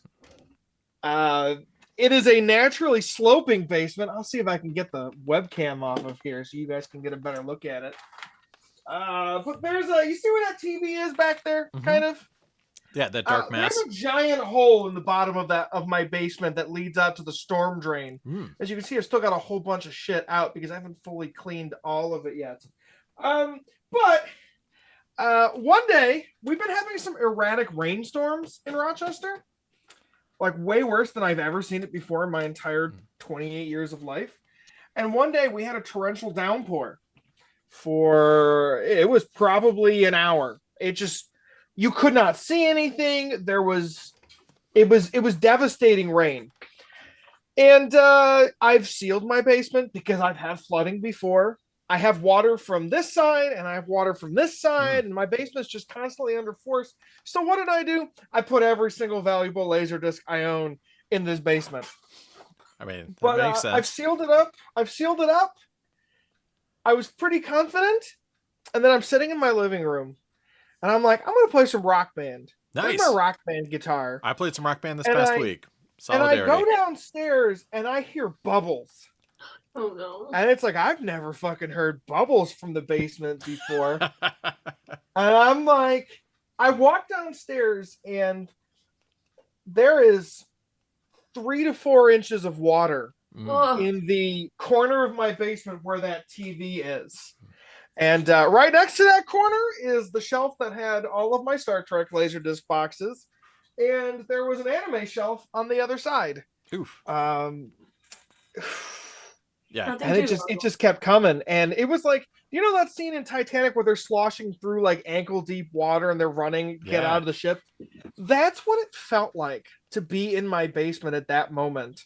It is a naturally sloping basement. I'll see if I can get the webcam off of here so you guys can get a better look at it. But there's you see where that TV is back there, Mhm. kind of? Yeah, that dark mass. There's a giant hole in the bottom of my basement that leads out to the storm drain. Mm. As you can see, I've still got a whole bunch of shit out because I haven't fully cleaned all of it yet. But one day we've been having some erratic rainstorms in Rochester, like way worse than I've ever seen it before in my entire 28 years of life. And one day we had a torrential downpour it was probably an hour. You could not see anything. It was devastating rain. And I've sealed my basement because I've had flooding before. I have water from this side and I have water from this side, and my basement's just constantly under force. So what did I do? I put every single valuable LaserDisc I own in this basement. I mean, that But makes sense. I've sealed it up. I was pretty confident, and then I'm sitting in my living room, and I'm like, I'm gonna play some Rock Band. Nice. Where's my Rock Band guitar? I played some Rock Band this And past I- week. And I Solidarity. go downstairs, and I hear bubbles. Oh no. And it's like, I've never fucking heard bubbles from the basement before. And I'm like, I walk downstairs and there is 3 to 4 inches of water Ugh. in the corner of my basement where that TV is. And right next to that corner is the shelf that had all of my Star Trek LaserDisc boxes. And there was an anime shelf on the other side. Oof. Yeah. Nothing And too it low. just kept coming. And it was like, you know that scene in Titanic where they're sloshing through like ankle deep water and they're running, get Yeah. out of the ship? That's what it felt like to be in my basement at that moment.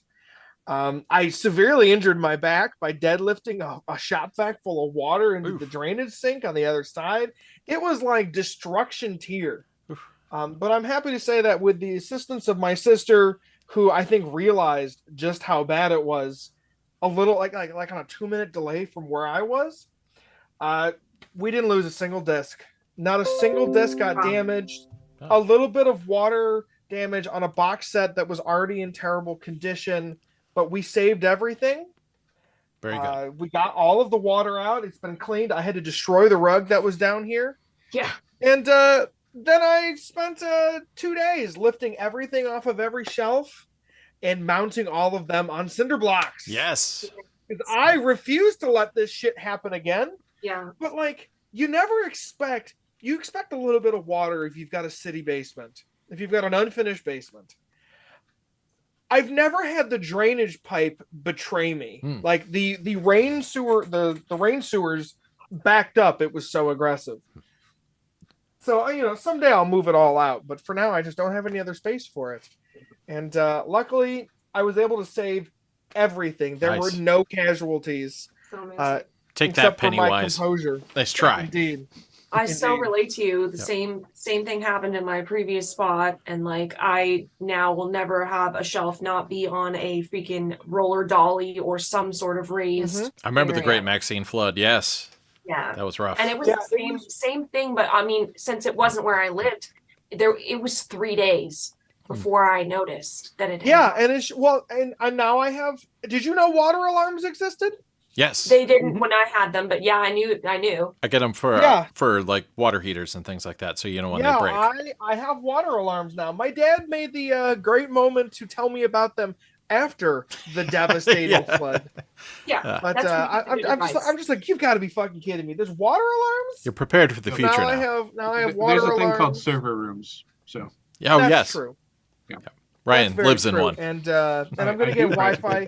I severely injured my back by deadlifting a shop vac full of water into Oof. the drainage sink on the other side. It was like destruction tier. Oof. But I'm happy to say that with the assistance of my sister, who I think realized just how bad it was, a little like on a 2-minute delay from where I was, we didn't lose a single disc. Not a single disc got damaged. Oh. A little bit of water damage on a box set that was already in terrible condition, but we saved everything. Very good. We got all of the water out. It's been cleaned. I had to destroy the rug that was down here. Yeah. And then I spent 2 days lifting everything off of every shelf and mounting all of them on cinder blocks. Yes. Because I refuse to let this shit happen again. Yeah. But like, you expect a little bit of water if you've got a city basement, if you've got an unfinished basement. I've never had the drainage pipe betray me. Like the rain sewers backed up. It was so aggressive. So, someday I'll move it all out, but for now I just don't have any other space for it. And luckily I was able to save everything. There were no casualties. Take that, Pennywise. Composure. Nice try. Indeed. I so relate to you. The same thing happened in my previous spot, and like I now will never have a shelf not be on a freaking roller dolly or some sort of raised. I remember the area. Great Maxine flood. Yes. Yeah, that was rough. And it was the same thing, but I mean, since it wasn't where I lived, it was 3 days before I noticed that it. And now I have. Did you know water alarms existed? Yes. They didn't when I had them, but yeah, I knew. I get them for like water heaters and things like that, so you know when they break. I have water alarms now. My dad made the great moment to tell me about them after the devastating flood. Yeah, but I'm just like, you've got to be fucking kidding me. There's water alarms. You're prepared for the future now. I have water alarms. There's a thing called server rooms. So that's true. Yeah. Ryan lives in one, and I'm going to get Wi-Fi.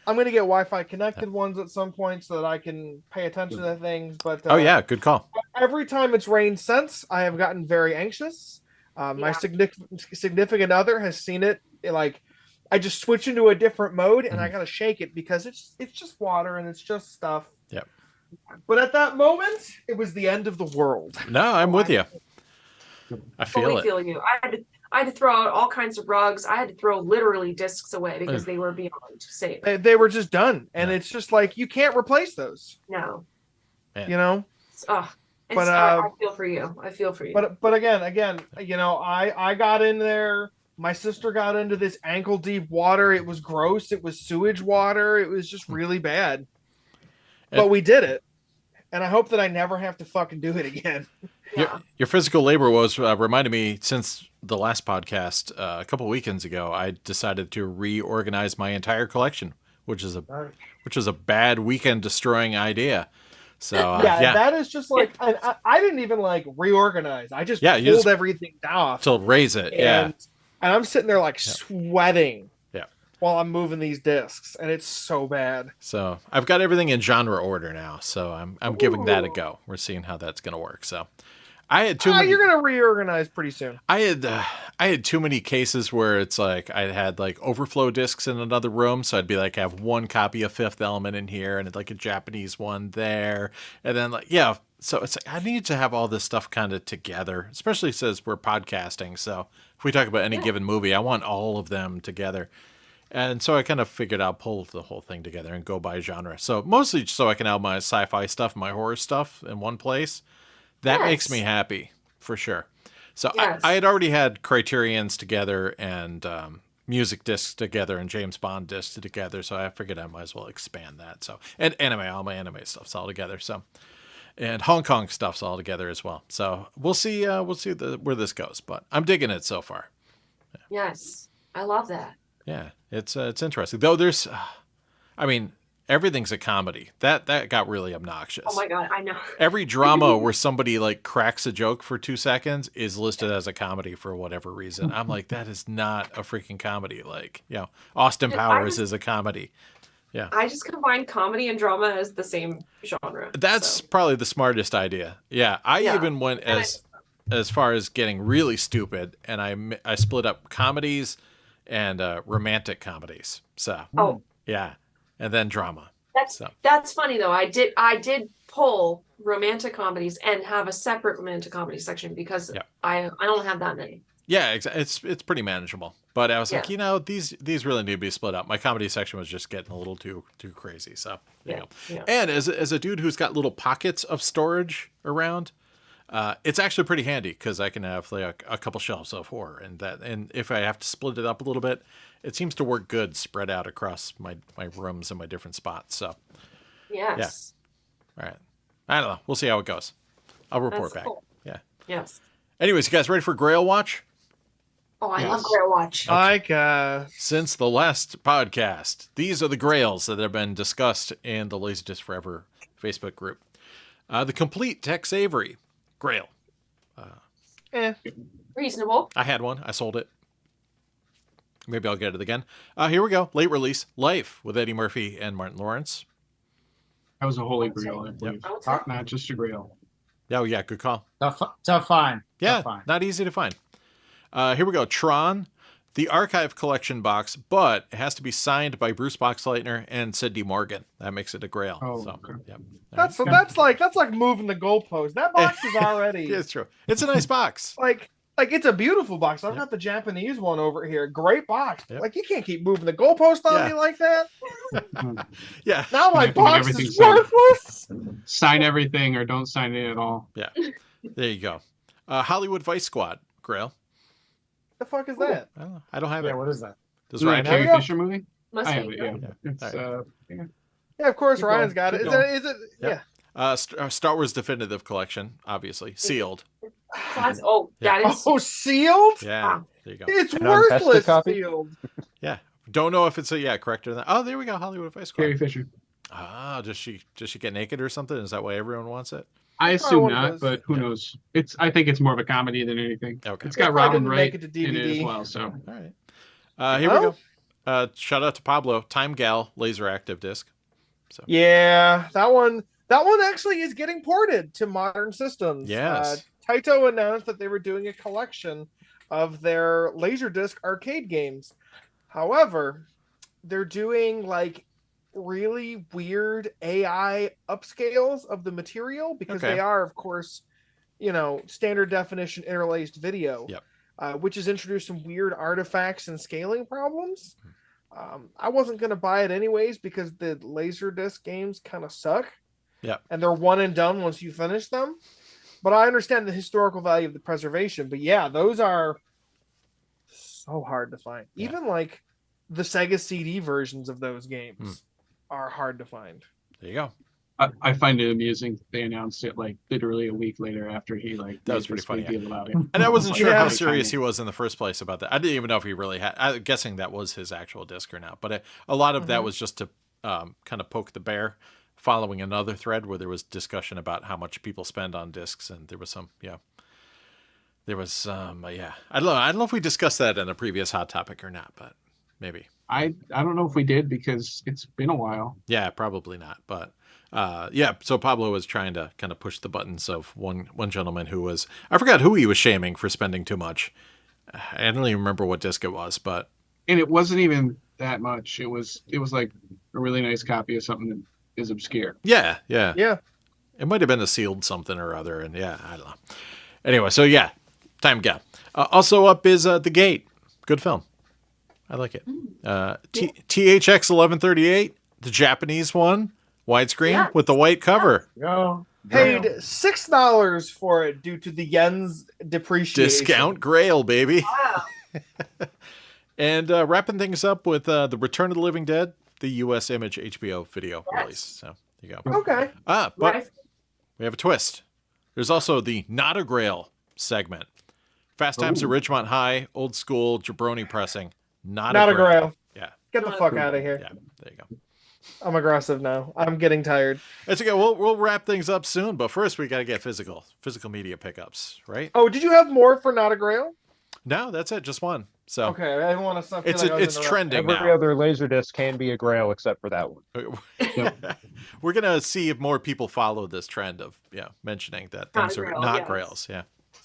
I'm going to get Wi-Fi connected ones at some point so that I can pay attention to things. But good call. Every time it's rained since, I have gotten very anxious. My significant other has seen it. Like, I just switch into a different mode and I got to shake it because it's just water and it's just stuff. Yep. But at that moment, it was the end of the world. No, I'm with you. I feel it. Feel you. I had to throw out all kinds of rugs. I had to throw literally discs away because they were beyond safe. They were just done, and it's just like you can't replace those. No. Man. I feel for you. I feel for you. But again, I got in there. My sister got into this ankle deep water. It was gross. It was sewage water. It was just really bad. But we did it, and I hope that I never have to fucking do it again. Your physical labor was reminded me since the last podcast a couple weekends ago. I decided to reorganize my entire collection, which is a bad weekend destroying idea. So that is just like I didn't even like reorganize. I just pulled everything off to raise it. And I'm sitting there like sweating. While I'm moving these discs, and it's so bad. So I've got everything in genre order now. So I'm giving that a go. We're seeing how that's going to work. So I had too many. You're going to reorganize pretty soon. I had too many cases where it's like I had like overflow discs in another room, so I'd be like have one copy of Fifth Element in here and like a Japanese one there, and then so it's like I need to have all this stuff kind of together, especially since we're podcasting. So if we talk about any given movie, I want all of them together. And so I kind of figured I'll pull the whole thing together and go by genre. So mostly so I can have my sci-fi stuff, my horror stuff in one place. That makes me happy, for sure. So I had already had Criterions together and music discs together and James Bond discs together. So I figured I might as well expand that. So and all my anime stuff's all together. So and Hong Kong stuff's all together as well. So we'll see where this goes. But I'm digging it so far. Yes, I love that. Yeah, it's interesting. Though there's, everything's a comedy. That got really obnoxious. Oh my God, I know. Every drama where somebody like cracks a joke for 2 seconds is listed as a comedy for whatever reason. I'm like, that is not a freaking comedy. Like, Austin Powers is a comedy. Yeah. I just combine comedy and drama as the same genre. That's probably the smartest idea. Yeah, I even went as far as getting really stupid, and I split up comedies and romantic comedies. So and then drama. That's funny though. I did pull romantic comedies and have a separate romantic comedy section because I don't have that many. Yeah, it's pretty manageable. But I was like, these really need to be split up. My comedy section was just getting a little too crazy. So you know. And as a dude who's got little pockets of storage around, it's actually pretty handy because I can have like a couple shelves of horror and if I have to split it up a little bit, it seems to work good spread out across my rooms and my different spots. So yes. Yeah. All right. I don't know. We'll see how it goes. I'll report back. Cool. Yeah. Yes. Anyways, you guys ready for Grail Watch? Oh, I Yes. love Grail Watch. I guess. Since the last podcast, these are the grails that have been discussed in the LaserDisc Forever Facebook group. The complete Tex Avery Grail. Reasonable. I had one. I sold it. Maybe I'll get it again. Here we go. Late release. Life with Eddie Murphy and Martin Lawrence. That was a holy grail, I believe. I would take Not just a grail. Oh, yeah. Good call. Tough find. Yeah. Tough find. Not easy to find. Here we go. Tron. The Archive Collection box, but it has to be signed by Bruce Boxleitner and Sidney Morgan. That makes it a grail. Oh, so, okay. yep. That's like moving the goalpost. That box is already Yeah, it's true. It's a nice box. like it's a beautiful box. I've got the Japanese one over here. Great box. Yep. Like you can't keep moving the goalpost on Yeah. me like that. Yeah. Now my have to get box everything is signed. worthless. Sign everything or don't sign it at all. Yeah. There you go. Hollywood Vice Squad Grail. The fuck is that? I don't know. I don't have Yeah, it. what is that? Does Isn't that Ryan a have Carrie it? Fisher movie? Must I be. have it, yeah. Yeah. It's, All Yeah, of course Keep Ryan's going. got it. Keep Is it? Yep. Yeah. Star Wars Definitive Collection, obviously. Sealed. Oh, Yeah. that is. Oh, sealed? Yeah. There you go. It's An untested worthless copy? sealed. Yeah. Don't know if it's correct or not. Oh, there we go. Hollywood Vice Squad. Carrie Fisher. Ah, does she get naked or something? Is that why everyone wants it? I assume one not, does. but who knows? I think it's more of a comedy than anything. Okay. It's got If I Robin didn't Wright make it to in it as DVD. well. So All right. Here we go. Shout out to Pablo. Time Gal Laser Active Disc. Yeah, that one actually is getting ported to modern systems. Yes. Taito announced that they were doing a collection of their LaserDisc arcade games. However, they're doing like really weird AI upscales of the material because Okay. they are, of course, standard definition interlaced video. Yep. Which has introduced some weird artifacts and scaling problems. I wasn't going to buy it anyways because the LaserDisc games kind of suck. Yep. And they're one and done once you finish them. But I understand the historical value of the preservation. But yeah, those are so hard to find. Yeah. Even like the Sega CD versions of those games are hard to find. There you go. I find it amusing. They announced it like literally a week later after he That made was pretty this big funny, deal about it. And I wasn't sure Yeah. how serious he was in the first place about that. I didn't even know if he really had. I'm guessing that was his actual disc or not. But a lot of that was just to kind of poke the bear, following another thread where there was discussion about how much people spend on discs, and there was some, there was I don't know. I don't know if we discussed that in a previous hot topic or not, but maybe. I don't know if we did because it's been a while. Yeah, probably not. But so Pablo was trying to kind of push the buttons of one gentleman who was, I forgot who he was shaming for spending too much. I don't even remember what disc it was, but And it wasn't even that much. It was like a really nice copy of something that is obscure. yeah. Yeah. It might have been a sealed something or other, and I don't know. Anyway, so Time Gap. Also up is The Gate. Good film. I like it. THX 1138, the Japanese one, widescreen with the white cover. Go. Paid $6 for it due to the yen's depreciation. Discount Grail, baby. Wow. And wrapping things up with The Return of the Living Dead, the U.S. Image HBO video Yes. release. So there you go. Okay. But Right. we have a twist. There's also the Not a Grail segment. Fast Times at Ridgemont High, old school jabroni pressing. Not a Grail. Yeah, Get the fuck out of here. yeah. There you go. I'm aggressive now. I'm getting tired. It's okay. We'll wrap things up soon, but first we got to get physical media pickups, right? Oh, did you have more for Not a Grail? No, that's it. Just one. So Okay, I didn't want to. it's trending Every now. other LaserDisc can be a grail except for that one. We're gonna see if more people follow this trend of mentioning that Not things a are grail, not yes. grails. Yeah.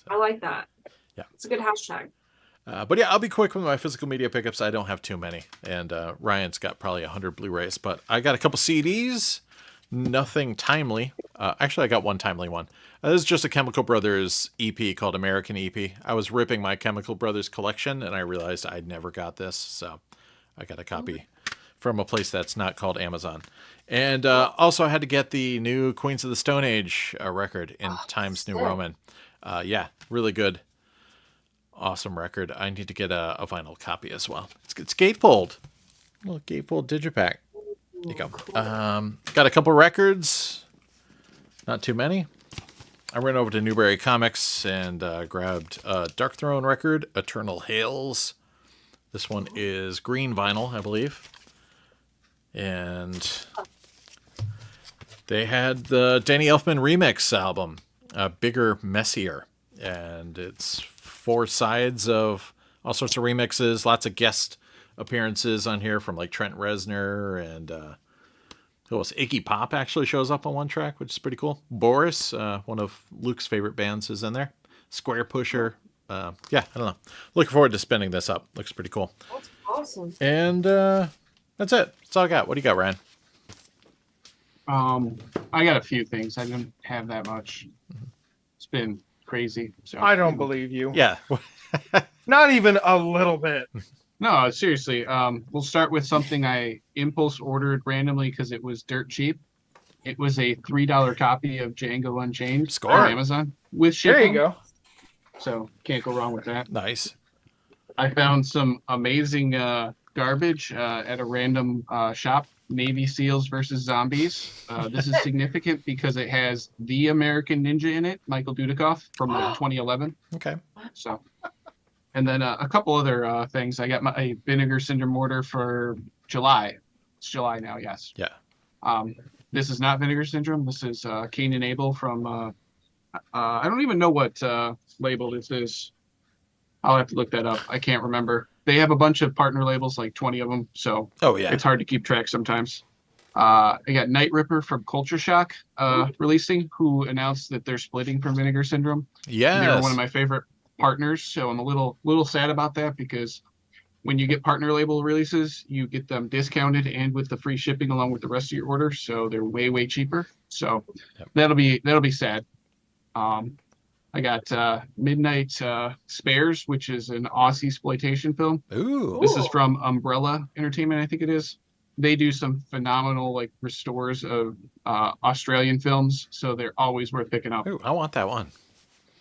I like that. Yeah. It's a good hashtag. But I'll be quick with my physical media pickups. I don't have too many, and Ryan's got probably 100 Blu-rays, but I got a couple CDs. Nothing timely. Actually, I got one timely one. This is just a Chemical Brothers EP called American EP. I was ripping my Chemical Brothers collection, and I realized I'd never got this, so I got a copy from a place that's not called Amazon. And also, I had to get the new Queens of the Stone Age record in Times New Roman. Really good. Awesome record. I need to get a vinyl copy as well. It's gatefold. A little gatefold digipack. There you go. Got a couple records. Not too many. I went over to Newberry Comics and grabbed a Dark Throne record, Eternal Hails. This one is green vinyl, I believe. And they had the Danny Elfman remix album, Bigger, Messier. And it's 4 sides of all sorts of remixes, lots of guest appearances on here from like Trent Reznor and who else? Iggy Pop actually shows up on one track, which is pretty cool. Boris, one of Luke's favorite bands, is in there. Square Pusher. Yeah, I don't know. Looking forward to spinning this up. Looks pretty cool. That's awesome. And that's it. That's all I got. What do you got, Ryan? I got a few things. I didn't have that much. It's been crazy. So I don't believe you. Yeah. Not even a little bit. No, seriously. We'll start with something I impulse ordered randomly because it was dirt cheap. It was a $3 copy of Django Unchained Score. on Amazon with shipping. There you go. So can't go wrong with that. Nice. I found some amazing garbage at a random shop. Navy SEALs versus Zombies. This is significant because it has the American Ninja in it, Michael Dudikoff from 2011. Okay. So, and then a couple other things. I got my Vinegar Syndrome order for July. It's July now, yes. Yeah. This is not Vinegar Syndrome. This is Cain and Abel from. I don't even know what label this is. I'll have to look that up. I can't remember. They have a bunch of partner labels, like 20 of them. So it's hard to keep track sometimes. I got Night Ripper from Culture Shock releasing, who announced that they're splitting from Vinegar Syndrome. Yeah. They were one of my favorite partners. So I'm a little sad about that because when you get partner label releases, you get them discounted and with the free shipping along with the rest of your order. So they're way, way cheaper. So that'll be sad. I got Midnight Spares, which is an Aussie exploitation film. Ooh. This is from Umbrella Entertainment, I think it is. They do some phenomenal like restores of Australian films, so they're always worth picking up. Ooh, I want that one.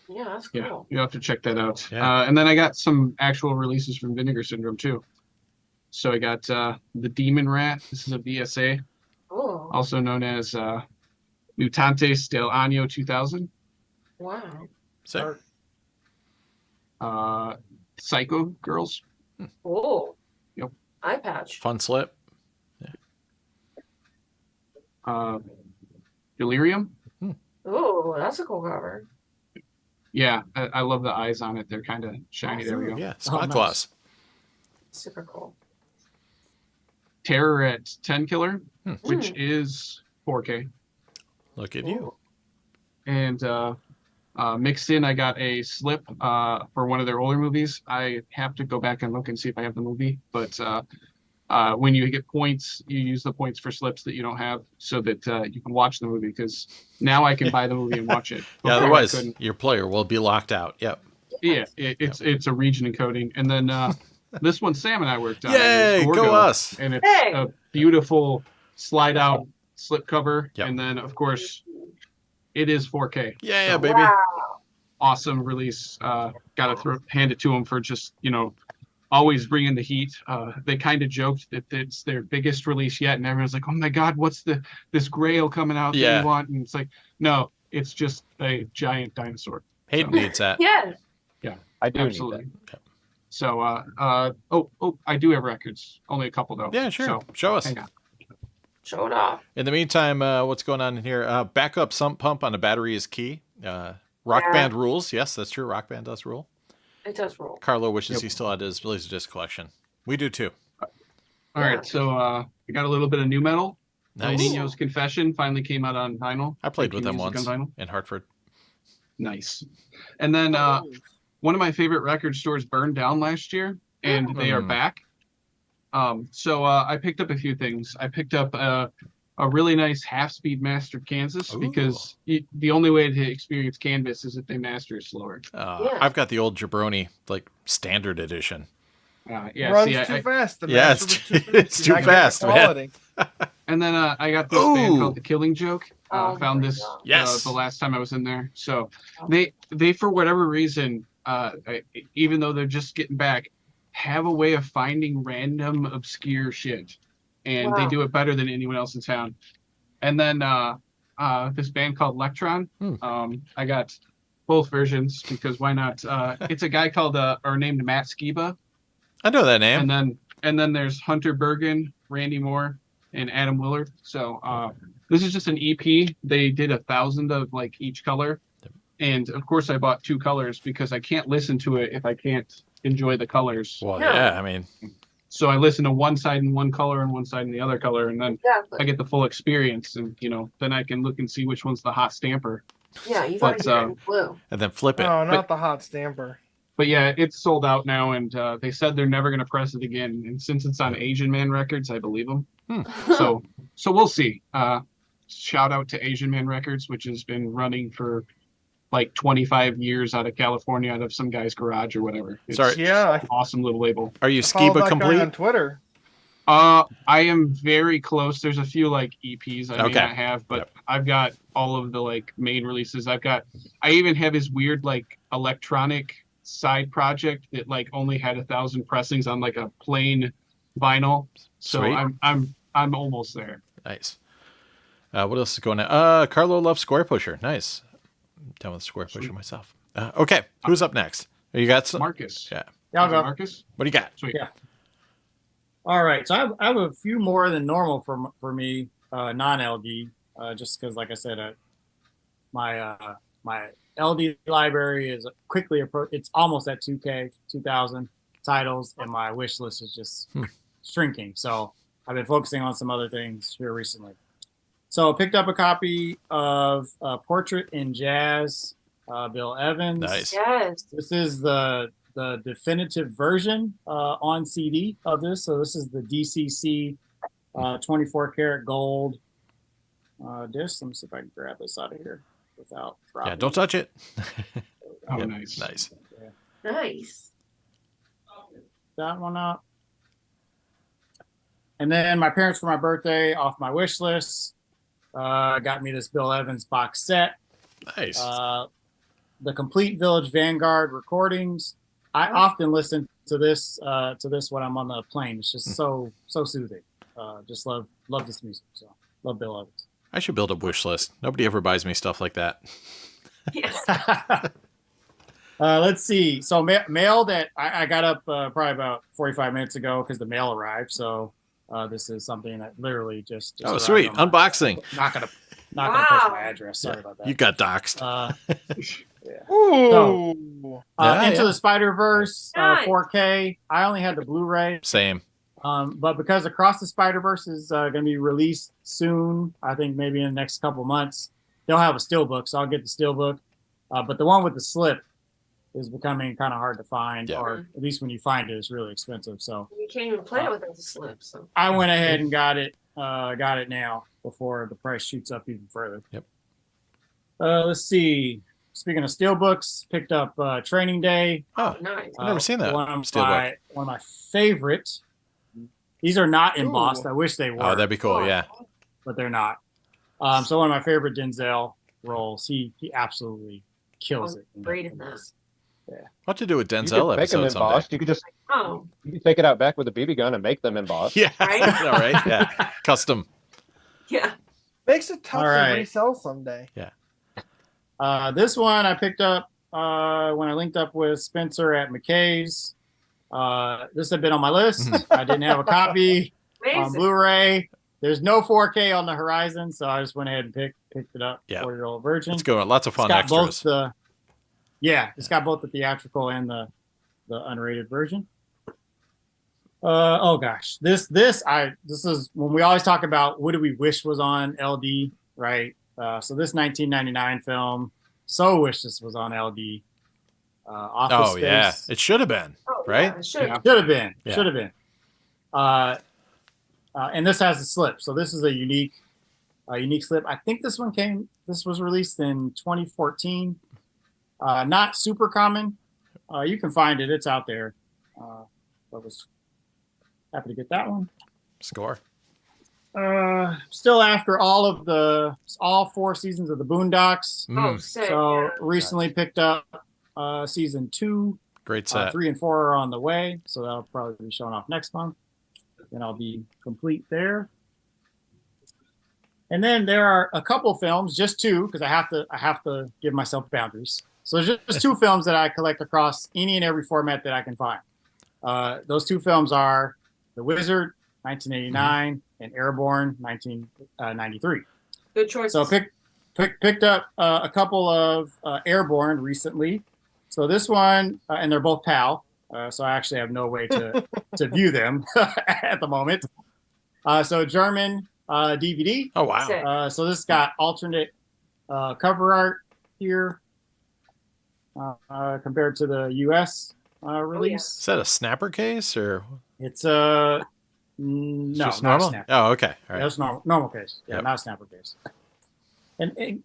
Yeah, that's cool. Yeah, you have to check that out. Yeah. And then I got some actual releases from Vinegar Syndrome too. So I got The Demon Rat. This is a VSA, Oh, also known as Mutantes del Año 2000. wow. Sick. Psycho Girls. Oh. Yep. Eye patch. Fun slip. Delirium. Oh, that's a cool cover. Yeah, I love the eyes on it. They're kind of shiny. There we go. Yeah. Spot nice. gloss. Super cool. Terror at 10 Killer, which Mm. is 4K. Look at you. And mixed in, I got a slip for one of their older movies. I have to go back and look and see if I have the movie. But when you get points, you use the points for slips that you don't have so that you can watch the movie. Because now I can buy the movie and watch it. Yeah, Before I otherwise couldn't. your player will be locked out. Yep. Yeah, it's a region encoding. And then this one Sam and I worked on. Yay, It was go Gorgo, us. And it's Hey. a beautiful slide out slip cover. Yep. And then, of course, it is 4K. Yeah, So, baby. Wow. awesome release. Gotta hand it to them for just, always bringing the heat. They kind of joked that it's their biggest release yet. And everyone's like, oh my God, what's this grail coming out that Yeah. you want? And it's like, no, it's just a giant dinosaur. Hayden needs that. Yeah. I do Absolutely. need that. So, I do have records. Only a couple though. Yeah, sure. So, Show us. hang on. Show it off. In the meantime, what's going on in here? Backup sump pump on a battery is key. Rock Yeah. Band rules. Yes, that's true. Rock Band does rule. It does roll. Carlo wishes Yep. he still had his LaserDisc collection. We do too. All Yeah. right. So, I got a little bit of new metal. El Nice. Nino's Confession finally came out on vinyl. I played with them Music once on vinyl. in Hartford. Nice. And then one of my favorite record stores burned down last year, and they are back. So I picked up a few things. I picked up a really nice half-speed mastered Kansas because the only way to experience Canvas is if they master it slower. Yeah. I've got the old Jabroni, like standard edition. Yeah, Runs see, too fast. The Yeah, master it's was it's You're too not getting the fast, man. quality. and then I got this band Ooh. called The Killing Joke. Oh Found my this God. Yes. the last time I was in there. So they for whatever reason, even though they're just getting back, have a way of finding random obscure shit, and they Wow. do it better than anyone else in town. And then this band called Electron. Hmm. I got both versions because why not? It's a guy called or named Matt Skiba, I know that name. and then there's Hunter Bergen, Randy Moore, and Adam Willard. So this is just an EP. They did 1,000 of like each color, and of course I bought 2 colors because I can't listen to it if I can't enjoy the colors. Well, No. yeah, I mean, So I listen to one side in one color and one side in the other color, and then Exactly. I get the full experience, and then I can look and see which one's the hot stamper. Yeah, you've But, already written blue. and then flip it. Oh, not the hot stamper. But yeah, it's sold out now, and they said they're never going to press it again. And since it's on Asian Man Records, I believe them. So we'll see. Shout out to Asian Man Records, which has been running for like 25 years out of California, out of some guy's garage or whatever. It's Sorry. Yeah, an awesome little label. Are you I follow Skiba that guy complete? on Twitter. I am very close. There's a few like EPs I may Okay. not have, but Yep. I've got all of the like main releases. I even have his weird like electronic side project that like only had 1,000 pressings on like a plain vinyl. So Sweet. I'm almost there. Nice. What else is going on? Carlo loves Square Pusher. Nice. I'm done with Square Pusher myself. Okay, who's up next? You got some? Marcus. Yeah. Yeah, I'll Is it go. Marcus? What do you got? Sweet. Yeah. All right, so I have a few more than normal for me, non-LD, just because, like I said, my LD library is quickly it's almost at 2,000 titles, and my wish list is just shrinking. So I've been focusing on some other things here recently. So I picked up a copy of Portrait in Jazz, Bill Evans. Nice. Yes. This is the definitive version on CD of this. So this is the DCC 24 karat gold disc. Let me see if I can grab this out of here without dropping. Yeah, don't touch it. Oh, Yep, nice. Nice. Nice. That one up. And then my parents, for my birthday, off my wish list, got me this Bill Evans box set. Nice. The complete Village Vanguard recordings. I often listen to this when I'm on the plane. It's just so soothing. Just love this music. So love Bill Evans. I should build a wish list. Nobody ever buys me stuff like that. Yes. Let's see. So mail that I got up probably about 45 minutes ago because the mail arrived. So this is something that literally just Oh, arrived sweet. on my- Unboxing. Not gonna Wow. post my address. Sorry about that. You got doxxed. Ooh. Yeah, Into yeah. the Spider-Verse Nice. 4K. I only had the Blu-ray, Same. but because Across the Spider-Verse is going to be released soon, I think maybe in the next couple months, they'll have a steelbook, so I'll get the steelbook. But the one with the slip is becoming kind of hard to find, Yeah. or at least when you find it, it's really expensive. So You can't even play it without the slip. So I went ahead and got it now before the price shoots up even further. Yep. Let's see. Speaking of steelbooks, picked up Training Day. Oh, nice. I've never seen that One of steelbook. my favorite. These are not embossed. Ooh. I wish they were. Oh, that'd be cool. Yeah. But they're not. So one of my favorite Denzel roles. He absolutely kills it. Great in this. What to do with You Denzel could make them episode someday? embossed. You could just Oh, take it out back with a BB gun and make them embossed. Yeah. Right? All right. Yeah. Custom. yeah. Makes it tough All right. to resell someday. This one I picked up when I linked up with Spencer at McKay's. This had been on my list. I didn't have a copy on Amazing. Blu-ray. There's no 4K on the horizon, so I just went ahead and picked it up. Yeah. 4-year-old virgin. Let's go. Lots of fun It's got extras. both it's got both the theatrical and the unrated version. Oh gosh, this is when we always talk about what do we wish was on LD, right? So this 1999 film, so wish this was on LD. Office Oh, Space. yeah. It should have been. Oh, Right? Yeah, it should. Yeah. Should have been. Yeah. Should have been. And this has a slip, so this is a unique slip. I think this was released in 2014. Not super common. You can find it; it's out there. But was happy to get that one. Score. Still after all 4 seasons of the Boondocks. Oh, Mm, sick. So yeah. recently picked up season 2. great set. 3 and 4 are on the way, so that'll probably be showing off next month. Then I'll be complete there. And then there are a couple films, just two, because I have to give myself boundaries. So there's just two films that I collect across any and every format that I can find. Those two films are The Wizard, 1989, and Airborne, 1993. Good choice. So picked up a couple of Airborne recently. So this one, and they're both PAL. So I actually have no way to view them at the moment. So German DVD. Oh, wow. So this got alternate cover art here compared to the US release. Is that a snapper case or? It's It's no, just not normal? a snapper. Oh, okay. All Yeah, right. it's normal case. Yeah, Yep. not a snapper case.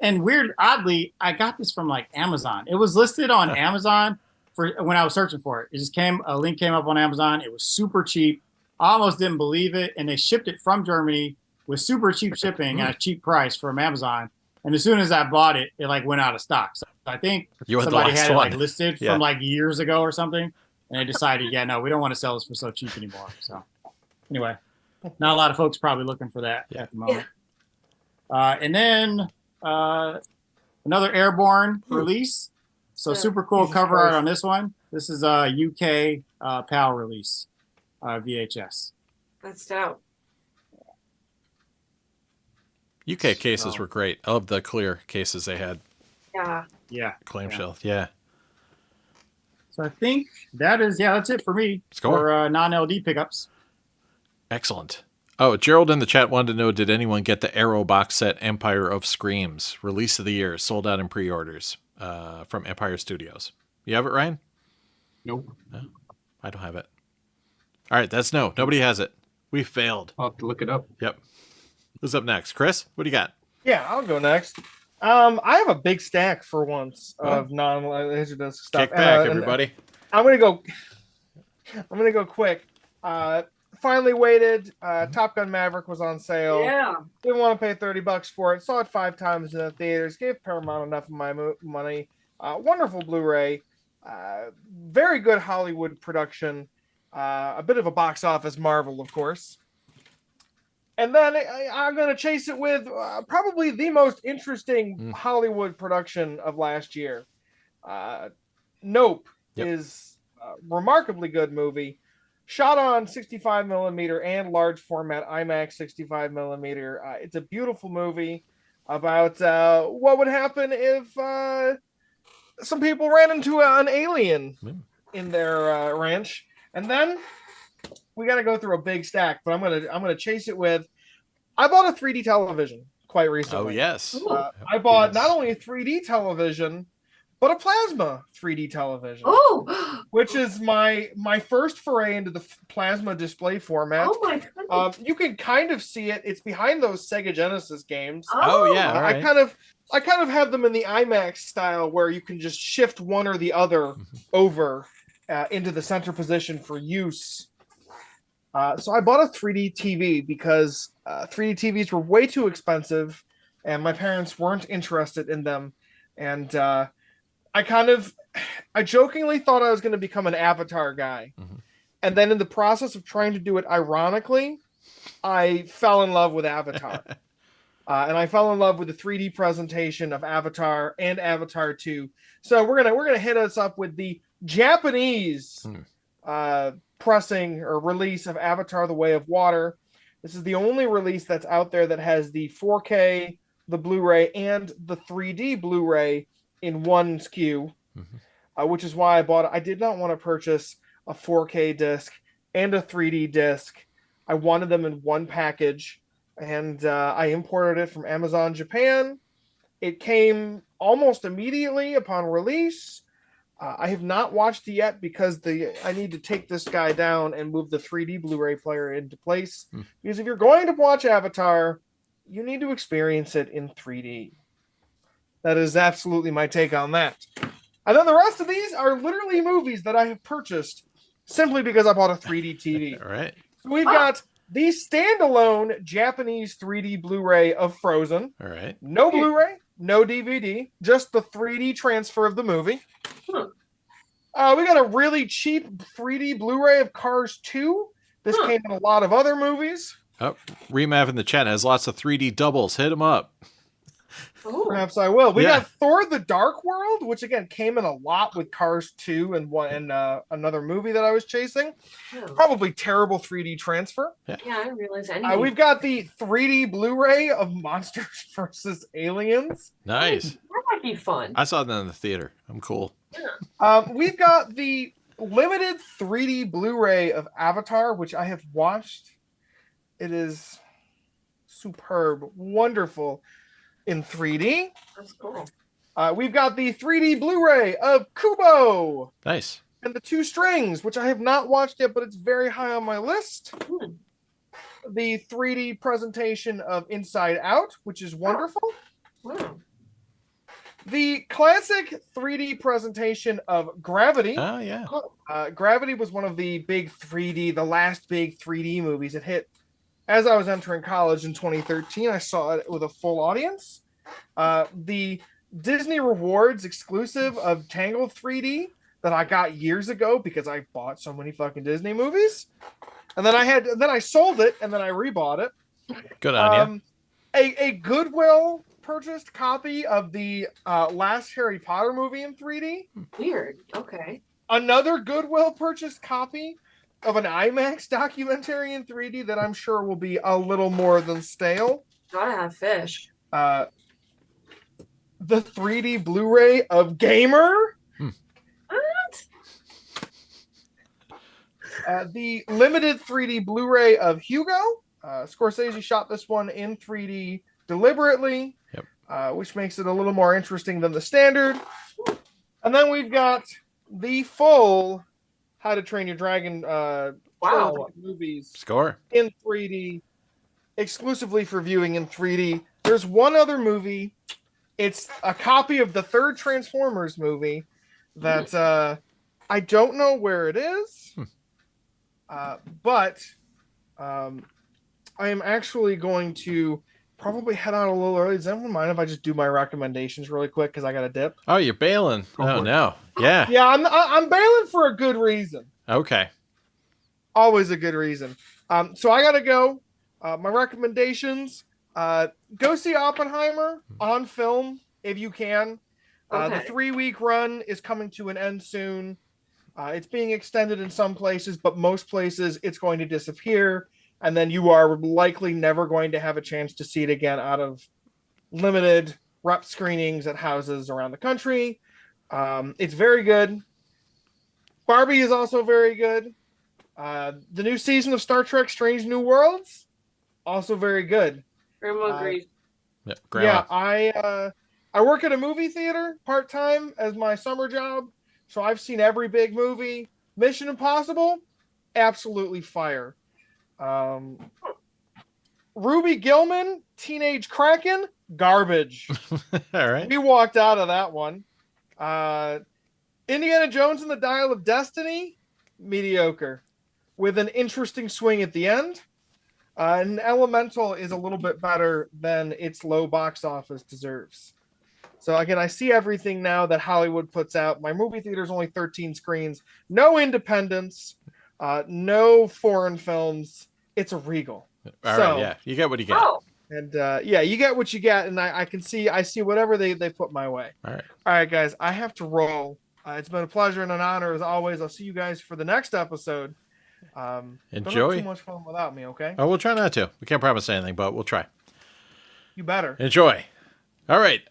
And weird, oddly, I got this from like Amazon. It was listed on Amazon for when I was searching for it. It just a link came up on Amazon. It was super cheap. I almost didn't believe it, and they shipped it from Germany with super cheap shipping at a cheap price from Amazon. And as soon as I bought it, it like went out of stock. So I think You were the somebody last had it like one. listed Yeah. from like years ago or something, and they decided, yeah, no, we don't want to sell this for so cheap anymore. So anyway, not a lot of folks probably looking for that at the moment. And then another Airborne release. So Yeah. super cool Jesus cover art Christ. on this one. This is a UK PAL release, VHS. That's dope. UK cases were great. I love the clear cases they had. Yeah. Yeah. Clamshell. Yeah. So I think that's it for me Let's go. for non-LD pickups. Excellent. Oh, Gerald in the chat wanted to know, did anyone get the Arrow box set Empire of Screams? Release of the year, sold out in pre-orders from Empire Studios. You have it, Ryan? Nope. No, I don't have it. All right, that's no. Nobody has it. We failed. I'll have to look it up. Yep. Who's up next? Chris, what do you got? Yeah, I'll go next. I have a big stack for once of non-LaserDisc stuff. Kick back, and everybody. I'm gonna go quick. Finally waited. Top Gun Maverick was on sale. Yeah. Didn't want to pay $30 for it. Saw it 5 times in the theaters. Gave Paramount enough of my money. Wonderful Blu-ray. Very good Hollywood production. A bit of a box office marvel, of course. And then I'm going to chase it with probably the most interesting Hollywood production of last year. Nope is a remarkably good movie. Shot on 65 millimeter and large format IMAX 65 millimeter. It's a beautiful movie about what would happen if some people ran into an alien in their ranch. And then we got to go through a big stack, but I'm gonna chase it with. I bought a 3D television quite recently. Oh, yes. I bought not only a 3D television, but a plasma 3D television. Oh. Which is my first foray into the plasma display format. Oh my goodness. You can kind of see it. It's behind those Sega Genesis games. Oh, yeah. All right. I kind of have them in the IMAX style where you can just shift one or the other over into the center position for use. So I bought a 3D TV because 3D TVs were way too expensive and my parents weren't interested in them. And I jokingly thought I was going to become an Avatar guy. And then in the process of trying to do it ironically, I fell in love with Avatar. And I fell in love with the 3D presentation of Avatar and Avatar 2. So we're gonna hit us up with the Japanese pressing or release of Avatar: The Way of Water. This is the only release that's out there that has the 4K, the Blu-ray, and the 3D Blu-ray in one SKU, which is why I bought it. I did not want to purchase a 4K disc and a 3D disc. I wanted them in one package. And I imported it from Amazon Japan. It came almost immediately upon release. I have not watched it yet because I need to take this guy down and move the 3D Blu-ray player into place. Because if you're going to watch Avatar, you need to experience it in 3D. That is absolutely my take on that. And then the rest of these are literally movies that I have purchased simply because I bought a 3D TV. All right. So we've got the standalone Japanese 3D Blu-ray of Frozen. All right. No Blu-ray, no DVD, just the 3D transfer of the movie. We got a really cheap 3D Blu-ray of Cars 2. This came in a lot of other movies. Oh, Remav in the chat has lots of 3D doubles. Hit him up. Ooh. Perhaps I will. We Yeah. got Thor: The Dark World, which again came in a lot with Cars 2 and another movie that I was chasing. Oh. Probably terrible 3D transfer. Yeah, I didn't realize anything. We've got the 3D Blu-ray of Monsters vs. Aliens. Nice. That might be fun. I saw that in the theater. I'm cool. We've got the limited 3D Blu-ray of Avatar, which I have watched. It is superb, wonderful in 3D. That's cool. We've got the 3D Blu-ray of Kubo Nice. and the Two Strings, which I have not watched yet, but it's very high on my list. The 3D presentation of Inside Out, which is wonderful. Wow. The classic 3D presentation of Gravity. Oh, yeah. Gravity was one of the the last big 3D movies. It hit as I was entering college in 2013. I saw it with a full audience. The Disney Rewards exclusive of Tangled 3D that I got years ago because I bought so many fucking Disney movies. And then I sold it and then I rebought it. Good on you. A Goodwill purchased copy of the last Harry Potter movie in 3D. Weird. Okay. Another Goodwill purchased copy of an IMAX documentary in 3D that I'm sure will be a little more than stale. Gotta have fish. The 3D Blu-ray of Gamer. What? The limited 3D Blu-ray of Hugo. Scorsese shot this one in 3D deliberately, which makes it a little more interesting than the standard. And then we've got the full How to Train Your Dragon movies Score in 3D, exclusively for viewing in 3D. There's one other movie. It's a copy of the third Transformers movie that I don't know where it is, but I am actually going to probably head out a little early. Does anyone mind if I just do my recommendations really quick because I got a dip? Oh, you're bailing. Oh, no. Yeah. Yeah, I'm bailing for a good reason. Okay. Always a good reason. So I gotta go. My recommendations: go see Oppenheimer on film if you can. The 3-week run is coming to an end soon. It's being extended in some places, but most places it's going to disappear, and then you are likely never going to have a chance to see it again out of limited rep screenings at houses around the country. It's very good. Barbie is also very good. The new season of Star Trek Strange New Worlds, also very good. Grandma agrees. Grandma. Yeah, I work at a movie theater part-time as my summer job, so I've seen every big movie. Mission Impossible, absolutely fire. Ruby Gillman, Teenage Kraken, garbage. All right. We walked out of that one. Indiana Jones and the Dial of Destiny, mediocre, with an interesting swing at the end. And Elemental is a little bit better than its low box office deserves. So again, I see everything now that Hollywood puts out. My movie theater is only 13 screens, no independents, no foreign films. It's a Regal. All right, yeah, you get what you get. Oh. And yeah, you get what you get, and I see whatever they put my way. All right, guys, I have to roll. It's been a pleasure and an honor as always. I'll see you guys for the next episode. Don't Enjoy. have too much fun without me, okay? Oh, we'll try not to. We can't promise anything, but we'll try. You better. Enjoy. All right.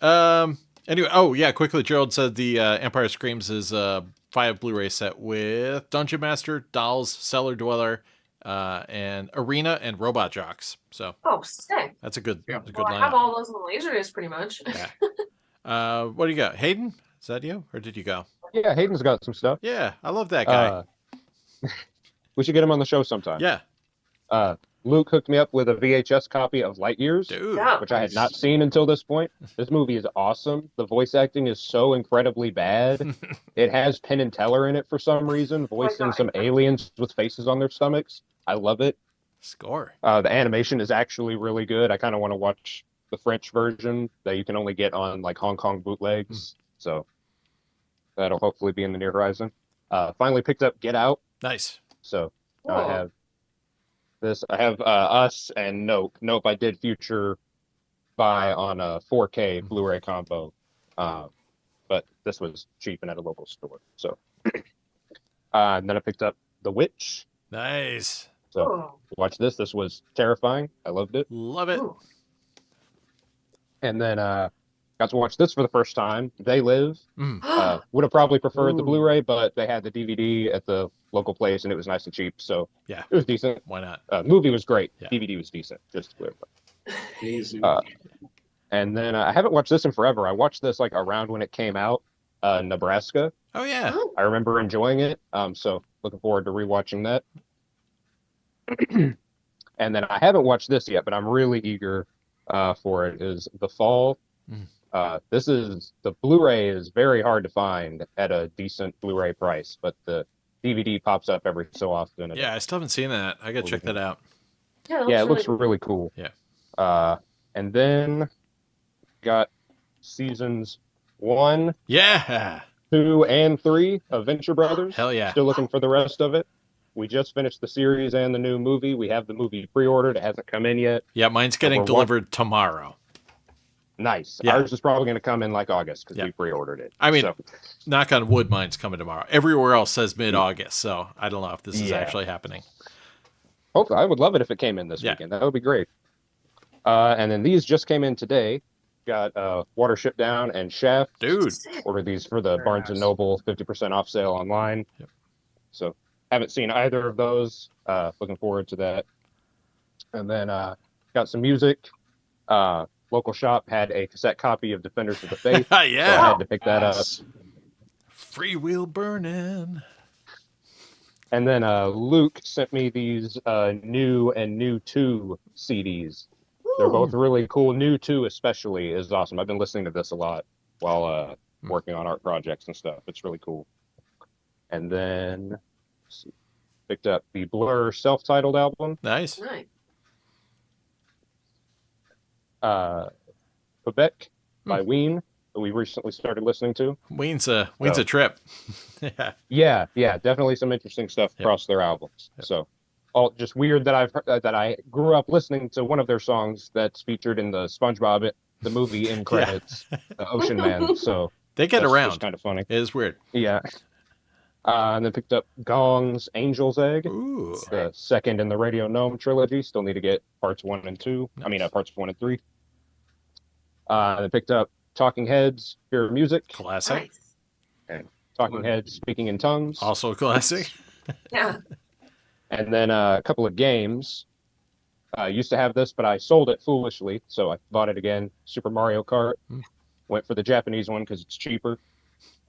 Anyway, oh yeah, quickly, Gerald said the Empire Screams is a 5 Blu-ray set with Dungeon Master, Dolls, Cellar Dweller, and Arena and Robot Jocks. So Sick. that's a good, Well, good I have lineup. all those on the LaserDisc pretty much. Yeah. What do you got, Hayden? Is that you, or did you go? Yeah, Hayden's got some stuff. Yeah, I love that guy. We should get him on the show sometime. Yeah. Luke hooked me up with a VHS copy of Light Years, Dude. which I had not seen until this point. This movie is awesome. The voice acting is so incredibly bad. It has Penn and Teller in it for some reason, voicing some aliens with faces on their stomachs. I love it. Score. The animation is actually really good. I kind of want to watch the French version that you can only get on like Hong Kong bootlegs. So that'll hopefully be in the near horizon. Finally picked up Get Out. Nice. So now I have this. I have Us and Nope. Nope, I did future buy on a 4K Blu-ray combo, but this was cheap and at a local store. So, and then I picked up The Witch. Nice. So watch this. This was terrifying. I loved it. Love it. Ooh. And then got to watch this for the first time. They Live. Mm. Would have probably preferred the Ooh. Blu-ray, but they had the DVD at the local place, and it was nice and cheap. So Yeah. it was decent. Why not? Movie was great. Yeah. DVD was decent. Just to clarify. Amazing. And then I haven't watched this in forever. I watched this like around when it came out. Nebraska. Oh yeah. Oh, I remember enjoying it. So looking forward to rewatching that. And then I haven't watched this yet, but I'm really eager for it. Is The Fall. This is the Blu-ray is very hard to find at a decent Blu-ray price, but the DVD pops up every so often. Yeah, I still haven't seen that. I gotta check that out. Yeah, it looks really cool. Yeah. And then got seasons 1, Yeah. 2, and 3 of Venture Brothers. Hell yeah. Still looking for the rest of it. We just finished the series and the new movie. We have the movie pre-ordered. It hasn't come in yet. Yeah, mine's getting we're delivered tomorrow. Nice. Yeah. Ours is probably going to come in like August because Yeah. we pre-ordered it. I mean, So, knock on wood, mine's coming tomorrow. Everywhere else says mid-August, so I don't know if this is Yeah. actually happening. hopefully, I would love it if it came in this Yeah. weekend. That would be great. And then these just came in today. Got Watership Down and Shaft. Dude. Ordered these for the Very Barnes nice. & Noble 50% off sale online. Yep. So haven't seen either of those. Looking forward to that. And then got some music. Local shop had a cassette copy of Defenders of the Faith. So I Yeah. had to pick that up. Yes. Free wheel burning. And then Luke sent me these new and new 2 CDs. They're both really cool. New 2 especially is awesome. I've been listening to this a lot while working on art projects and stuff. It's really cool. And then let's see, picked up the Blur self-titled album. Nice. nice. Quebec by Ween, that we recently started listening to. Ween's a trip. Yeah. Yeah, definitely some interesting stuff Yep. across their albums. Yep. So, all just weird that that I grew up listening to one of their songs that's featured in the SpongeBob the movie in credits, Ocean Man. So They get that's around. just kind of funny. It is weird. Yeah. And then picked up Gong's Angel's Egg, Ooh. the second in the Radio Gnome trilogy. Still need to get parts 1 and 2. I mean, parts 1 and 3. Then picked up Talking Heads, Fear of Music. Classic. Nice. Talking Heads, Speaking in Tongues. Also a classic. Yeah. And then a couple of games. I used to have this, but I sold it foolishly, so I bought it again. Super Mario Kart. Went for the Japanese one because it's cheaper.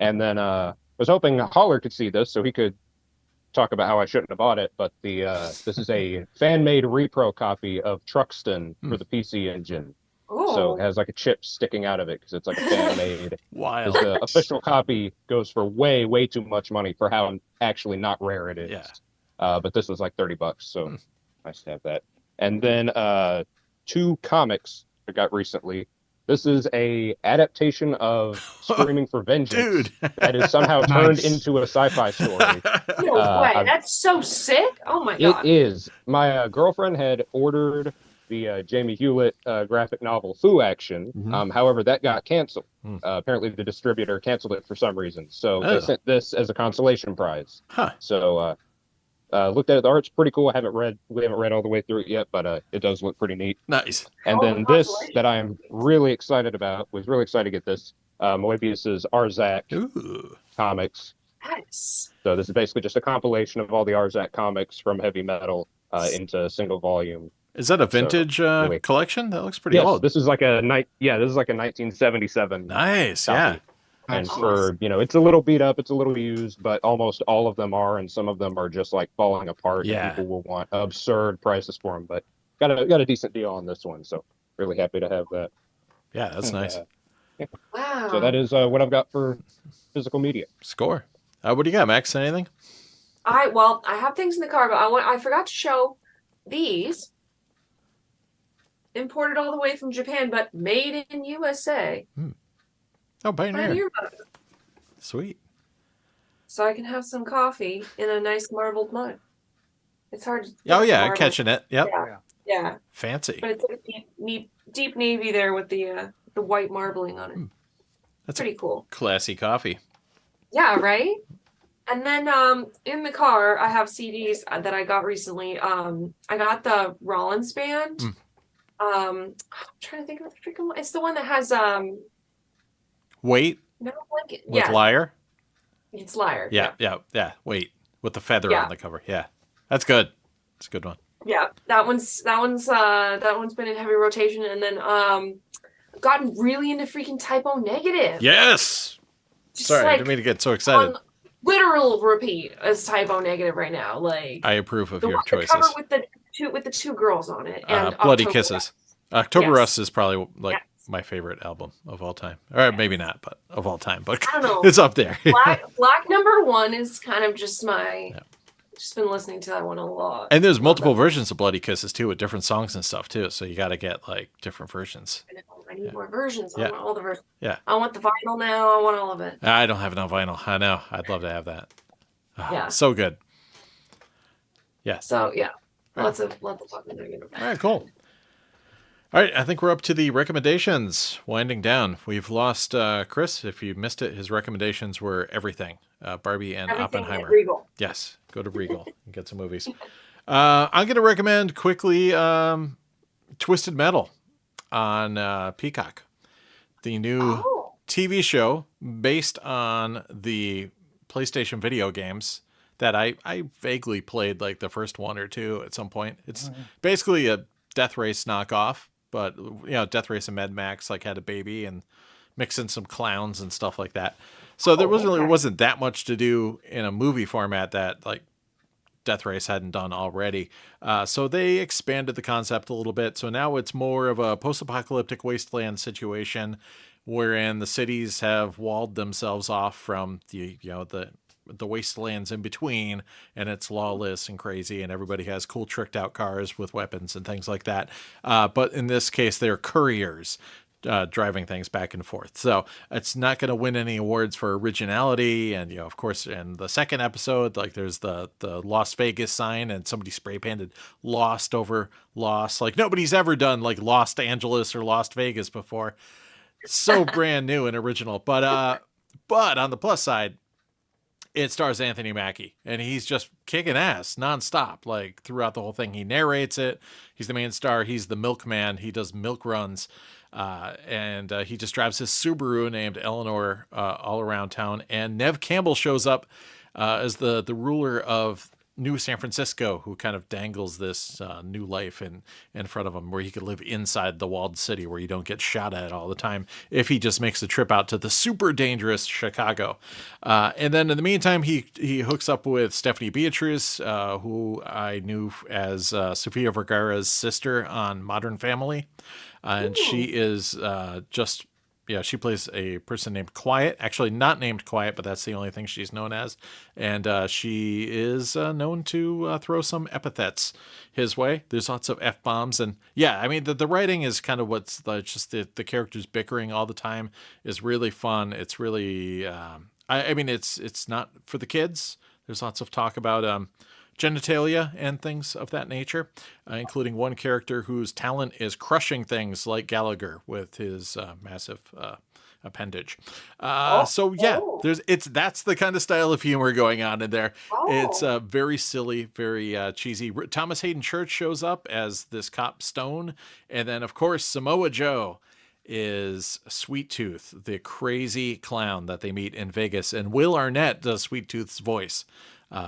And then was hoping Holler could see this so he could talk about how I shouldn't have bought it. But this is a fan-made repro copy of Truxton for the PC Engine. So Ooh. it has like a chip sticking out of it because it's like a fan-made. Wild. Because the official copy goes for way, way too much money for how actually not rare it is. Yeah. But this was like $30, so nice to have that. And then 2 comics I got recently. This is a adaptation of Screaming for Vengeance Dude. that is somehow turned Nice. into a sci-fi story. No way. I'm- That's so sick. Oh my It god. is. My girlfriend had ordered the Jamie Hewlett graphic novel Foo Action. However, that got canceled. Apparently, the distributor canceled it for some reason. So Oh. they sent this as a consolation prize. Huh. So looked at it. The art's pretty cool. We haven't read all the way through it yet, but it does look pretty neat. Nice. And Oh, then this congratulations. that I'm really excited about. Was really excited to get this. Moebius's Arzak Ooh. comics. Nice. So this is basically just a compilation of all the Arzak comics from heavy metal into a single volume. Is that a vintage really- collection? That looks pretty Yes, old. this is like a 1977. Nice. copy. Yeah. And Nice. for it's a little beat up, it's a little used, but almost all of them are, and some of them are just like falling apart. Yeah. And people will want absurd prices for them, but got a decent deal on this one, so really happy to have that. Yeah, that's And, nice. Wow. So that is what I've got for physical media. Score. What do you got, Max? Anything? I have things in the car, but I forgot to show these. Imported all the way from Japan, but made in USA. Oh, Pioneer. Pioneer mug. Sweet. So I can have some coffee in a nice marbled mug. It's hard. Oh yeah, hard. catching it. Yep. Yeah. Fancy. But it's like deep navy there with the white marbling on it. That's pretty cool. Classy coffee. Yeah, right? And then in the car I have CDs that I got recently. I got the Rollins band. I'm trying to think of the freaking one. It's the one that has Wait. no blanket. With Liar? It's Liar. Yeah. Wait. With the feather Yeah. on the cover. Yeah. That's good. It's a good one. Yeah, that one's been in heavy rotation, and then gotten really into freaking Typo Negative. Yes. Just Sorry, I like didn't mean to get so excited. on literal repeat as Typo Negative right now. Like I approve of the your cover choices. with the two girls on it and Bloody October Kisses. Rust. October Yes. Rust is probably like Yes. my favorite album of all time. Or maybe not, but of all time. But I don't know. it's up there. Black number one is kind of just my. Just been listening to that one a lot. And there's multiple versions of Bloody Kisses too, with different songs and stuff too. So you got to get like different versions. I need more versions. I Yeah. want all the versions. Yeah. I want the vinyl now. I want all of it. I don't have it on vinyl. I know. I'd love to have that. Yeah. So good. Yeah. So yeah, Right. lots of talking negative. All right, cool. All right, I think we're up to the recommendations. Winding down. We've lost Chris. If you missed it, his recommendations were everything. Barbie and Everything Oppenheimer. at Regal. Yes, go to Regal and get some movies. I'm going to recommend quickly Twisted Metal on Peacock. The new TV show based on the PlayStation video games that I vaguely played like the first one or two at some point. It's basically a Death Race knockoff, but Death Race and Mad Max like had a baby and mix in some clowns and stuff like that. So there wasn't that much to do in a movie format that like Death Race hadn't done already. So they expanded the concept a little bit. So now it's more of a post-apocalyptic wasteland situation wherein the cities have walled themselves off from the wastelands in between, and it's lawless and crazy, and everybody has cool tricked out cars with weapons and things like that. But in this case, they're couriers driving things back and forth. So it's not going to win any awards for originality. And, of course, in the second episode, like there's the Las Vegas sign and somebody spray painted Lost over Lost. Like nobody's ever done like Los Angeles or Las Vegas before. So brand new and original. But on the plus side, it stars Anthony Mackie, and he's just kicking ass nonstop, like throughout the whole thing. He narrates it. He's the main star. He's the milkman. He does milk runs. And he just drives his Subaru named Eleanor all around town. And Nev Campbell shows up as the ruler of New San Francisco, who kind of dangles this new life in front of him, where he could live inside the walled city where you don't get shot at all the time if he just makes the trip out to the super dangerous Chicago. And then in the meantime, he hooks up with Stephanie Beatriz, who I knew as Sofia Vergara's sister on Modern Family. And she is she plays a person named Quiet. Actually, not named Quiet, but that's the only thing she's known as. And she is known to throw some epithets his way. There's lots of F-bombs. And yeah, I mean, the writing is kind of what's just the characters bickering all the time is really fun. It's really, I mean, it's not for the kids. There's lots of talk about genitalia and things of that nature, including one character whose talent is crushing things like Gallagher with his massive appendage. So yeah, that's the kind of style of humor going on in there. It's very silly, very cheesy. Thomas Hayden Church shows up as this cop Stone, and then of course Samoa Joe is Sweet Tooth, the crazy clown that they meet in Vegas, and Will Arnett does Sweet Tooth's voice.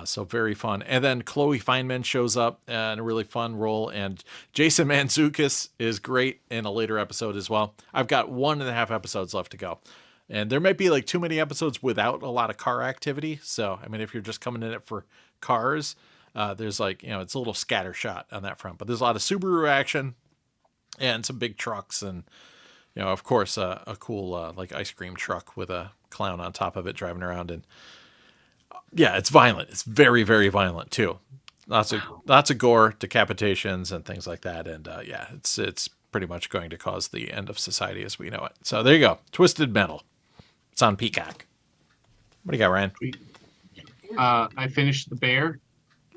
So very fun. And then Chloe Feynman shows up in a really fun role. And Jason Mantzoukas is great in a later episode as well. I've got 1.5 episodes left to go. And there might be like too many episodes without a lot of car activity. So, I mean, if you're just coming in it for cars, there's like, it's a little scattershot on that front. But there's a lot of Subaru action and some big trucks. And, of course, a cool like ice cream truck with a clown on top of it driving around. And yeah, it's violent. It's very, very violent too. Lots of gore, decapitations, and things like that. And it's pretty much going to cause the end of society as we know it. So there you go, Twisted Metal. It's on Peacock. What do you got, Ryan? I finished The Bear.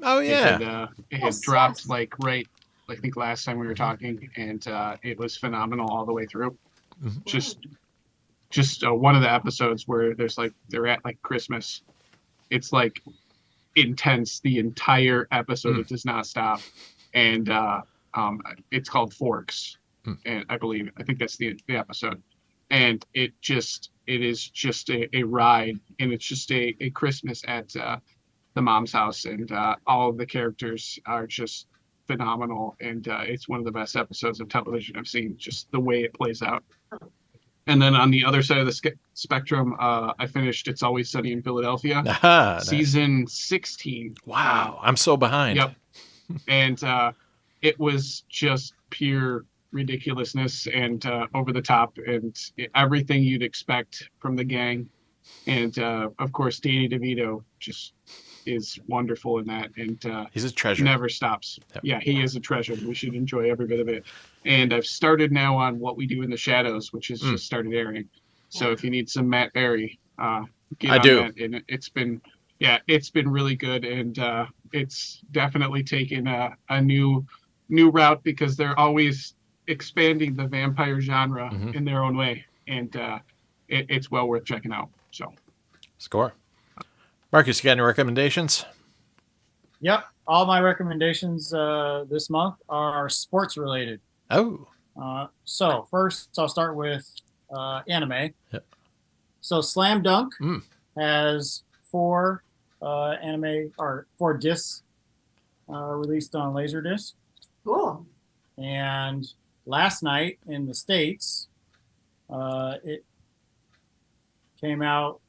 Oh yeah. It had dropped like right, I think last time we were talking, and it was phenomenal all the way through. Mhm. Just one of the episodes where they're at like Christmas. It's like intense the entire episode. It does not stop, and it's called Forks, and I think that's the episode, and it is just a ride, and it's just a Christmas at the mom's house, and all of the characters are just phenomenal, and it's one of the best episodes of television I've seen, just the way it plays out. And then on the other side of the spectrum, I finished It's Always Sunny in Philadelphia, season 16. Wow, I'm so behind. Yep. And it was just pure ridiculousness and over the top, and everything you'd expect from the gang. And of course, Danny DeVito just is wonderful in that, and he's a treasure. Never stops. Yep. Yeah, he is a treasure. We should enjoy every bit of it. And I've started now on What We Do in the Shadows, which has just started airing. So if you need some Matt Berry, get on that. And it's been really good, and it's definitely taken a new route, because they're always expanding the vampire genre in their own way, and it's well worth checking out. So, score. Marcus, you got any recommendations? Yep. All my recommendations this month are sports related. Oh. So first, I'll start with anime. Yep. So Slam Dunk has 4 anime or 4 discs released on LaserDisc. Cool. And last night in the States, it came out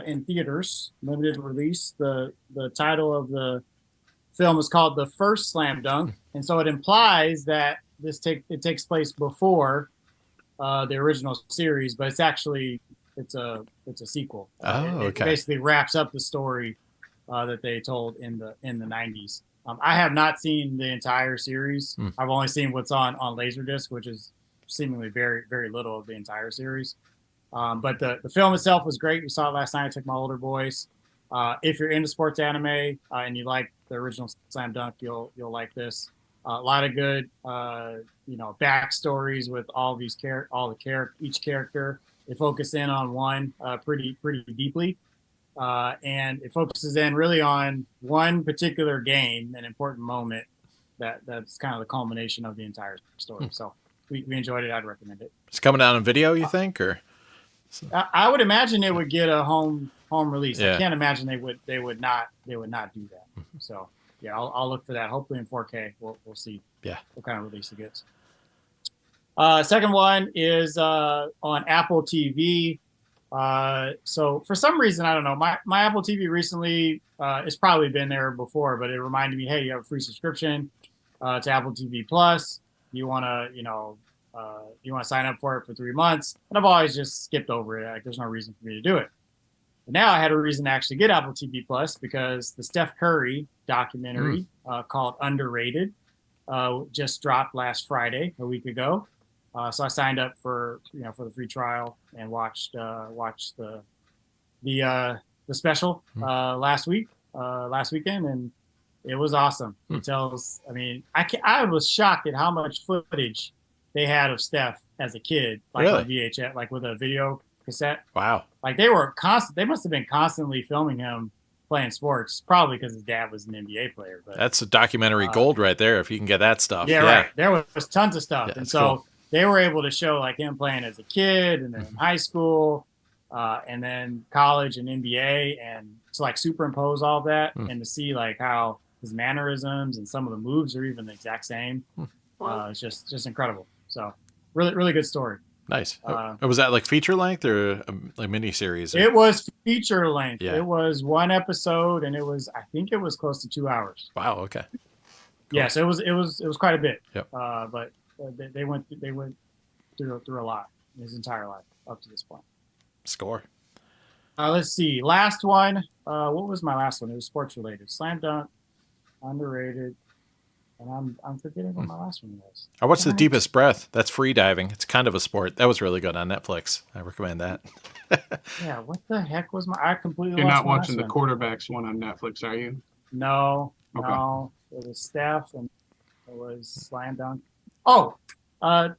in theaters, limited release. The title of the film is called The First Slam Dunk, and so it implies that it takes place before the original series, but it's actually it's a sequel. It basically wraps up the story that they told in the 90s. I have not seen the entire series. I've only seen what's on LaserDisc, which is seemingly very, very little of the entire series. But the film itself was great. We saw it last night. I took my older boys. If you're into sports anime and you like the original Slam Dunk, you'll like this. A lot of good, backstories with all these each character. They focus in on one pretty deeply, and it focuses in really on one particular game, an important moment that's kind of the culmination of the entire story. So we enjoyed it. I'd recommend it. It's coming out on video, you think, or? I would imagine it would get a home release. Yeah. I can't imagine they would not do that. So yeah, I'll look for that. Hopefully in 4K. We'll see. Yeah. What kind of release it gets. Second one is on Apple TV. So for some reason, I don't know, my Apple TV recently, it's probably been there before, but it reminded me, hey, you have a free subscription to Apple TV Plus. You want to sign up for it for 3 months. And I've always just skipped over it. Like, there's no reason for me to do it. But now I had a reason to actually get Apple TV Plus, because the Steph Curry documentary called Underrated just dropped last Friday, a week ago. So I signed up for the free trial and watched the special last weekend, and it was awesome. It tells. I mean, I was shocked at how much footage they had of Steph as a kid, like on VHS, like with a video cassette. Wow! Like they must have been constantly filming him playing sports, probably because his dad was an NBA player. But that's a documentary gold right there. If you can get that stuff. Yeah, right. There was tons of stuff, and so. Cool. They were able to show like him playing as a kid, and then in high school, and then college and NBA, and to like superimpose all that and to see like how his mannerisms and some of the moves are even the exact same. It's just incredible. So really, really good story. Nice. Was that like feature length or like mini series? It was feature length. Yeah. It was 1 episode, and I think it was close to 2 hours. Wow. Okay. Cool. Yeah. So it was quite a bit. Yep. But they went through a lot his entire life up to this point. Score. Let's see. Last one. What was my last one? It was sports related. Slam Dunk, Underrated, and I'm forgetting what my last one was. I watched The Deepest Breath. That's free diving. It's kind of a sport. That was really good on Netflix. I recommend that. Yeah. What the heck was I completely. You're lost not my watching the last quarterbacks one on Netflix, are you? No. Okay. No, it was Steph, and it was Slam Dunk. Oh,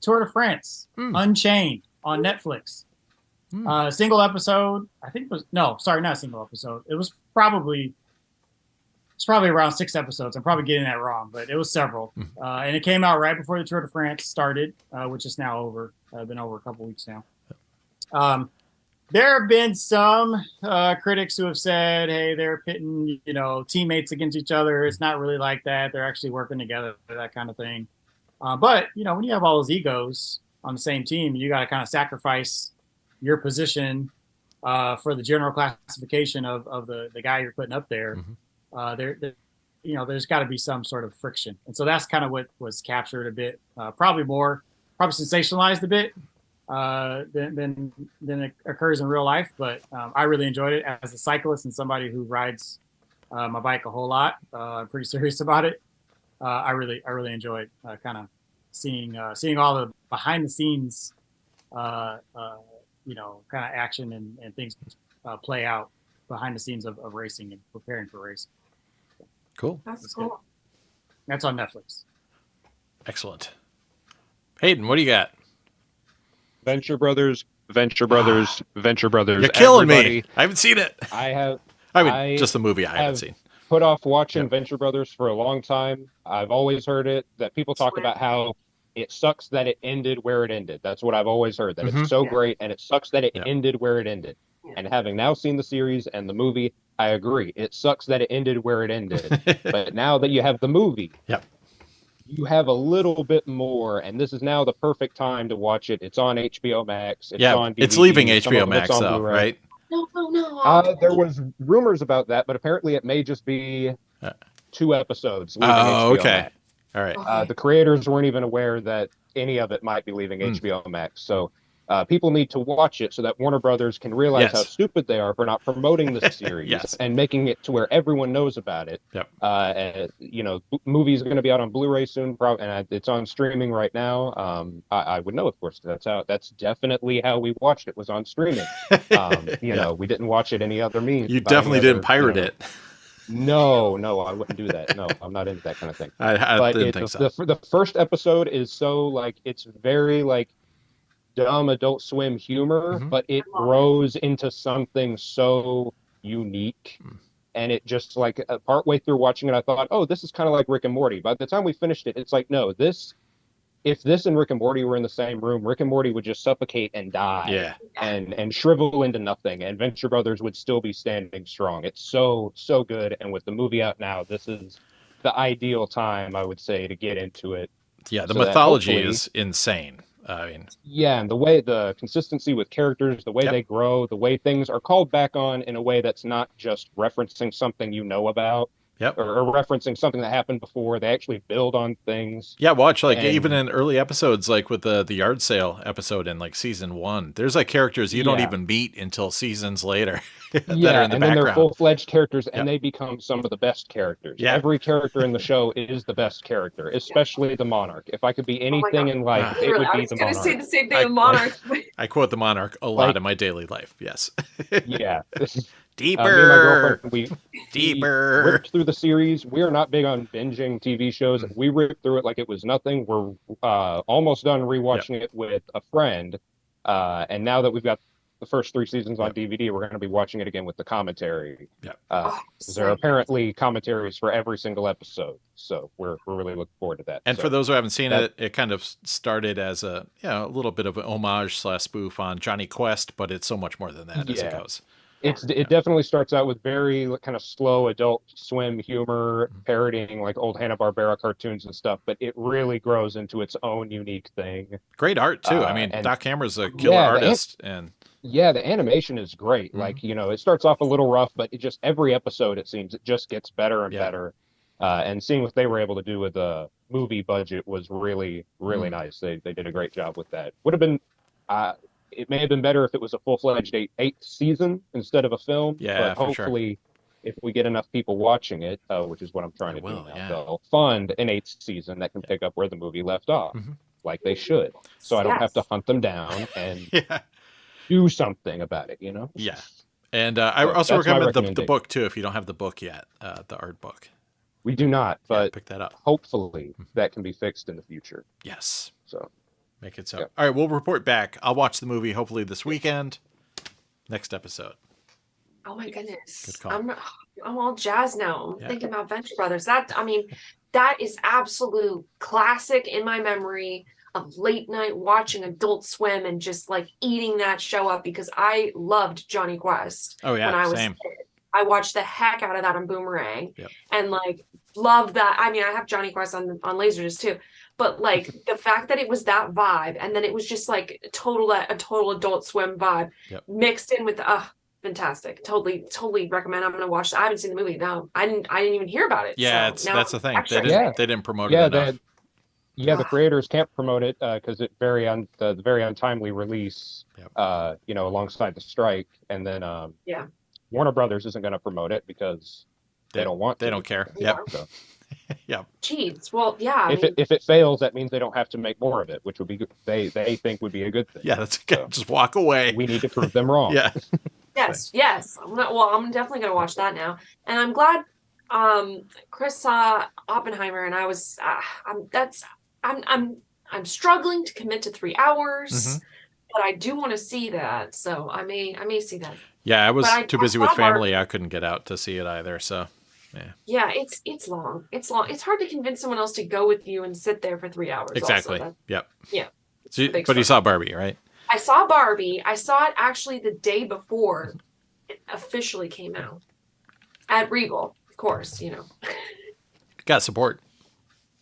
Tour de France, Unchained on Netflix. Single episode. I think it was not a single episode. It's probably around 6 episodes. I'm probably getting that wrong, but it was several. And it came out right before the Tour de France started, which is now over. Been over a couple weeks now. There have been some critics who have said, hey, they're pitting, teammates against each other. It's not really like that. They're actually working together, that kind of thing. But, when you have all those egos on the same team, you got to kind of sacrifice your position for the general classification of the guy you're putting up there. There's got to be some sort of friction. And so that's kind of what was captured a bit, probably sensationalized a bit than it occurs in real life. But I really enjoyed it as a cyclist and somebody who rides my bike a whole lot. I'm pretty serious about it. I really enjoyed kind of seeing all the behind the scenes, kind of action and things play out behind the scenes of racing and preparing for racing. Cool. That's cool. Good. That's on Netflix. Excellent. Hayden, what do you got? Venture Brothers. You're killing me. I haven't seen it. Just the movie I haven't seen. Put off watching Venture Brothers for a long time. I've always heard that people talk about how it sucks that it ended where it ended. That's what I've always heard, that it's so great, and it sucks that it ended where it ended. And having now seen the series and the movie, I agree. It sucks that it ended where it ended. But now that you have the movie, you have a little bit more, and this is now the perfect time to watch it. It's on HBO Max. It's on DVD. It's leaving HBO Max, though, right? No. There was rumors about that, but apparently it may just be 2 episodes leaving HBO Max. All right. The creators weren't even aware that any of it might be leaving HBO Max. So people need to watch it so that Warner Brothers can realize how stupid they are for not promoting the series and making it to where everyone knows about it. Movie's going to be out on Blu-ray soon, and it's on streaming right now. I would know, of course. That's definitely how we watched it, was on streaming. We didn't watch it any other means. You definitely didn't pirate it. No, I wouldn't do that. No, I'm not into that kind of thing. I didn't think so. The first episode is so it's very dumb Adult Swim humor, but it grows into something so unique. And it just partway through watching it, I thought, oh, this is kind of like Rick and Morty. By the time we finished it, it's no, if this and Rick and Morty were in the same room, Rick and Morty would just suffocate and die and shrivel into nothing, and Venture Brothers would still be standing strong. It's so good. And with the movie out now, this is the ideal time, I would say, to get into it. Yeah, the mythology is insane. And the consistency with characters, the way they grow, the way things are called back on in a way that's not just referencing something you know about. Or referencing something that happened before. They actually build on things. Watch even in early episodes, with the yard sale episode in season 1, there's characters you don't even meet until seasons later that are in the background. Then they're full-fledged characters, and they become some of the best characters. Every character in the show is the best character, especially the Monarch. If I could be anything in life, it would be the Monarch. I was going to say the same thing with Monarch. I quote the Monarch a lot in my daily life. Yes. Deeper. We ripped through the series. We are not big on binging TV shows. We ripped through it like it was nothing. We're almost done rewatching it with a friend. And now that we've got the first 3 seasons on DVD, we're going to be watching it again with the commentary. There are apparently commentaries for every single episode. So we're really looking forward to that. And for those who haven't seen it, it kind of started as a little bit of an homage / spoof on Johnny Quest, but it's so much more than that as it goes. It definitely starts out with very kind of slow Adult Swim humor, parodying old Hanna-Barbera cartoons and stuff, but it really grows into its own unique thing. Great art too. Doc Hammer's a killer artist, the animation is great. It starts off a little rough, but every episode, it seems, it just gets better and better. And seeing what they were able to do with the movie budget was really, really nice. They did a great job with that. Would have been. It may have been better if it was a full-fledged 8th season instead of a film. But hopefully, if we get enough people watching it, which is what I'm trying to do now, they'll fund an 8th season that can pick up where the movie left off, like they should. So I don't have to hunt them down and do something about it, Yeah. And I also recommend the book, too, if you don't have the book yet, the art book. We do not, but pick that up. hopefully that can be fixed in the future. Yes. So make it so. Yep. All right, we'll report back. I'll watch the movie hopefully this weekend. Next episode. Oh my goodness. Good call. I'm all jazzed now. I'm Yeah. thinking about Venture Brothers. That is absolute classic in my memory of late night watching Adult Swim and just like eating that show up because I loved Johnny Quest. Oh yeah, when I was same. a kid. I watched the heck out of that on Boomerang. Yep. And like love that. I mean, I have Johnny Quest on LaserDisc too. But like the fact that it was that vibe and then it was just like a total Adult Swim vibe mixed in with fantastic. Totally recommend. I'm gonna watch that. I haven't seen the movie. No, I didn't even hear about it. Yeah, so that's the thing. extra They didn't promote it enough. The creators can't promote it because it very untimely release. Yep. Alongside the strike, and then Warner Brothers isn't going to promote it because they don't want. They to. don't care. Yeah. Yep. So, yep. Jeez. Well, yeah. If it fails, that means they don't have to make more of it, which would be good. They think would be a good thing. Yeah, that's good. So, just walk away. We need to prove them wrong. Yeah. Yes. I'm definitely gonna watch that now, and I'm glad Chris saw Oppenheimer, and I was I'm struggling to commit to 3 hours, but I do want to see that, so I may see that. Yeah, I was too busy with family. I couldn't get out to see it either. So, yeah, it's long. It's hard to convince someone else to go with you and sit there for 3 hours. Exactly. Yep. Yeah. So, but you saw Barbie, right? I saw Barbie. I saw it actually the day before it officially came out at Regal, of course. Got support.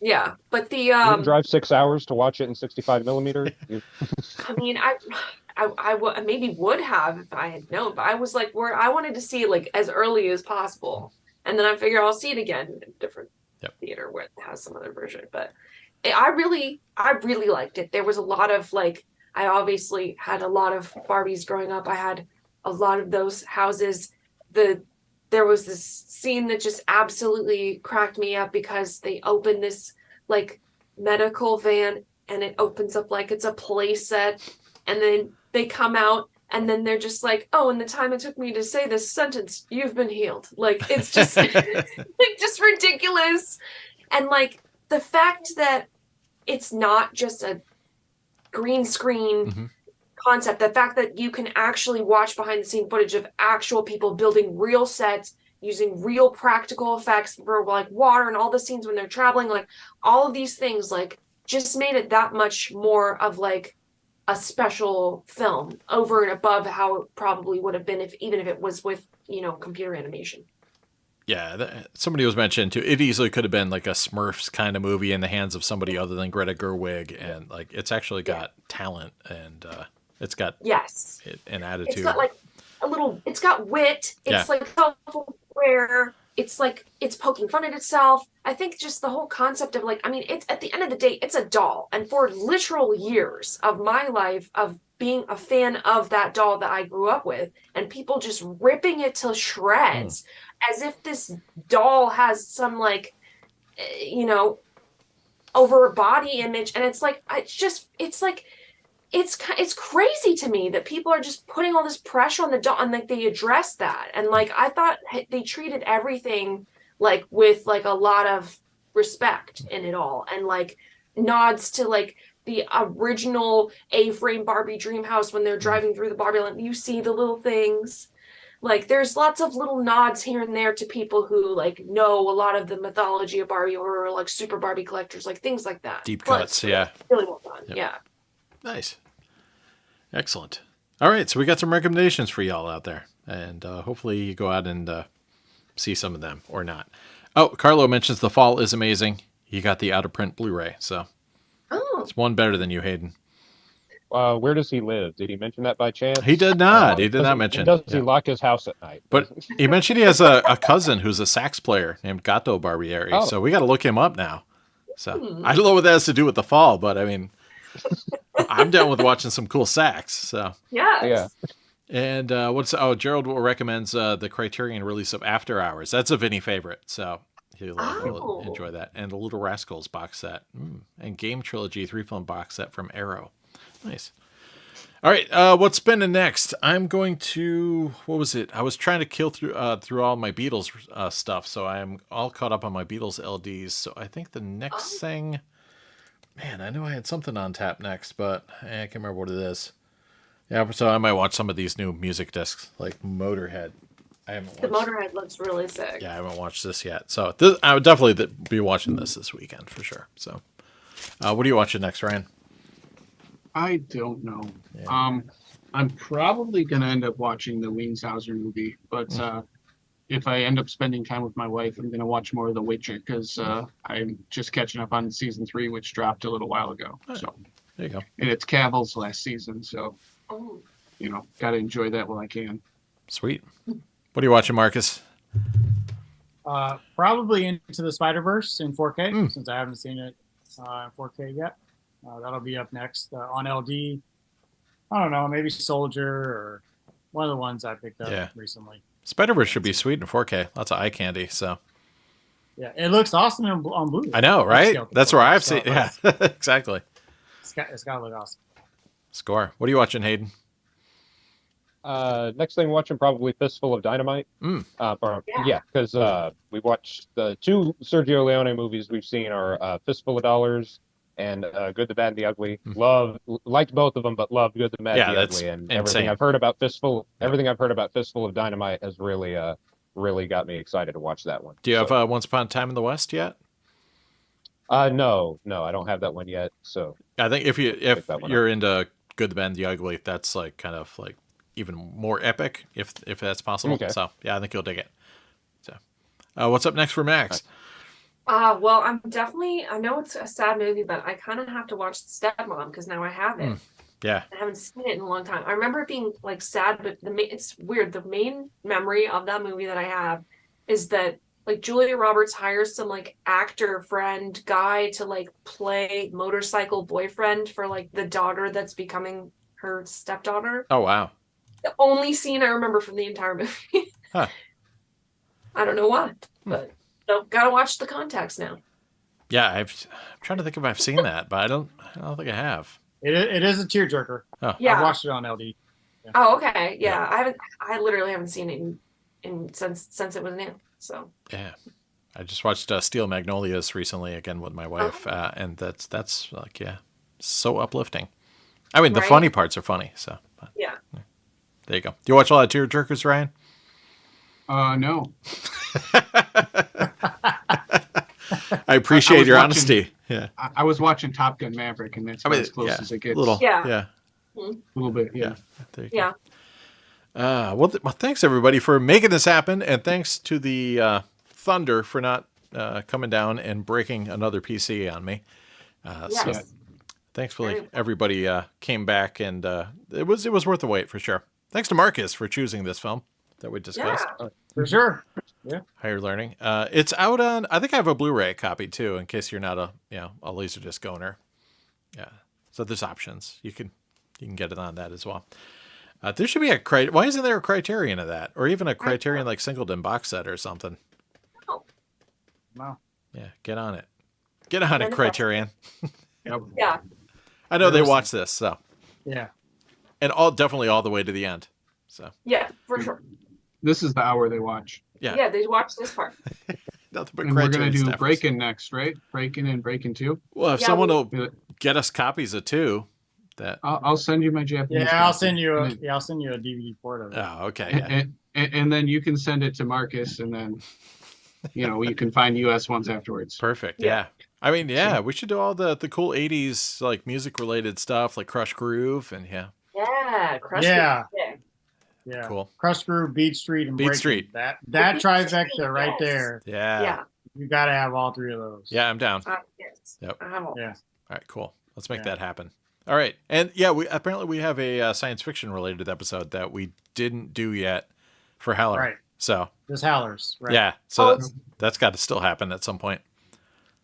Yeah, but the You didn't drive 6 hours to watch it in 65 millimeter. I mean, I maybe would have if I had known, but I was like, I wanted to see it like as early as possible, and then I figure I'll see it again in a different theater where it has some other version. But I really liked it. There was a lot of like, I obviously had a lot of Barbies growing up. I had a lot of those houses. There was this scene that just absolutely cracked me up because they open this like medical van and it opens up like it's a play set, and then they come out and then they're just like, oh, in the time it took me to say this sentence, you've been healed. Like it's just like just ridiculous. And like the fact that it's not just a green screen concept, the fact that you can actually watch behind the scene footage of actual people building real sets using real practical effects for like water and all the scenes when they're traveling, like all of these things like just made it that much more of like a special film over and above how it probably would have been even if it was with computer animation. Yeah, somebody was mentioning too. It easily could have been like a Smurfs kind of movie in the hands of somebody other than Greta Gerwig, and like it's actually got talent and it's got an attitude. It's got like it's got wit. It's like self-aware. It's like it's poking fun at itself. I think just the whole concept of like, I mean, it's at the end of the day, it's a doll, and for literal years of my life of being a fan of that doll that I grew up with, and people just ripping it to shreds as if this doll has some like, over a body image, and it's like it's crazy to me that people are just putting all this pressure on the doll, and like they address that, and like I thought they treated everything like with like a lot of respect in it all, and like nods to like the original A-frame Barbie dream house when they're driving through the Barbie land. You see the little things. Like there's lots of little nods here and there to people who like know a lot of the mythology of Barbie or like super Barbie collectors, like things like that. Deep cuts, yeah. Really well done, yeah. Nice. Excellent. All right, so we got some recommendations for y'all out there, and hopefully you go out and see some of them or not. Oh, Carlo mentions The Fall is amazing. He got the out-of-print Blu-ray, so it's one better than you, Hayden. Where does he live? Did he mention that by chance? He did not. He did not mention. Does he lock his house at night? But he mentioned he has a cousin who's a sax player named Gato Barbieri. So we got to look him up now. So I don't know what that has to do with The Fall, but I mean, I'm down with watching some cool sax. So yeah. And Gerald recommends the Criterion release of After Hours. That's a Vinny favorite, so he'll enjoy that. And the Little Rascals box set and Game Trilogy 3-film box set from Arrow. Nice. All right, what's spinning next? I'm going to, what was it? I was trying to kill through all my Beatles stuff, so I'm all caught up on my Beatles LDs. So I think the next thing, man, I knew I had something on tap next, but I can't remember what it is. Yeah, so I might watch some of these new music discs, like Motorhead. I haven't The watched. Motorhead looks really sick. Yeah, I haven't watched this yet. So this, I would definitely be watching this weekend for sure. So, what are you watching next, Ryan? I don't know. Yeah. I'm probably gonna end up watching the Wienshauser movie, but if I end up spending time with my wife, I'm gonna watch more of The Witcher because I'm just catching up on season 3, which dropped a little while ago. So There you go. and it's Cavill's last season, so Oh. gotta enjoy that while I can. Sweet. What are you watching, Marcus? Probably Into the Spider-Verse in 4K since I haven't seen it in 4K yet. That'll be up next on LD. I don't know, maybe Soldier or one of the ones I picked up recently. Spider-Verse should be sweet in 4K. Lots of eye candy. So Yeah, it looks awesome on Blu-ray. I know, right? That's where I've seen. Yeah, exactly. It's got to look awesome. Score. What are you watching, Hayden? Next thing watching probably Fistful of Dynamite. Because we watched the 2 Sergio Leone movies we've seen are Fistful of Dollars and Good, the Bad, and the Ugly. Liked both of them, but loved Good, the Bad, and the Ugly. And everything I've heard about Fistful of Dynamite has really got me excited to watch that one. Do you have Once Upon a Time in the West yet? No, I don't have that one yet. So I think if you're into Good, the Bad, and the Ugly, that's like kind of like even more epic if that's possible. Okay. So yeah, I think you'll dig it. So what's up next for Max? Well, I know it's a sad movie, but I kind of have to watch Stepmom because now I have it. Yeah. I haven't seen it in a long time. I remember it being like sad, but it's weird. The main memory of that movie that I have is that like Julia Roberts hires some like actor friend guy to like play motorcycle boyfriend for like the daughter that's becoming her stepdaughter. Oh, wow. The only scene I remember from the entire movie. Huh. I don't know why, but gotta watch the context now. Yeah, I'm trying to think if I've seen that, but I don't think I have. It is a tearjerker. Oh. Yeah. I watched it on LD. Yeah. Oh, okay. Yeah. I literally haven't seen it since it was new. So Yeah. I just watched Steel Magnolias recently again with my wife, and that's like so uplifting. I mean, the funny parts are funny, so yeah. There you go. Do you watch a lot of tearjerkers, Ryan? No. I appreciate your honesty. Yeah. I was watching Top Gun Maverick, and that's as close as it gets. A little. Yeah. A little bit. Yeah. There you go. Well, thanks everybody for making this happen, and thanks to the Thunder for not coming down and breaking another PC on me. So thankfully everybody came back, and it was worth the wait for sure. Thanks to Marcus for choosing this film that we discussed. Yeah, for sure. Yeah. Higher Learning. It's out on. I think I have a Blu-ray copy too, in case you're not a LaserDisc owner. Yeah. So there's options. You can get it on that as well. There should be a why isn't there a Criterion of that, or even a Criterion like Singleton box set or something? No. Yeah, get on it. Get on it, Criterion. Yeah. I know they watch this, so yeah, and definitely all the way to the end. So yeah, for sure. This is the hour they watch. Yeah, they watch this part. Nothing but And we're gonna do staffers. Breaking next, right? Breaking and Breaking 2. Well, if someone will get us copies of 2, that I'll send you my Japanese. Yeah, I'll send you a DVD port of it. Oh, okay. Yeah. And then you can send it to Marcus, and then you can find US ones afterwards. Perfect. Yeah. I mean, we should do all the cool 80s like music related stuff like Crush Groove and Yeah, Crush Groove. Yeah. Cool. Crush Groove, Beat Street, and Beat Breaking. Street. That trifecta right there. Yeah. You got to have all 3 of those. Yeah, I'm down. Yes. Yep. I have all. Yeah. All right, cool. Let's make that happen. All right. And we have a science fiction related episode that we didn't do yet for Howler. Right. So there's Howlers. Right. Yeah. So that's got to still happen at some point.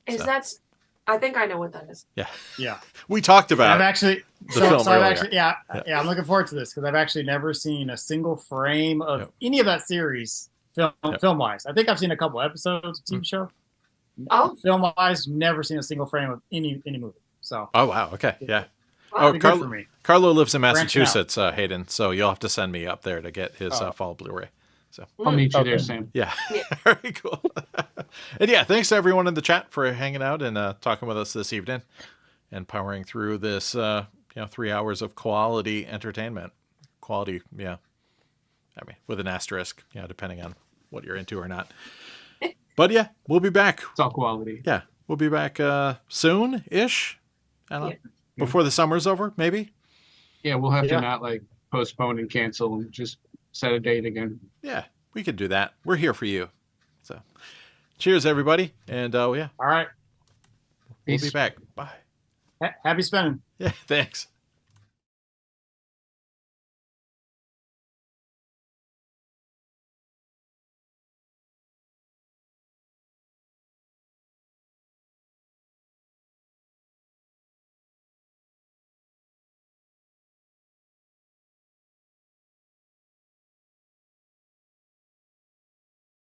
I think I know what that is. Yeah. Yeah. We talked about I've actually the film I've earlier. actually I'm looking forward to this because I've actually never seen a single frame of any of that series film wise. I think I've seen a couple episodes of TV show. Oh. Film wise, never seen a single frame of any movie. So Oh wow, okay. Yeah. Oh, Pretty good for me. Carlo lives in Branching out. Massachusetts, Hayden. So you'll have to send me up there to get his fall Blu-ray. So I'll meet you Okay. there, Sam. yeah, Yeah. very cool. And yeah, thanks to everyone in the chat for hanging out and talking with us this evening and powering through this 3 hours of quality entertainment. Quality, yeah. I mean, with an asterisk, depending on what you're into or not. But yeah, we'll be back. It's all quality. Yeah, we'll be back soon-ish. I don't know. Yeah. Before the summer's over, maybe? Yeah, we'll have Yeah. to not like postpone and cancel and just set a date again. Yeah, we could do that. We're here for you. So, cheers, everybody. And yeah, All right. we'll be Peace. back. Bye. Happy spinning. Yeah, thanks.